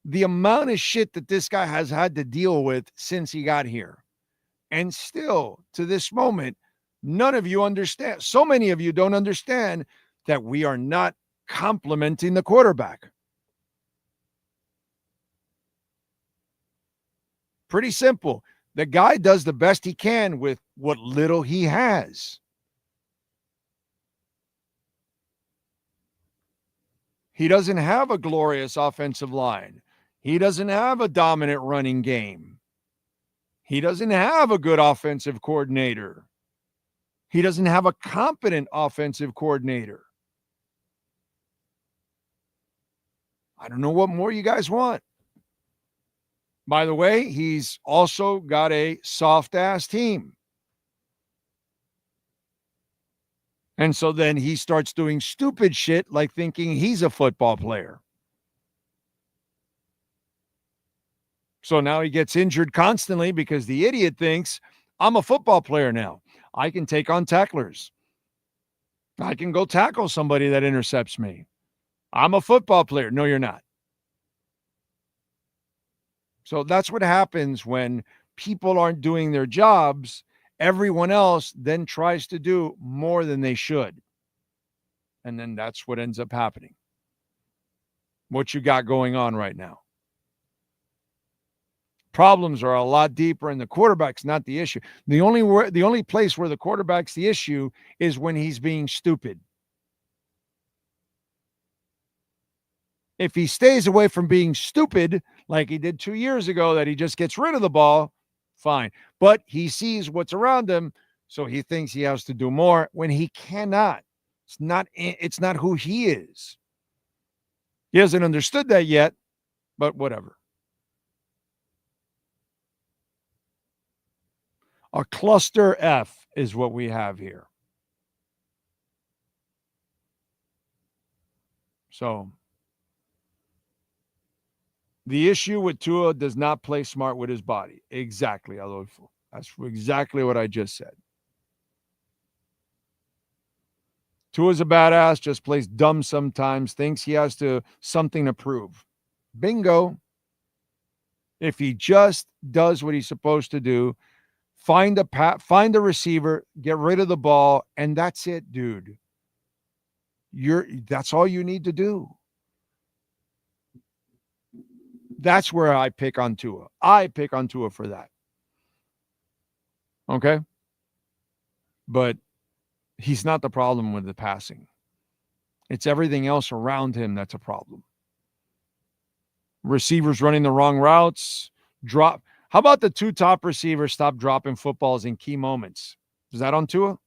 The amount of shit that this guy has had to deal with since he got here. And still, to this moment, none of you understand. So many of you don't understand that we are not complimenting the quarterback. Pretty simple. The guy does the best he can with what little he has. He doesn't have a glorious offensive line. He doesn't have a dominant running game. He doesn't have a good offensive coordinator. He doesn't have a competent offensive coordinator. I don't know what more you guys want. By the way, he's also got a soft-ass team. And so then he starts doing stupid shit like thinking he's a football player. So now he gets injured constantly because the idiot thinks, I'm a football player now. I can take on tacklers. I can go tackle somebody that intercepts me. I'm a football player. No, you're not. So that's what happens when people aren't doing their jobs. Everyone else then tries to do more than they should. And then that's what ends up happening. What you got going on right now. Problems are a lot deeper, and the quarterback's not the issue. The only place where the quarterback's the issue is when he's being stupid. If he stays away from being stupid, like he did 2 years ago, that he just gets rid of the ball, fine. But he sees what's around him, so he thinks he has to do more when he cannot. It's not who he is. He hasn't understood that yet, but whatever. A cluster F is what we have here. So the issue with Tua does not play smart with his body. Exactly, Adolfo. That's exactly what I just said. Tua's a badass, just plays dumb sometimes, thinks he has something to prove. Bingo. If he just does what he's supposed to do, find a receiver, get rid of the ball, and that's it, dude. That's all you need to do. That's where I pick on Tua. I pick on Tua for that. Okay? But he's not the problem with the passing. It's everything else around him that's a problem. Receivers running the wrong routes, How about the two top receivers stop dropping footballs in key moments? Is that on Tua?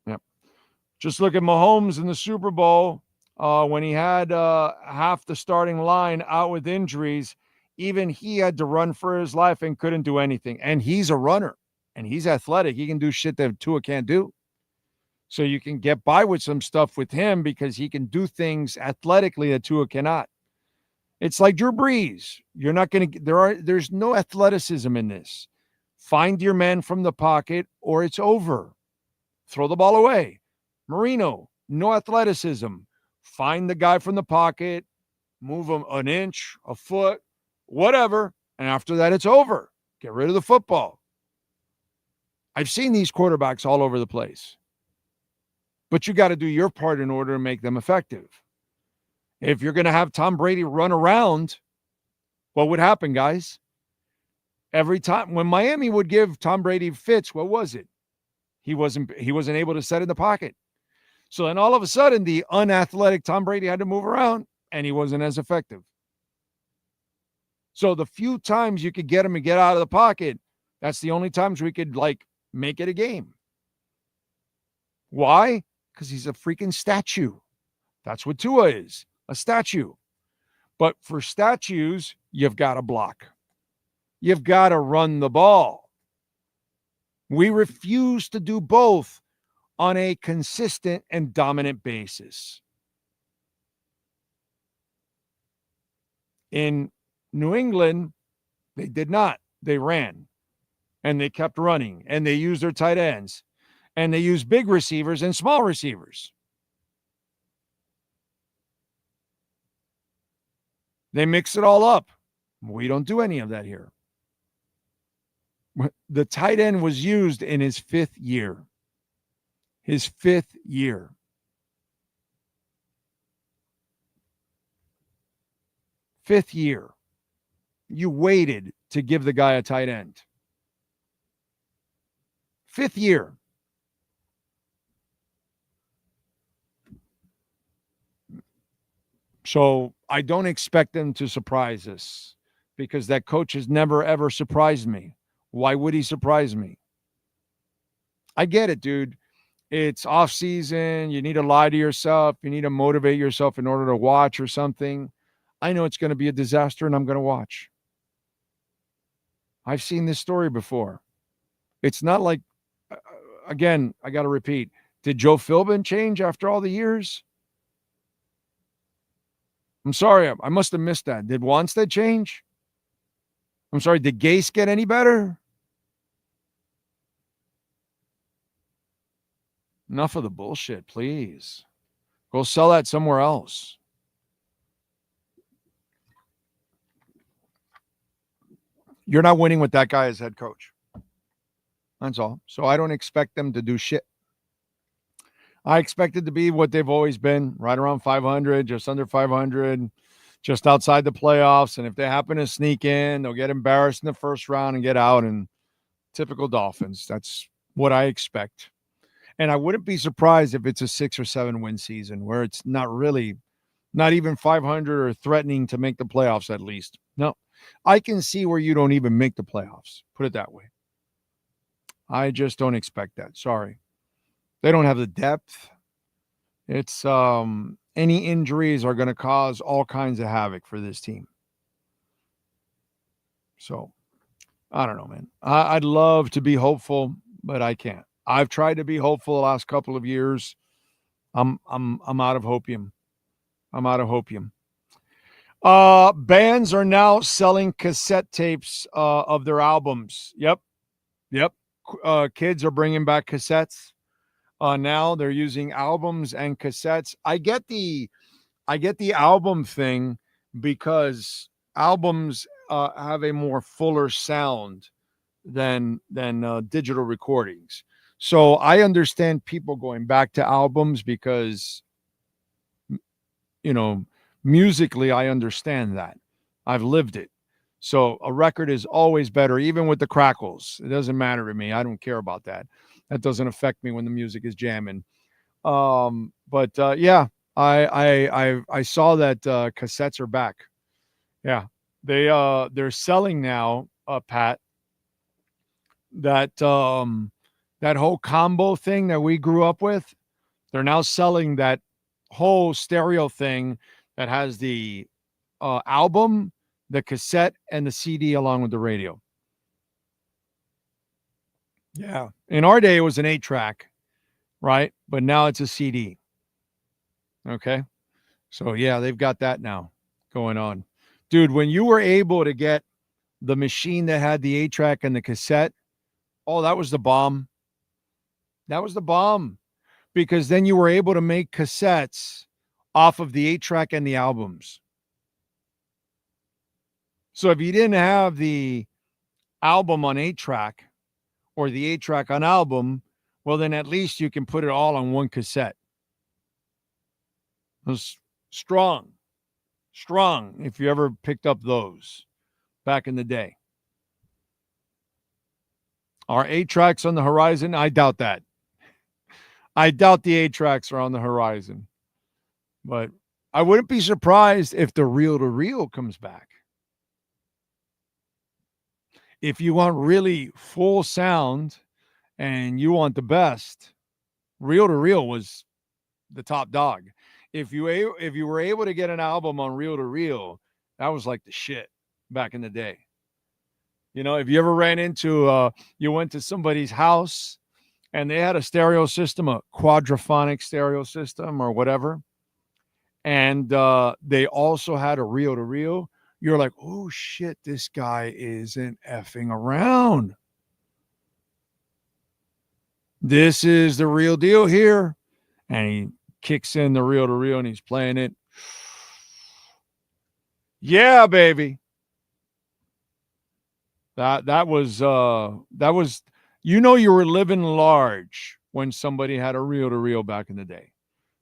Yep. Just look at Mahomes in the Super Bowl when he had half the starting line out with injuries. Even he had to run for his life and couldn't do anything. And he's a runner, and he's athletic. He can do shit that Tua can't do. So you can get by with some stuff with him because he can do things athletically that Tua cannot. It's like Drew Brees. You're not going to there's no athleticism in this. Find your man from the pocket or it's over. Throw the ball away. Marino, no athleticism. Find the guy from the pocket, move them an inch, a foot, whatever. And after that, it's over. Get rid of the football. I've seen these quarterbacks all over the place. But you got to do your part in order to make them effective. If you're going to have Tom Brady run around, what would happen, guys? Every time when Miami would give Tom Brady fits, what was it? He wasn't able to set in the pocket. So then all of a sudden, the unathletic Tom Brady had to move around, and he wasn't as effective. So the few times you could get him to get out of the pocket, that's the only times we could, make it a game. Why? Because he's a freaking statue. That's what Tua is, a statue. But for statues, you've got to block. You've got to run the ball. We refuse to do both on a consistent and dominant basis. In New England, they did not. They ran, and they kept running, and they used their tight ends, and they used big receivers and small receivers. They mix it all up. We don't do any of that here. The tight end was used in his 5th year. His 5th year. Fifth year. You waited to give the guy a tight end. 5th year. So I don't expect them to surprise us because that coach has never, ever surprised me. Why would he surprise me? I get it, dude. It's off season. You need to lie to yourself. You need to motivate yourself in order to watch or something. I know it's going to be a disaster, and I'm going to watch. I've seen this story before. It's not like, again, I got to repeat. Did Joe Philbin change after all the years? I'm sorry. I must have missed that. Did Wanstead change? I'm sorry. Did Gase get any better? Enough of the bullshit, please. Go sell that somewhere else. You're not winning with that guy as head coach. That's all. So I don't expect them to do shit. I expect it to be what they've always been, right around 500, just under 500, just outside the playoffs. And if they happen to sneak in, they'll get embarrassed in the first round and get out. And typical Dolphins. That's what I expect. And I wouldn't be surprised if it's a 6 or 7 win season where it's not even 500 or threatening to make the playoffs at least. No, I can see where you don't even make the playoffs. Put it that way. I just don't expect that. Sorry. They don't have the depth. It's any injuries are going to cause all kinds of havoc for this team. So I don't know, man. I'd love to be hopeful, but I can't. I've tried to be hopeful the last couple of years. I'm out of hopium. I'm out of hopium. Bands are now selling cassette tapes of their albums. Yep. Kids are bringing back cassettes. Now they're using albums and cassettes. I get the album thing because albums have a more fuller sound than digital recordings. So I understand people going back to albums because, musically, I understand that. I've lived it. So a record is always better, even with the crackles. It doesn't matter to me. I don't care about that. That doesn't affect me when the music is jamming. Yeah, I saw that cassettes are back. Yeah, they're selling now, Pat. That whole combo thing that we grew up with, they're now selling that whole stereo thing that has the album, the cassette, and the CD along with the radio. Yeah. In our day, it was an 8-track, right? But now it's a CD. Okay. So, yeah, they've got that now going on. Dude, when you were able to get the machine that had the 8-track and the cassette, oh, that was the bomb. That was the bomb. Because then you were able to make cassettes off of the 8-track and the albums. So if you didn't have the album on 8-track or the 8-track on album, well, then at least you can put it all on one cassette. It was strong if you ever picked up those back in the day. Are 8-tracks on the horizon? I doubt that. I doubt the 8-tracks are on the horizon. But I wouldn't be surprised if the reel-to-reel comes back. If you want really full sound and you want the best, reel-to-reel was the top dog. If you were able to get an album on reel-to-reel, that was like the shit back in the day. You know, if you ever ran into, you went to somebody's house and they had a stereo system, a quadraphonic stereo system or whatever, and they also had a reel-to-reel, you're like, oh, shit, this guy isn't effing around. This is the real deal here. And he kicks in the reel-to-reel and he's playing it. Yeah, baby. That was you know, you were living large when somebody had a reel-to-reel back in the day.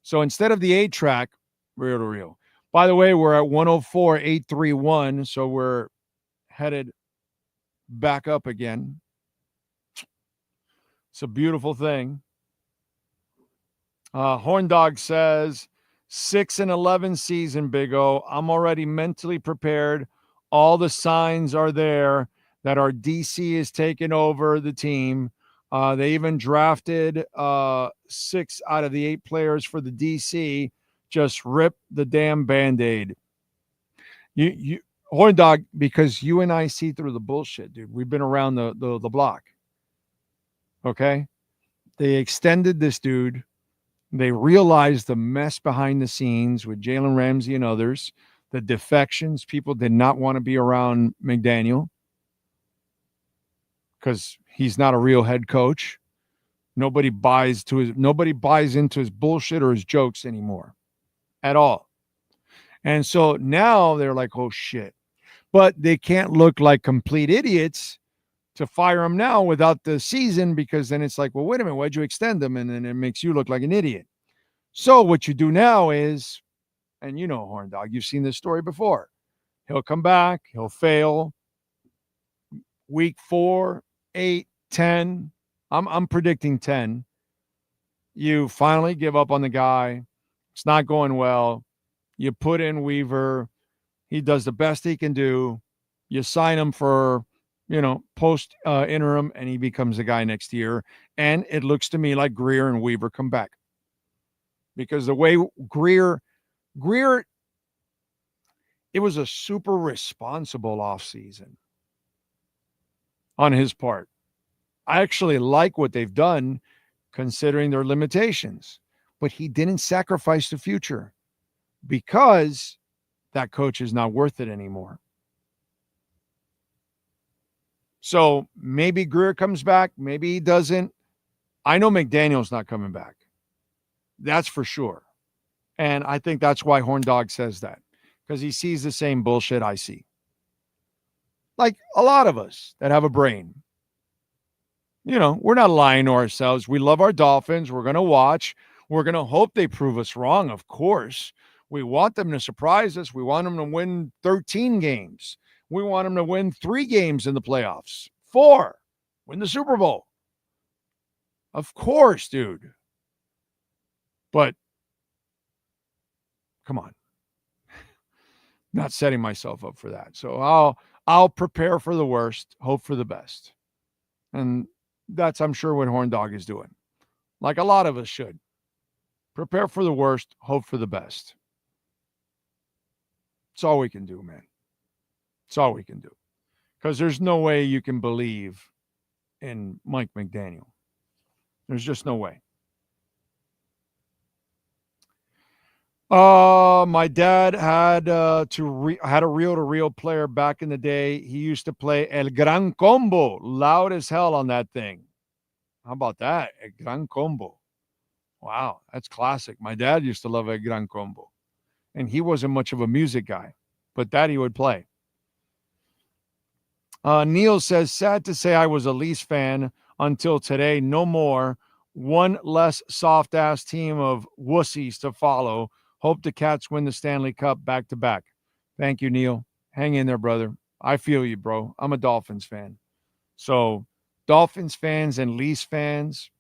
So instead of the 8-track, reel-to-reel. By the way, we're at 104.831, so we're headed back up again. It's a beautiful thing. Horn Dog says, 6-11 season, Big O. I'm already mentally prepared. All the signs are there that our DC is taking over the team. They even drafted 6 out of the 8 players for the DC. Just rip the damn Band-Aid. You Horn Dog, because you and I see through the bullshit, dude. We've been around the block. Okay? They extended this dude. They realized the mess behind the scenes with Jalen Ramsey and others, the defections. People did not want to be around McDaniel because he's not a real head coach. Nobody buys into his bullshit or his jokes anymore at all. And so now they're like, oh shit. But they can't look like complete idiots to fire him now without the season, because then it's like, well, wait a minute, why'd you extend him? And then it makes you look like an idiot. So what you do now is, and you know, Horn Dog, you've seen this story before. He'll come back, he'll fail. Week 4, 8, 10. I'm predicting 10. You finally give up on the guy. It's not going well. You put in Weaver. He does the best he can do. You sign him for, post interim, and he becomes the guy next year. And it looks to me like Greer and Weaver come back. Because the way Greer, it was a super responsible offseason on his part. I actually like what they've done considering their limitations. But he didn't sacrifice the future because that coach is not worth it anymore. So maybe Greer comes back. Maybe he doesn't. I know McDaniel's not coming back. That's for sure. And I think that's why Horn Dog says that, because he sees the same bullshit I see. Like a lot of us that have a brain. We're not lying to ourselves. We love our Dolphins. We're going to watch. We're going to hope they prove us wrong, of course. We want them to surprise us. We want them to win 13 games. We want them to win 3 games in the playoffs. 4. Win the Super Bowl. Of course, dude. But, come on. Not setting myself up for that. So I'll prepare for the worst, hope for the best. And that's, I'm sure, what Horn Dog is doing. Like a lot of us should. Prepare for the worst, hope for the best. It's all we can do, man. It's all we can do. Because there's no way you can believe in Mike McDaniel. There's just no way. My dad had a reel-to-reel player back in the day. He used to play El Gran Combo, loud as hell on that thing. How about that? El Gran Combo. Wow, that's classic. My dad used to love El Gran Combo. And he wasn't much of a music guy, but that he would play. Neil says, sad to say I was a Leafs fan until today. No more. One less soft-ass team of wussies to follow. Hope the Cats win the Stanley Cup back-to-back. Thank you, Neil. Hang in there, brother. I feel you, bro. I'm a Dolphins fan. So Dolphins fans and Leafs fans,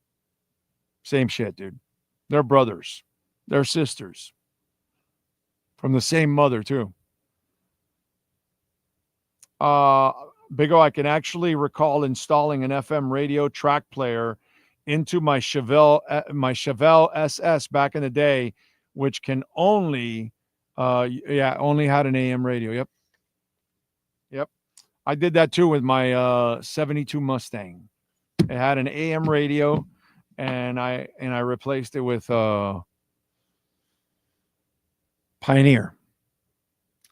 same shit, dude. They're brothers. They're sisters. From the same mother, too. Big O, I can actually recall installing an FM radio track player into my Chevelle SS back in the day, which can only had an AM radio. Yep. I did that too with my 72 Mustang. It had an AM radio, and I replaced it with Pioneer.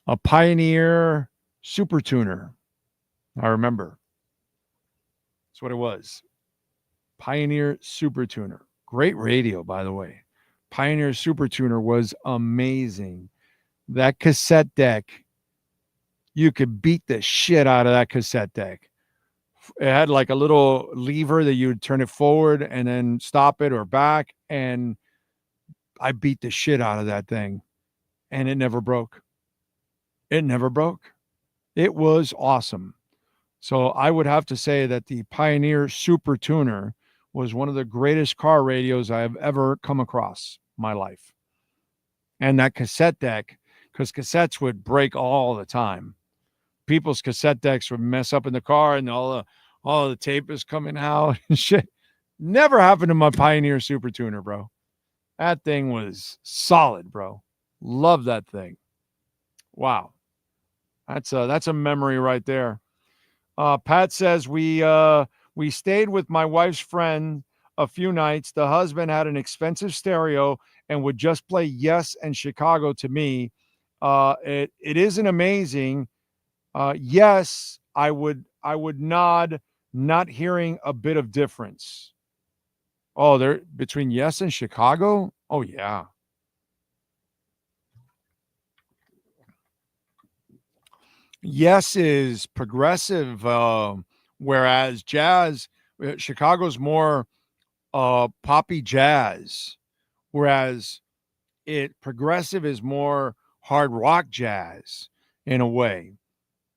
A Pioneer Super Tuner. I remember. That's what it was. Pioneer Super Tuner. Great radio, by the way. Pioneer Super Tuner was amazing. That cassette deck, you could beat the shit out of that cassette deck. It had like a little lever that you would turn it forward and then stop it or back. And I beat the shit out of that thing. And it never broke. It never broke. It was awesome. So I would have to say that the Pioneer Super Tuner was one of the greatest car radios I have ever come across in my life. And that cassette deck, because cassettes would break all the time. People's cassette decks would mess up in the car and all the tape is coming out and shit. Never happened to my Pioneer Super Tuner, bro. That thing was solid, bro. Love that thing. Wow. That's a memory right there. Pat says we stayed with my wife's friend a few nights. The husband had an expensive stereo and would just play Yes and Chicago to me. It isn't amazing. Yes, I would nod, not hearing a bit of difference. Oh, they're between Yes and Chicago? Oh, yeah. Yes is progressive, whereas jazz, Chicago's more poppy jazz, whereas progressive is more hard rock jazz in a way.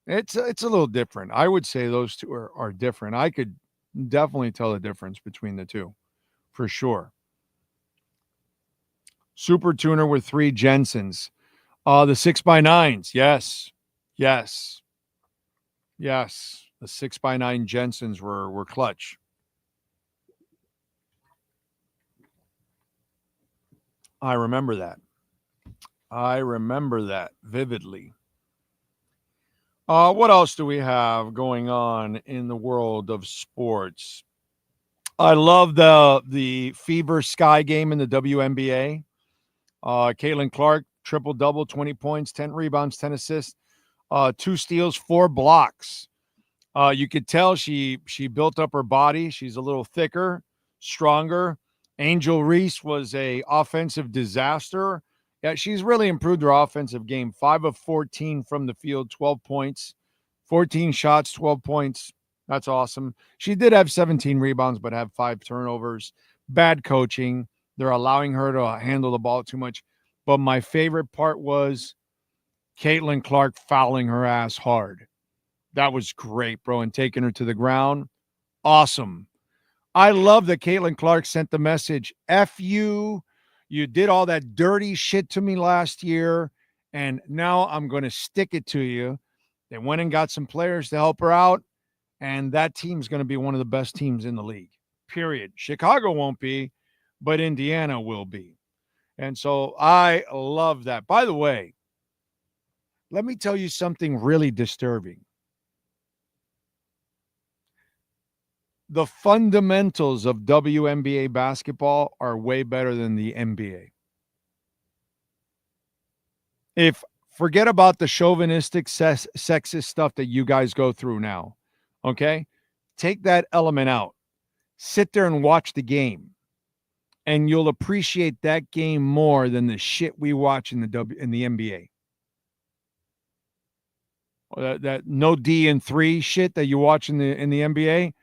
It's a little different. I would say those two are different. I could definitely tell the difference between the two, for sure. Super Tuner with 3 Jensens. The 6x9s, yes. The 6x9 Jensens were clutch. I remember that vividly. What else do we have going on in the world of sports? I love the Fever Sky game in the WNBA. Caitlin Clark, triple-double, 20 points, 10 rebounds, 10 assists, 2 steals, 4 blocks. You could tell she built up her body. She's a little thicker, stronger. Angel Reese was a offensive disaster. Yeah, she's really improved her offensive game. 5 of 14 from the field, 12 points, 14 shots, 12 points. That's awesome. She did have 17 rebounds, but have 5 turnovers. Bad coaching. They're allowing her to handle the ball too much. But my favorite part was Caitlin Clark fouling her ass hard. That was great, bro, and taking her to the ground. Awesome. I love that Caitlin Clark sent the message, F you. You did all that dirty shit to me last year, and now I'm going to stick it to you. They went and got some players to help her out, and that team's going to be one of the best teams in the league, period. Chicago won't be, but Indiana will be. And so I love that. By the way, let me tell you something really disturbing. The fundamentals of WNBA basketball are way better than the NBA. Forget about the chauvinistic, sexist stuff that you guys go through now, okay? Take that element out. Sit there and watch the game, and you'll appreciate that game more than the shit we watch in the NBA. that no D and 3 shit that you watch in the NBA.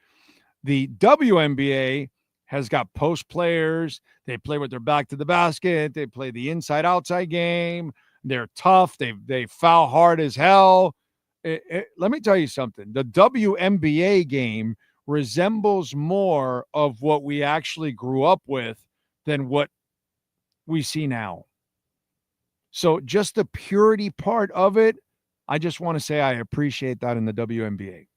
The WNBA has got post players. They play with their back to the basket. They play the inside-outside game. They're tough. They foul hard as hell. Let me tell you something. The WNBA game resembles more of what we actually grew up with than what we see now. So just the purity part of it, I just want to say I appreciate that in the WNBA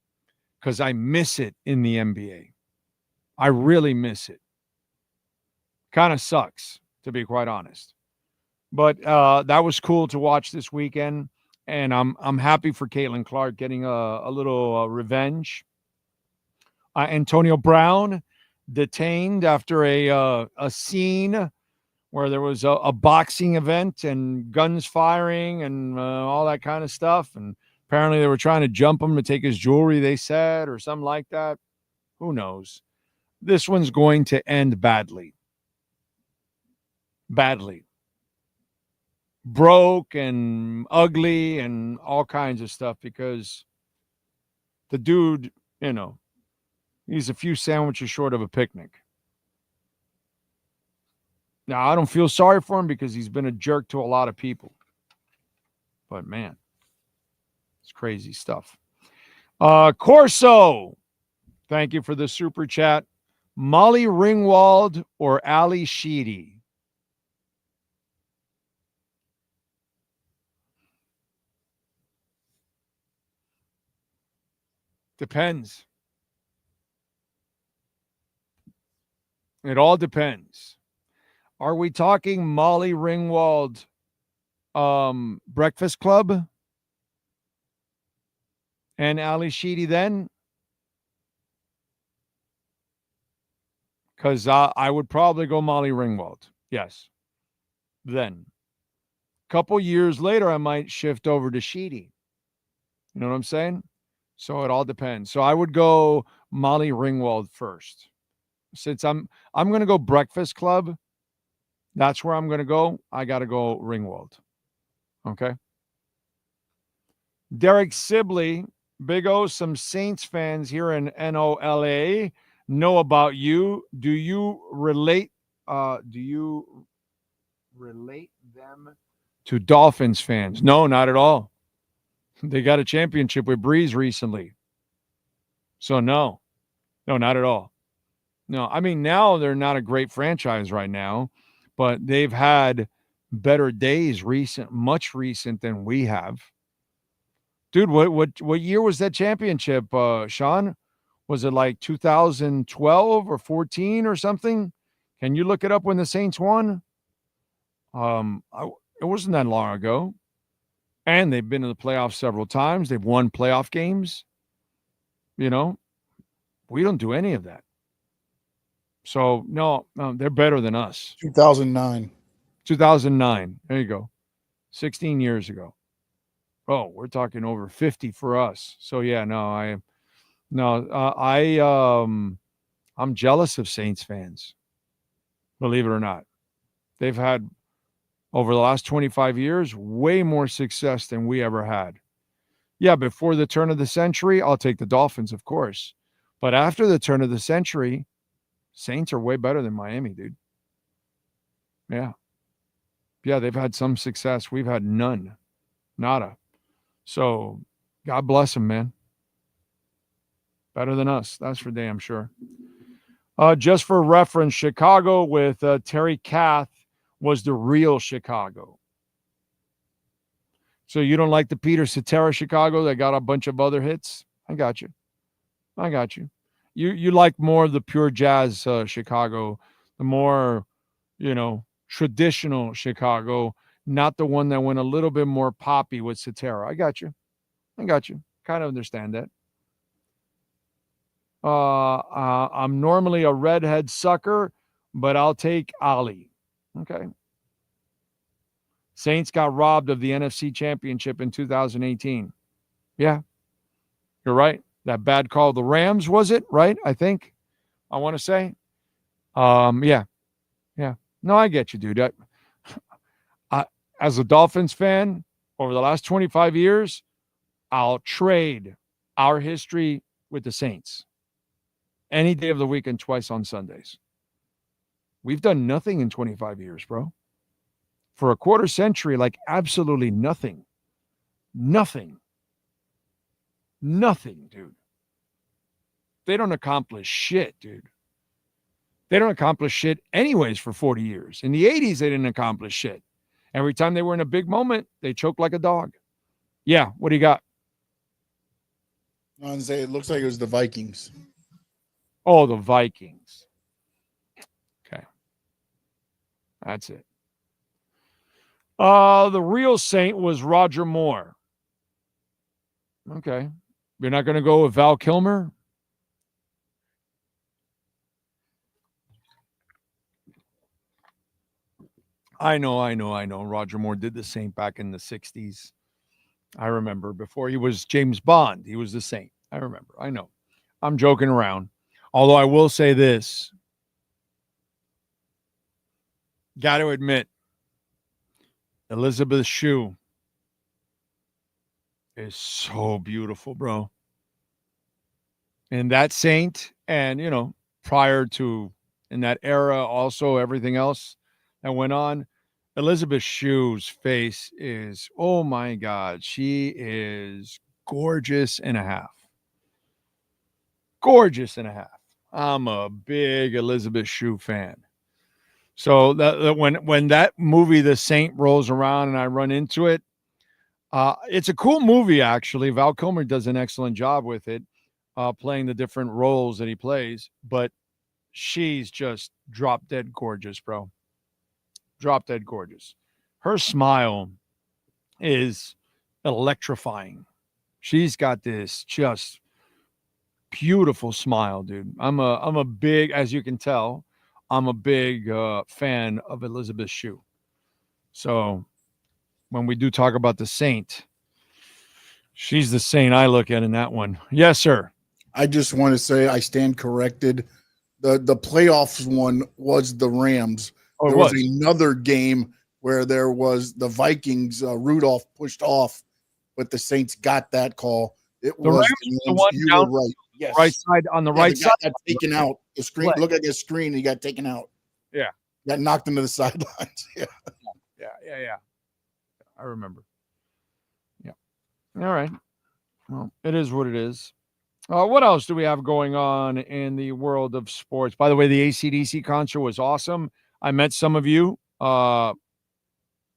because I miss it in the NBA. I really miss it. Kind of sucks, to be quite honest. But that was cool to watch this weekend, and I'm happy for Caitlin Clark getting a little revenge. Antonio Brown detained after a scene where there was a boxing event and guns firing and all that kind of stuff. And apparently they were trying to jump him to take his jewelry, they said, or something like that. Who knows? This one's going to end badly. Badly. Broke and ugly and all kinds of stuff because the dude, he's a few sandwiches short of a picnic. Now, I don't feel sorry for him because he's been a jerk to a lot of people. But, man, it's crazy stuff. Corso, thank you for the super chat. Molly Ringwald or Ali Sheedy? Depends. It all depends. Are we talking Molly Ringwald Breakfast Club and Ali Sheedy then? Because I would probably go Molly Ringwald. Yes. Then. A couple years later, I might shift over to Sheedy. You know what I'm saying? So it all depends. So I would go Molly Ringwald first. Since I'm going to go Breakfast Club, that's where I'm going to go. I got to go Ringwald. Okay. Derek Sibley, Big O, some Saints fans here in NOLA know about you. Do you relate them to Dolphins fans? No, not at all. They got a championship with Breeze recently. So no, not at all. No, I mean, now they're not a great franchise right now, but they've had better days much recent than we have. Dude, what year was that championship, Sean? Was it like 2012 or 14 or something? Can you look it up when the Saints won? It wasn't that long ago. And they've been in the playoffs several times. They've won playoff games. We don't do any of that. So, no, they're better than us. 2009. 2009. There you go. 16 years ago. Oh, we're talking over 50 for us. So, yeah, I'm jealous of Saints fans. Believe it or not. They've had, over the last 25 years, way more success than we ever had. Yeah, before the turn of the century, I'll take the Dolphins, of course. But after the turn of the century, Saints are way better than Miami, dude. Yeah. Yeah, they've had some success. We've had none. Nada. So, God bless them, man. Better than us. That's for damn sure. Just for reference, Chicago with Terry Kath was the real Chicago. So you don't like the Peter Cetera Chicago that got a bunch of other hits? I got you. You like more of the pure jazz Chicago, the more, traditional Chicago, not the one that went a little bit more poppy with Cetera. I got you. Kind of understand that. I'm normally a redhead sucker, but I'll take Ali. Okay. Saints got robbed of the NFC Championship in 2018. Yeah, you're right. That bad call of the Rams, was it? Right? I think. I want to say. Yeah. No, I get you, dude. I, as a Dolphins fan, over the last 25 years, I'll trade our history with the Saints any day of the week and twice on Sundays. We've done nothing in 25 years, bro. For a quarter century, like absolutely nothing. Nothing. Nothing, dude. They don't accomplish shit, dude. They don't accomplish shit anyways for 40 years. In the 80s, they didn't accomplish shit. Every time they were in a big moment, they choked like a dog. Yeah, what do you got? It looks like it was the Vikings. Oh, the Vikings. Okay. That's it. The real saint was Roger Moore. Okay. You're not going to go with Val Kilmer? I know. Roger Moore did the Saint back in the 60s. I remember before he was James Bond, he was the Saint. I remember. I know. I'm joking around. Although I will say this. Got to admit, Elizabeth Shue is so beautiful, bro. And that Saint, and, prior to, in that era, also everything else that went on, Elizabeth Shue's face is, oh my God, she is gorgeous and a half. Gorgeous and a half. I'm a big Elizabeth Shue fan. So that when that movie, The Saint, rolls around and I run into it, it's a cool movie, actually. Val Kilmer does an excellent job with it, playing the different roles that he plays. But she's just drop dead gorgeous, bro. Drop dead gorgeous. Her smile is electrifying. She's got this just beautiful smile, dude. I'm a big, as you can tell, I'm a big fan of Elizabeth Shue. So when we do talk about the Saint, she's the Saint I look at in that one. Yes, sir. I just want to say I stand corrected. The playoffs one was the Rams. Oh, there was another game where there was the Vikings, Rudolph pushed off, but the Saints got that call. It The was Rams, the one you down were right. Yes. right side, on the right the side. guy got taken out. The screen. Look at the screen. He got taken out. Yeah. Got knocked into the sidelines. Yeah. Yeah. I remember. Yeah. All right. Well, it is what it is. What else do we have going on in the world of sports? By the way, the AC/DC concert was awesome. I met some of you.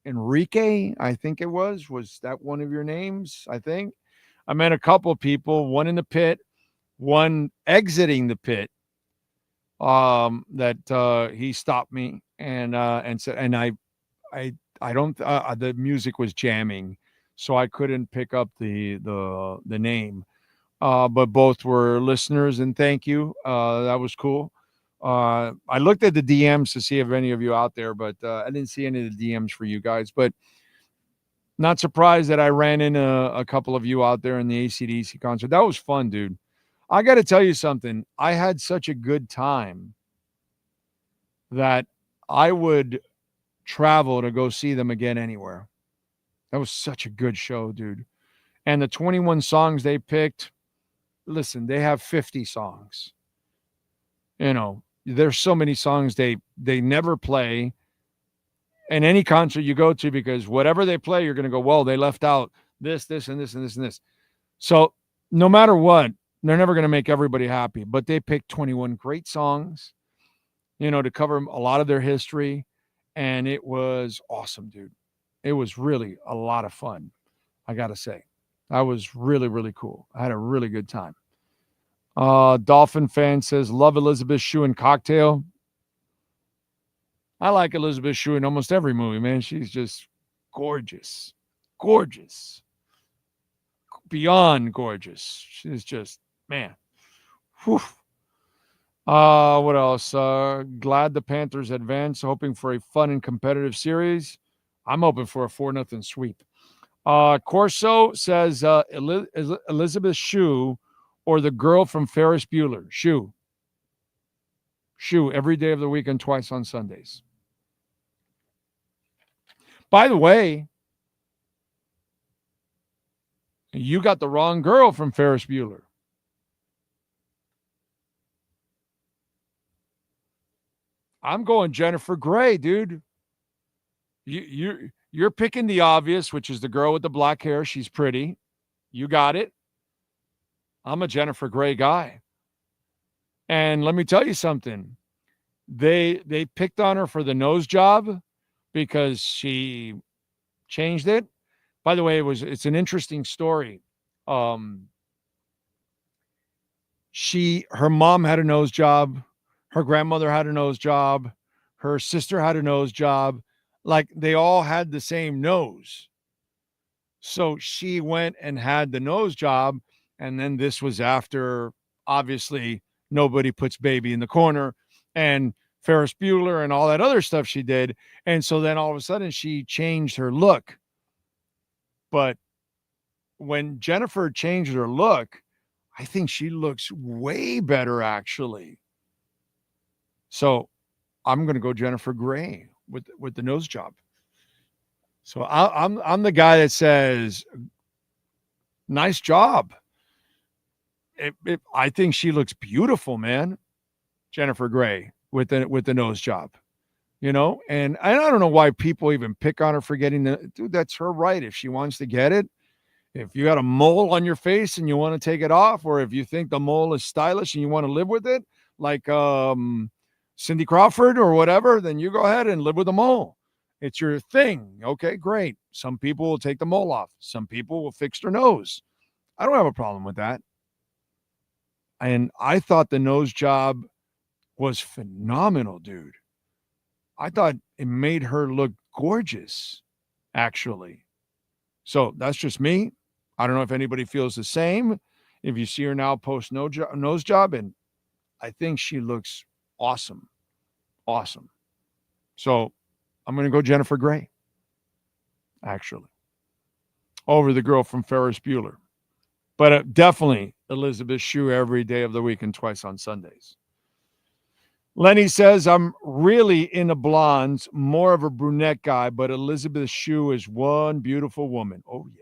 Enrique, I think it was that one of your names? I think I met a couple of people, one in the pit, one exiting the pit. That he stopped me and said, and I don't. The music was jamming, so I couldn't pick up the name. But both were listeners, and thank you. That was cool. I looked at the DMs to see if any of you out there, but I didn't see any of the DMs for you guys. But not surprised that I ran into a couple of you out there in the AC/DC concert. That was fun, dude. I got to tell you something. I had such a good time that I would travel to go see them again anywhere. That was such a good show, dude. And the 21 songs they picked, listen, they have 50 songs. There's so many songs they never play in any concert you go to, because whatever they play, you're going to go, well, they left out this, and this, and this, and this. So no matter what, they're never going to make everybody happy. But they picked 21 great songs, to cover a lot of their history. And it was awesome, dude. It was really a lot of fun, I got to say. That was really, really cool. I had a really good time. Dolphin fan says, love Elizabeth Shue in Cocktail. I like Elizabeth Shue in almost every movie, man. She's just gorgeous. Gorgeous. Beyond gorgeous. She's just, man. Whew. What else? Glad the Panthers advance, hoping for a fun and competitive series. I'm hoping for a 4-0 sweep. Corso says Elizabeth Shue or the girl from Ferris Bueller. Shue every day of the week and twice on Sundays. By the way, You got the wrong girl from Ferris Bueller. I'm going Jennifer Grey, dude. You're picking the obvious, which is the girl with the black hair. She's pretty. You got it. I'm a Jennifer Grey guy. And let me tell you something. They picked on her for the nose job because she changed it. By the way, it's an interesting story. Her mom had a nose job. Her grandmother had a nose job. Her sister had a nose job. Like, they all had the same nose. So she went and had the nose job. And then this was after, obviously, Nobody Puts Baby in the Corner and Ferris Bueller and all that other stuff she did. And so then all of a sudden she changed her look. But when Jennifer changed her look, I think she looks way better, actually. So I'm going to go Jennifer Grey with the nose job. So I'm the guy that says, nice job. I think she looks beautiful, man. Jennifer Grey with the nose job, and I don't know why people even pick on her for getting dude, that's her right. If she wants to get it, if you got a mole on your face and you want to take it off, or if you think the mole is stylish and you want to live with it, like Cindy Crawford or whatever, then you go ahead and live with the mole. It's your thing. Okay, great. Some people will take the mole off. Some people will fix their nose. I don't have a problem with that. And I thought the nose job was phenomenal, dude. I thought it made her look gorgeous, actually. So that's just me. I don't know if anybody feels the same. If you see her now post nose job, and I think she looks awesome. Awesome. So I'm going to go Jennifer Grey, actually, over the girl from Ferris Bueller. But definitely Elizabeth Shue every day of the week and twice on Sundays. Lenny says, I'm really into blondes, more of a brunette guy, but Elizabeth Shue is one beautiful woman. Oh, yeah.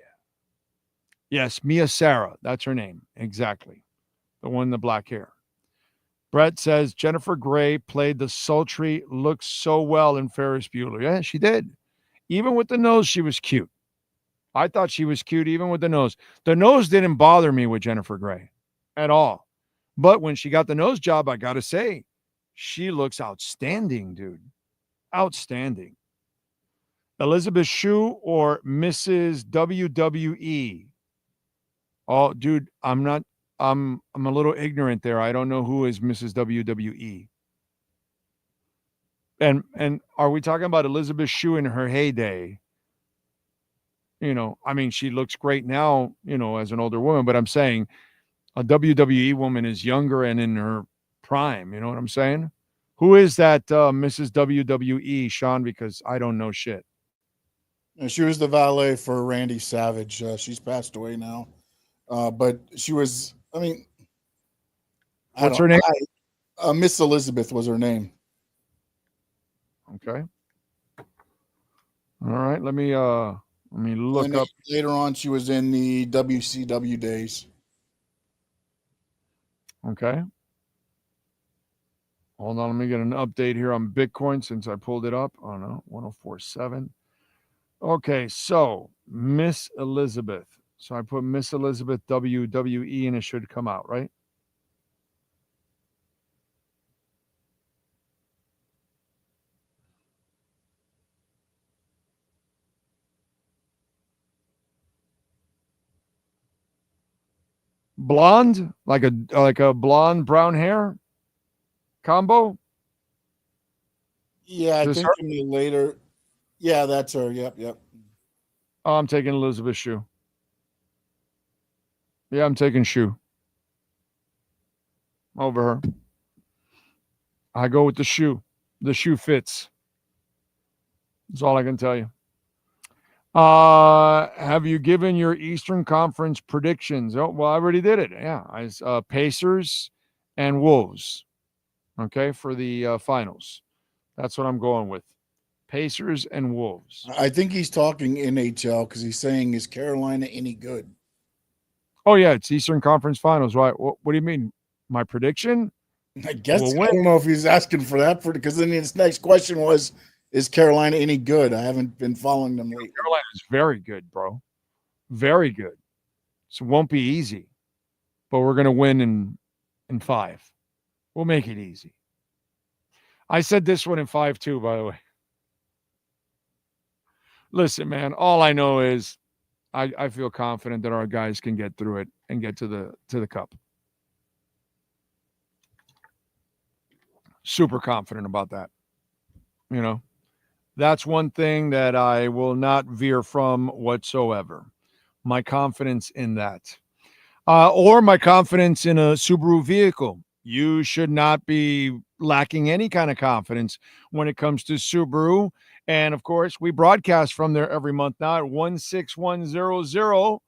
Yes, Mia Sarah. That's her name. Exactly. The one in the black hair. Brett says, Jennifer Grey played the sultry, looks so well in Ferris Bueller. Yeah, she did. Even with the nose, she was cute. I thought she was cute even with the nose. The nose didn't bother me with Jennifer Grey at all. But when she got the nose job, I got to say, she looks outstanding, dude. Outstanding. Elizabeth Shue or Mrs. WWE? Oh, dude, I'm a little ignorant there. I don't know who is Mrs. WWE. And are we talking about Elizabeth Shue in her heyday? I mean, she looks great now, as an older woman, but I'm saying a WWE woman is younger and in her prime. You know what I'm saying? Who is that Mrs. WWE, Sean? Because I don't know shit. She was the valet for Randy Savage. She's passed away now. But she was, what's her name? Miss Elizabeth was her name. Okay. All right. Let me look up. Later on, she was in the WCW days. Okay. Hold on. Let me get an update here on Bitcoin since I pulled it up. Oh, no. 1047. Okay. So, Miss Elizabeth. So, I put Miss Elizabeth WWE and it should come out, right? Blonde, like a blonde brown hair combo. Yeah, I think later. Yeah, that's her. Yep. Oh, I'm taking Elizabeth Shue. Yeah, I'm taking Shue over her. I go with the shoe. The shoe fits. That's all I can tell you. Have you given your Eastern Conference predictions? Oh, well, I already did it. Yeah, Pacers and Wolves. Okay, for the finals. That's what I'm going with. Pacers and Wolves. I think he's talking NHL because he's saying, is Carolina any good? Oh, yeah, it's Eastern Conference Finals, right? What do you mean? My prediction? I guess I don't know if he's asking for that because then his next question was, is Carolina any good? I haven't been following them lately. Carolina is very good, bro. Very good. So it won't be easy, but we're going to win in 5. We'll make it easy. I said this one in 5 too, by the way. Listen, man, all I know is I feel confident that our guys can get through it and get to the cup. Super confident about that. You know, that's one thing that I will not veer from whatsoever. My confidence in that. Or my confidence in a Subaru vehicle. You should not be lacking any kind of confidence when it comes to Subaru. And, of course, we broadcast from there every month now at 16100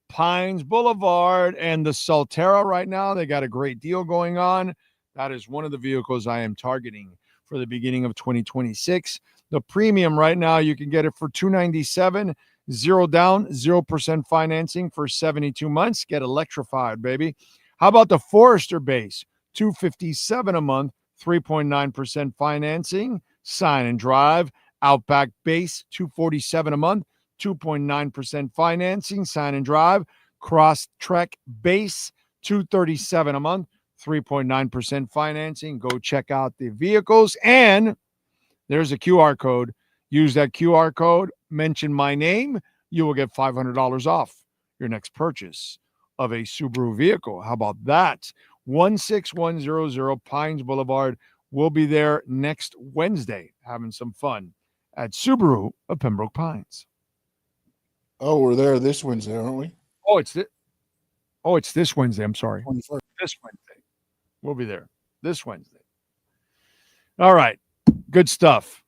Pines Boulevard. And the Solterra right now, they got a great deal going on. That is one of the vehicles I am targeting for the beginning of 2026. The premium right now, you can get it for $297, 0 down, 0% financing for 72 months. Get electrified, baby. How about the Forester base? $257 a month, 3.9% financing. Sign and drive. Outback base, $247 a month, 2.9% financing. Sign and drive. Cross Trek base, $237 a month, 3.9% financing. Go check out the vehicles. And there's a QR code. Use that QR code. Mention my name. You will get $500 off your next purchase of a Subaru vehicle. How about that? 16100 Pines Boulevard. We'll be there next Wednesday having some fun at Subaru of Pembroke Pines. Oh, we're there this Wednesday, aren't we? It's this Wednesday. I'm sorry. 21st. This Wednesday. We'll be there this Wednesday. All right. Good stuff.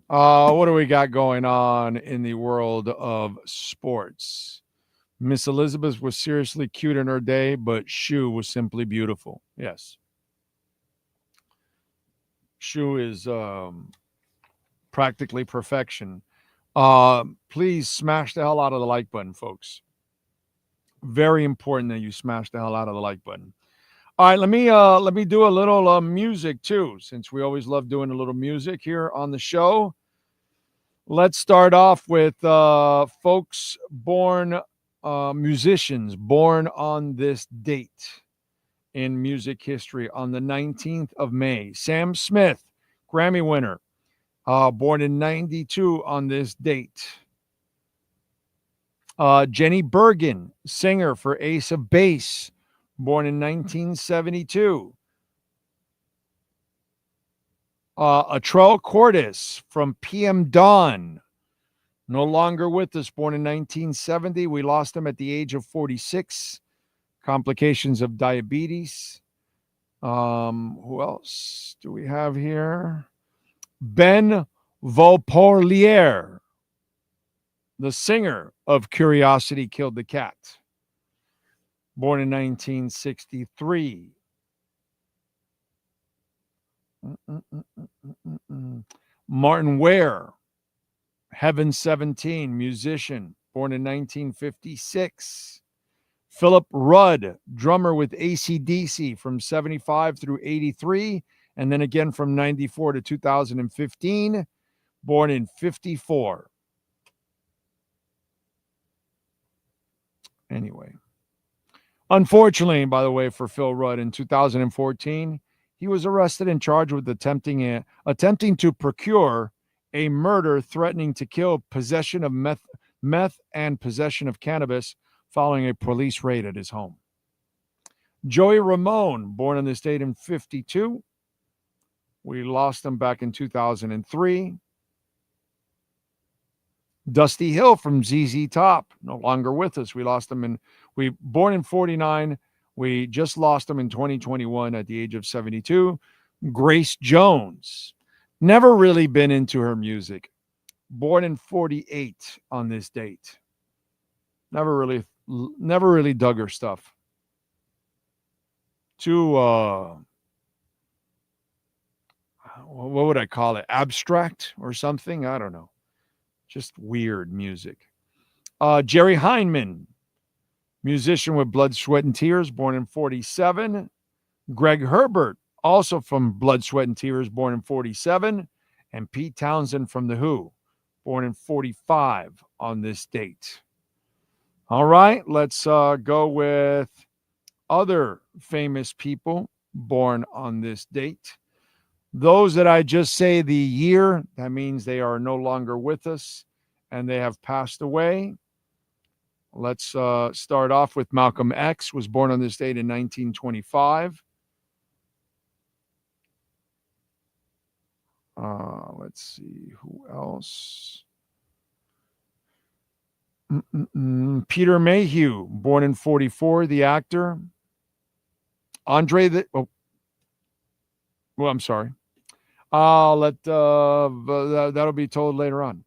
What do we got going on in the world of sports? Miss Elizabeth was seriously cute in her day, but Shu was simply beautiful. Yes. Shu is practically perfection. Please smash the hell out of the like button, folks. Very important that you smash the hell out of the like button. All right, let me do a little music too, since we always love doing a little music here on the show. Let's start off with folks born, musicians born on this date in music history on the 19th of May. Sam Smith, Grammy winner, born in 92 on this date. Jenny Bergen, singer for Ace of Base, born in 1972. Atrell Cordes from PM Dawn, no longer with us, born in 1970. We lost him at the age of 46. Complications of diabetes. Who else do we have here? Ben Vaupourlier, the singer of Curiosity Killed the Cat, born in 1963. Martin Ware, Heaven 17, musician, born in 1956. Philip Rudd, drummer with AC/DC from 75 through 83, and then again from 94 to 2015, born in 54. Anyway, unfortunately, by the way, for Phil Rudd, in 2014, he was arrested and charged with attempting to procure a murder threatening to kill, possession of meth and possession of cannabis following a police raid at his home. Joey Ramone, born on this date in 52. We lost him back in 2003. Dusty Hill from ZZ Top, no longer with us. We lost him born in 49. We just lost him in 2021 at the age of 72. Grace Jones, never really been into her music. Born in 48 on this date. Never really dug her stuff. Too, what would I call it? Abstract or something? I don't know. Just weird music. Jerry Heineman, Musician with Blood, Sweat, and Tears, born in 47. Greg Herbert, also from Blood, Sweat, and Tears, born in 47. And Pete Townsend from The Who, born in 45 on this date. All right, let's go with other famous people born on this date. Those that I just say the year, that means they are no longer with us and they have passed away. Let's start off with Malcolm X, was born on this date in 1925. Let's see, who else? Peter Mayhew, born in 44, the actor. I'm sorry. That'll be told later on.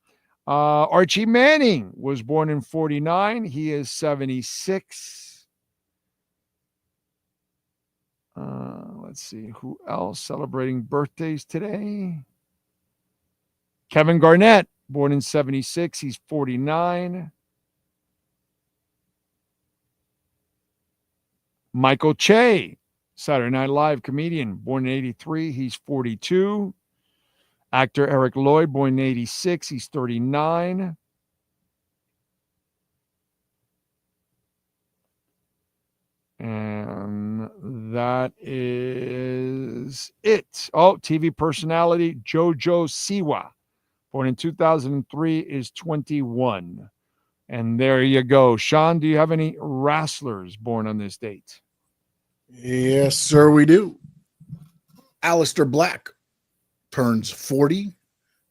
Archie Manning was born in 49. He is 76. Let's see, who else celebrating birthdays today? Kevin Garnett, born in 76. He's 49. Michael Che, Saturday Night Live comedian, born in 83. He's 42. Actor Eric Lloyd, born in 86. He's 39. And that is it. Oh, TV personality Jojo Siwa, born in 2003, is 21. And there you go. Sean, do you have any wrestlers born on this date? Yes, sir, we do. Aleister Black turns 40.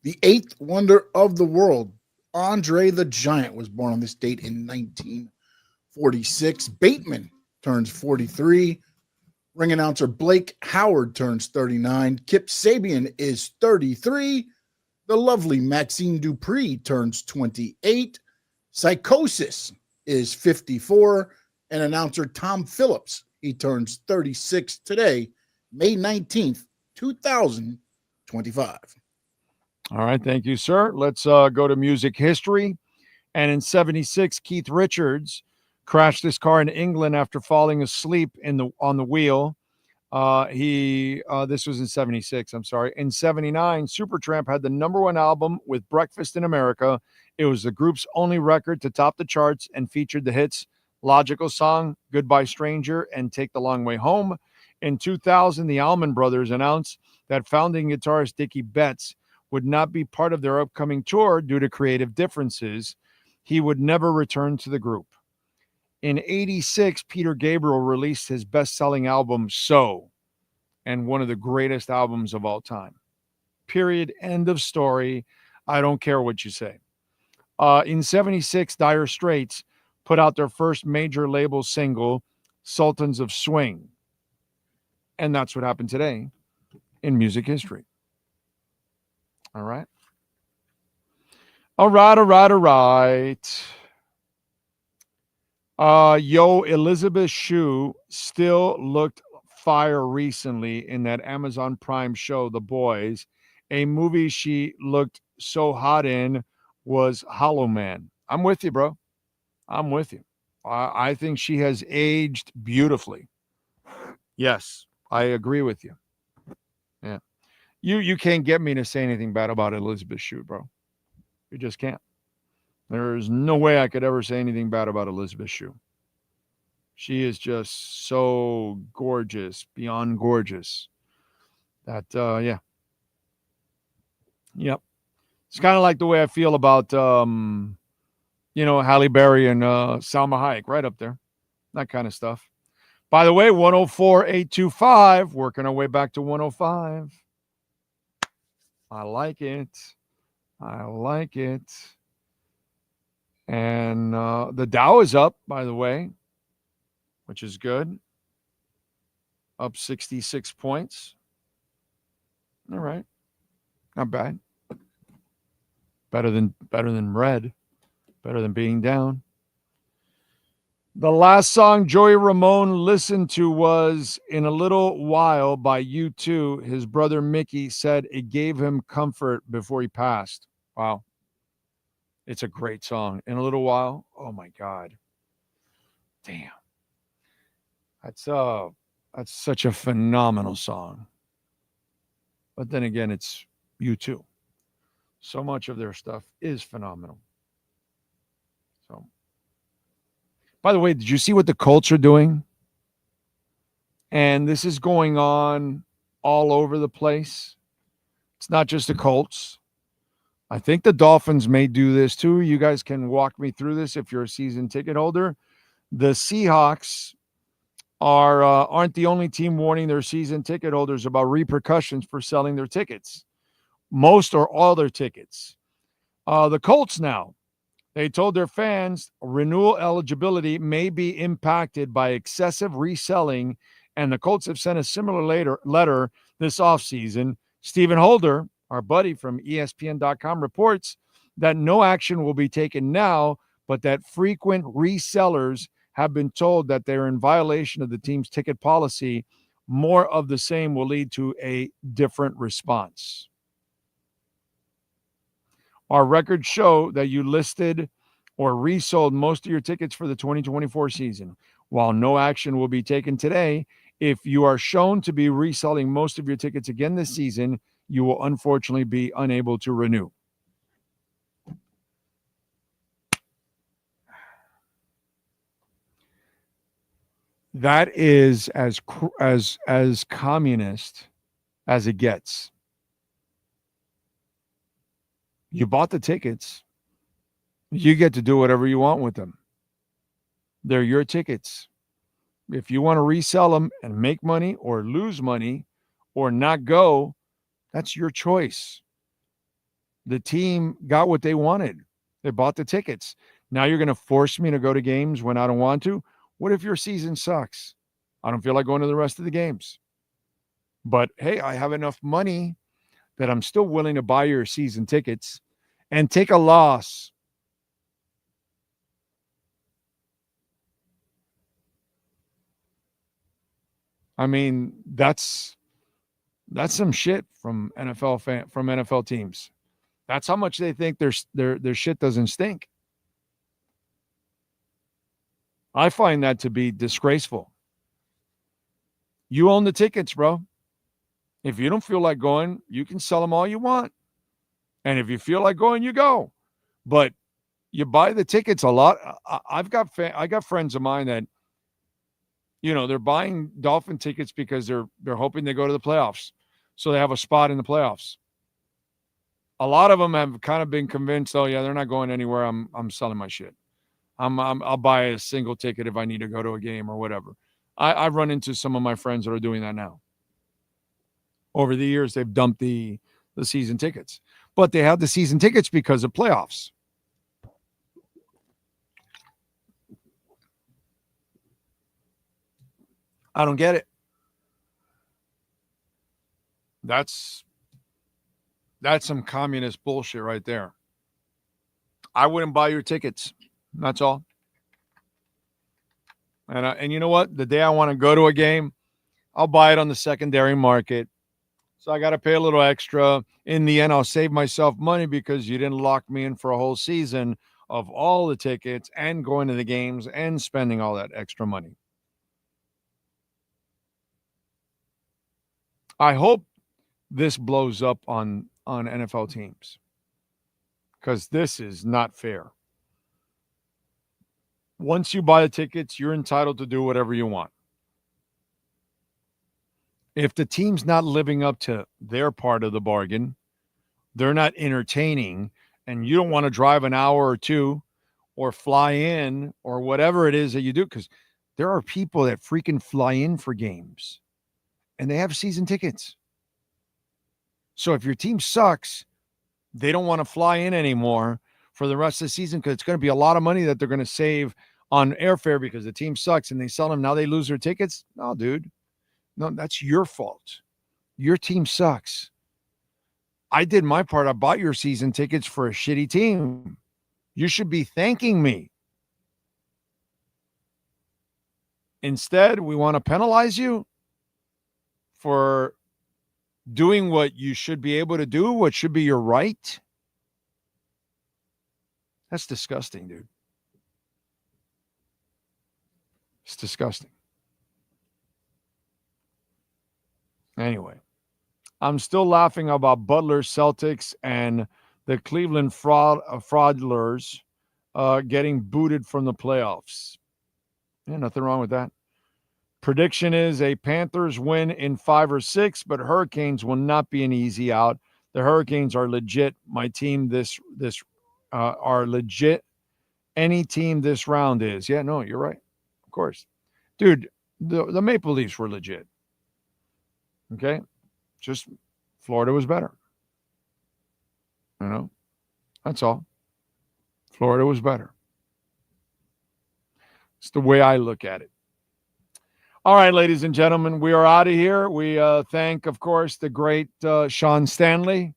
The eighth wonder of the world, Andre the Giant, was born on this date in 1946. Bateman turns 43. Ring announcer Blake Howard turns 39. Kip Sabian is 33. The lovely Maxine Dupree turns 28. Psychosis is 54. And announcer Tom Phillips, he turns 36 today, May 19th, 2025. All right, thank you, sir. Let's go to music history. And in 76, Keith Richards crashed his car in England after falling asleep on the wheel. This was in 76, I'm sorry. In 79, Supertramp had the #1 album with Breakfast in America. It was the group's only record to top the charts and featured the hits Logical Song, Goodbye Stranger, and Take the Long Way Home. In 2000, the Allman Brothers announced that founding guitarist Dickie Betts would not be part of their upcoming tour due to creative differences. He would never return to the group. In 86, Peter Gabriel released his best-selling album, So, and one of the greatest albums of all time. Period. End of story. I don't care what you say. In 76, Dire Straits put out their first major label single, Sultans of Swing. And that's what happened today in music history. All right. All right. Elizabeth Shue still looked fire recently in that Amazon Prime show, The Boys. A movie she looked so hot in was Hollow Man. I'm with you, bro. I'm with you. I think she has aged beautifully. Yes, I agree with you. Yeah. You can't get me to say anything bad about Elizabeth Shue, bro. You just can't. There's no way I could ever say anything bad about Elizabeth Shue. She is just so gorgeous, beyond gorgeous. That, yeah. Yep. It's kind of like the way I feel about, Halle Berry and Salma Hayek, right up there. That kind of stuff. By the way, 104.825, working our way back to 105. I like it. And the Dow is up, by the way, which is good. Up 66 points. All right. Not bad. Better than red. Better than being down. The last song Joey Ramone listened to was In a Little While by U2. His brother Mickey said it gave him comfort before he passed. Wow. It's a great song. In a Little While. Oh, my God. Damn. That's such a phenomenal song. But then again, it's U2. So much of their stuff is phenomenal. So, by the way, did you see what the Colts are doing? And this is going on all over the place. It's not just the Colts. I think the Dolphins may do this too. You guys can walk me through this if you're a season ticket holder. The Seahawks aren't the only team warning their season ticket holders about repercussions for selling their tickets. Most or all their tickets. The Colts now, they told their fans renewal eligibility may be impacted by excessive reselling, and the Colts have sent a similar letter this offseason. Stephen Holder, our buddy from ESPN.com, reports that no action will be taken now, but that frequent resellers have been told that they're in violation of the team's ticket policy. More of the same will lead to a different response. Our records show that you listed or resold most of your tickets for the 2024 season. While no action will be taken today, if you are shown to be reselling most of your tickets again this season, you will unfortunately be unable to renew. That is as communist as it gets. You bought the tickets. You get to do whatever you want with them. They're your tickets. If you want to resell them and make money or lose money or not go, that's your choice. The team got what they wanted. They bought the tickets. Now you're going to force me to go to games when I don't want to? What if your season sucks? I don't feel like going to the rest of the games. But, hey, I have enough money that I'm still willing to buy your season tickets and take a loss. I mean, that's some shit from NFL teams. That's how much they think their shit doesn't stink. I find that to be disgraceful. You own the tickets, bro. If you don't feel like going, you can sell them all you want. And if you feel like going, you go. But you buy the tickets a lot. I got friends of mine that, you know, they're buying Dolphin tickets because they're hoping they go to the playoffs, so they have a spot in the playoffs. A lot of them have kind of been convinced, oh yeah, they're not going anywhere. I'm selling my shit. I'll buy a single ticket if I need to go to a game or whatever. I've run into some of my friends that are doing that now. Over the years, they've dumped the season tickets, but they have the season tickets because of playoffs. I don't get it. That's some communist bullshit right there. I wouldn't buy your tickets. That's all. And you know what? The day I want to go to a game, I'll buy it on the secondary market. So I got to pay a little extra. In the end, I'll save myself money because you didn't lock me in for a whole season of all the tickets and going to the games and spending all that extra money. I hope this blows up on NFL teams because this is not fair. Once you buy the tickets, you're entitled to do whatever you want. If the team's not living up to their part of the bargain, they're not entertaining, and you don't want to drive an hour or two or fly in or whatever it is that you do, because there are people that freaking fly in for games and they have season tickets. So if your team sucks, they don't want to fly in anymore for the rest of the season because it's going to be a lot of money that they're going to save on airfare because the team sucks and they sell them. Now they lose their tickets. No, dude. No, that's your fault. Your team sucks. I did my part. I bought your season tickets for a shitty team. You should be thanking me. Instead, we want to penalize you for doing what you should be able to do, what should be your right. That's disgusting, dude. It's disgusting. Anyway, I'm still laughing about Butler Celtics and the Cleveland fraudlers getting booted from the playoffs. Yeah, nothing wrong with that. Prediction is a Panthers win in 5 or 6, but Hurricanes will not be an easy out. The Hurricanes are legit. My team are legit. Any team this round is. Yeah, no, you're right. Of course. Dude, the Maple Leafs were legit. Okay? Just Florida was better. You know? That's all. Florida was better. It's the way I look at it. All right, ladies and gentlemen, we are out of here. We thank, of course, the great Sean Stanley,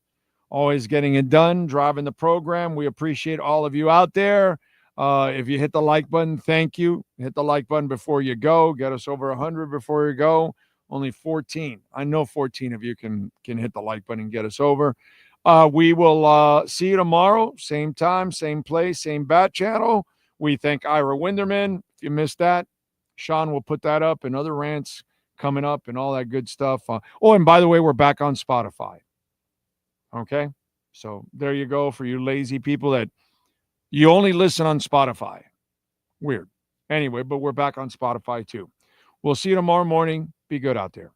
always getting it done, driving the program. We appreciate all of you out there. If you hit the like button, thank you. Hit the like button before you go. Get us over 100 before you go. Only 14. I know 14 of you can hit the like button and get us over. We will see you tomorrow. Same time, same place, same bat channel. We thank Ira Winderman. If you missed that, Sean will put that up and other rants coming up and all that good stuff. And by the way, we're back on Spotify. Okay? So there you go for you lazy people that you only listen on Spotify. Weird. Anyway, but we're back on Spotify too. We'll see you tomorrow morning. Be good out there.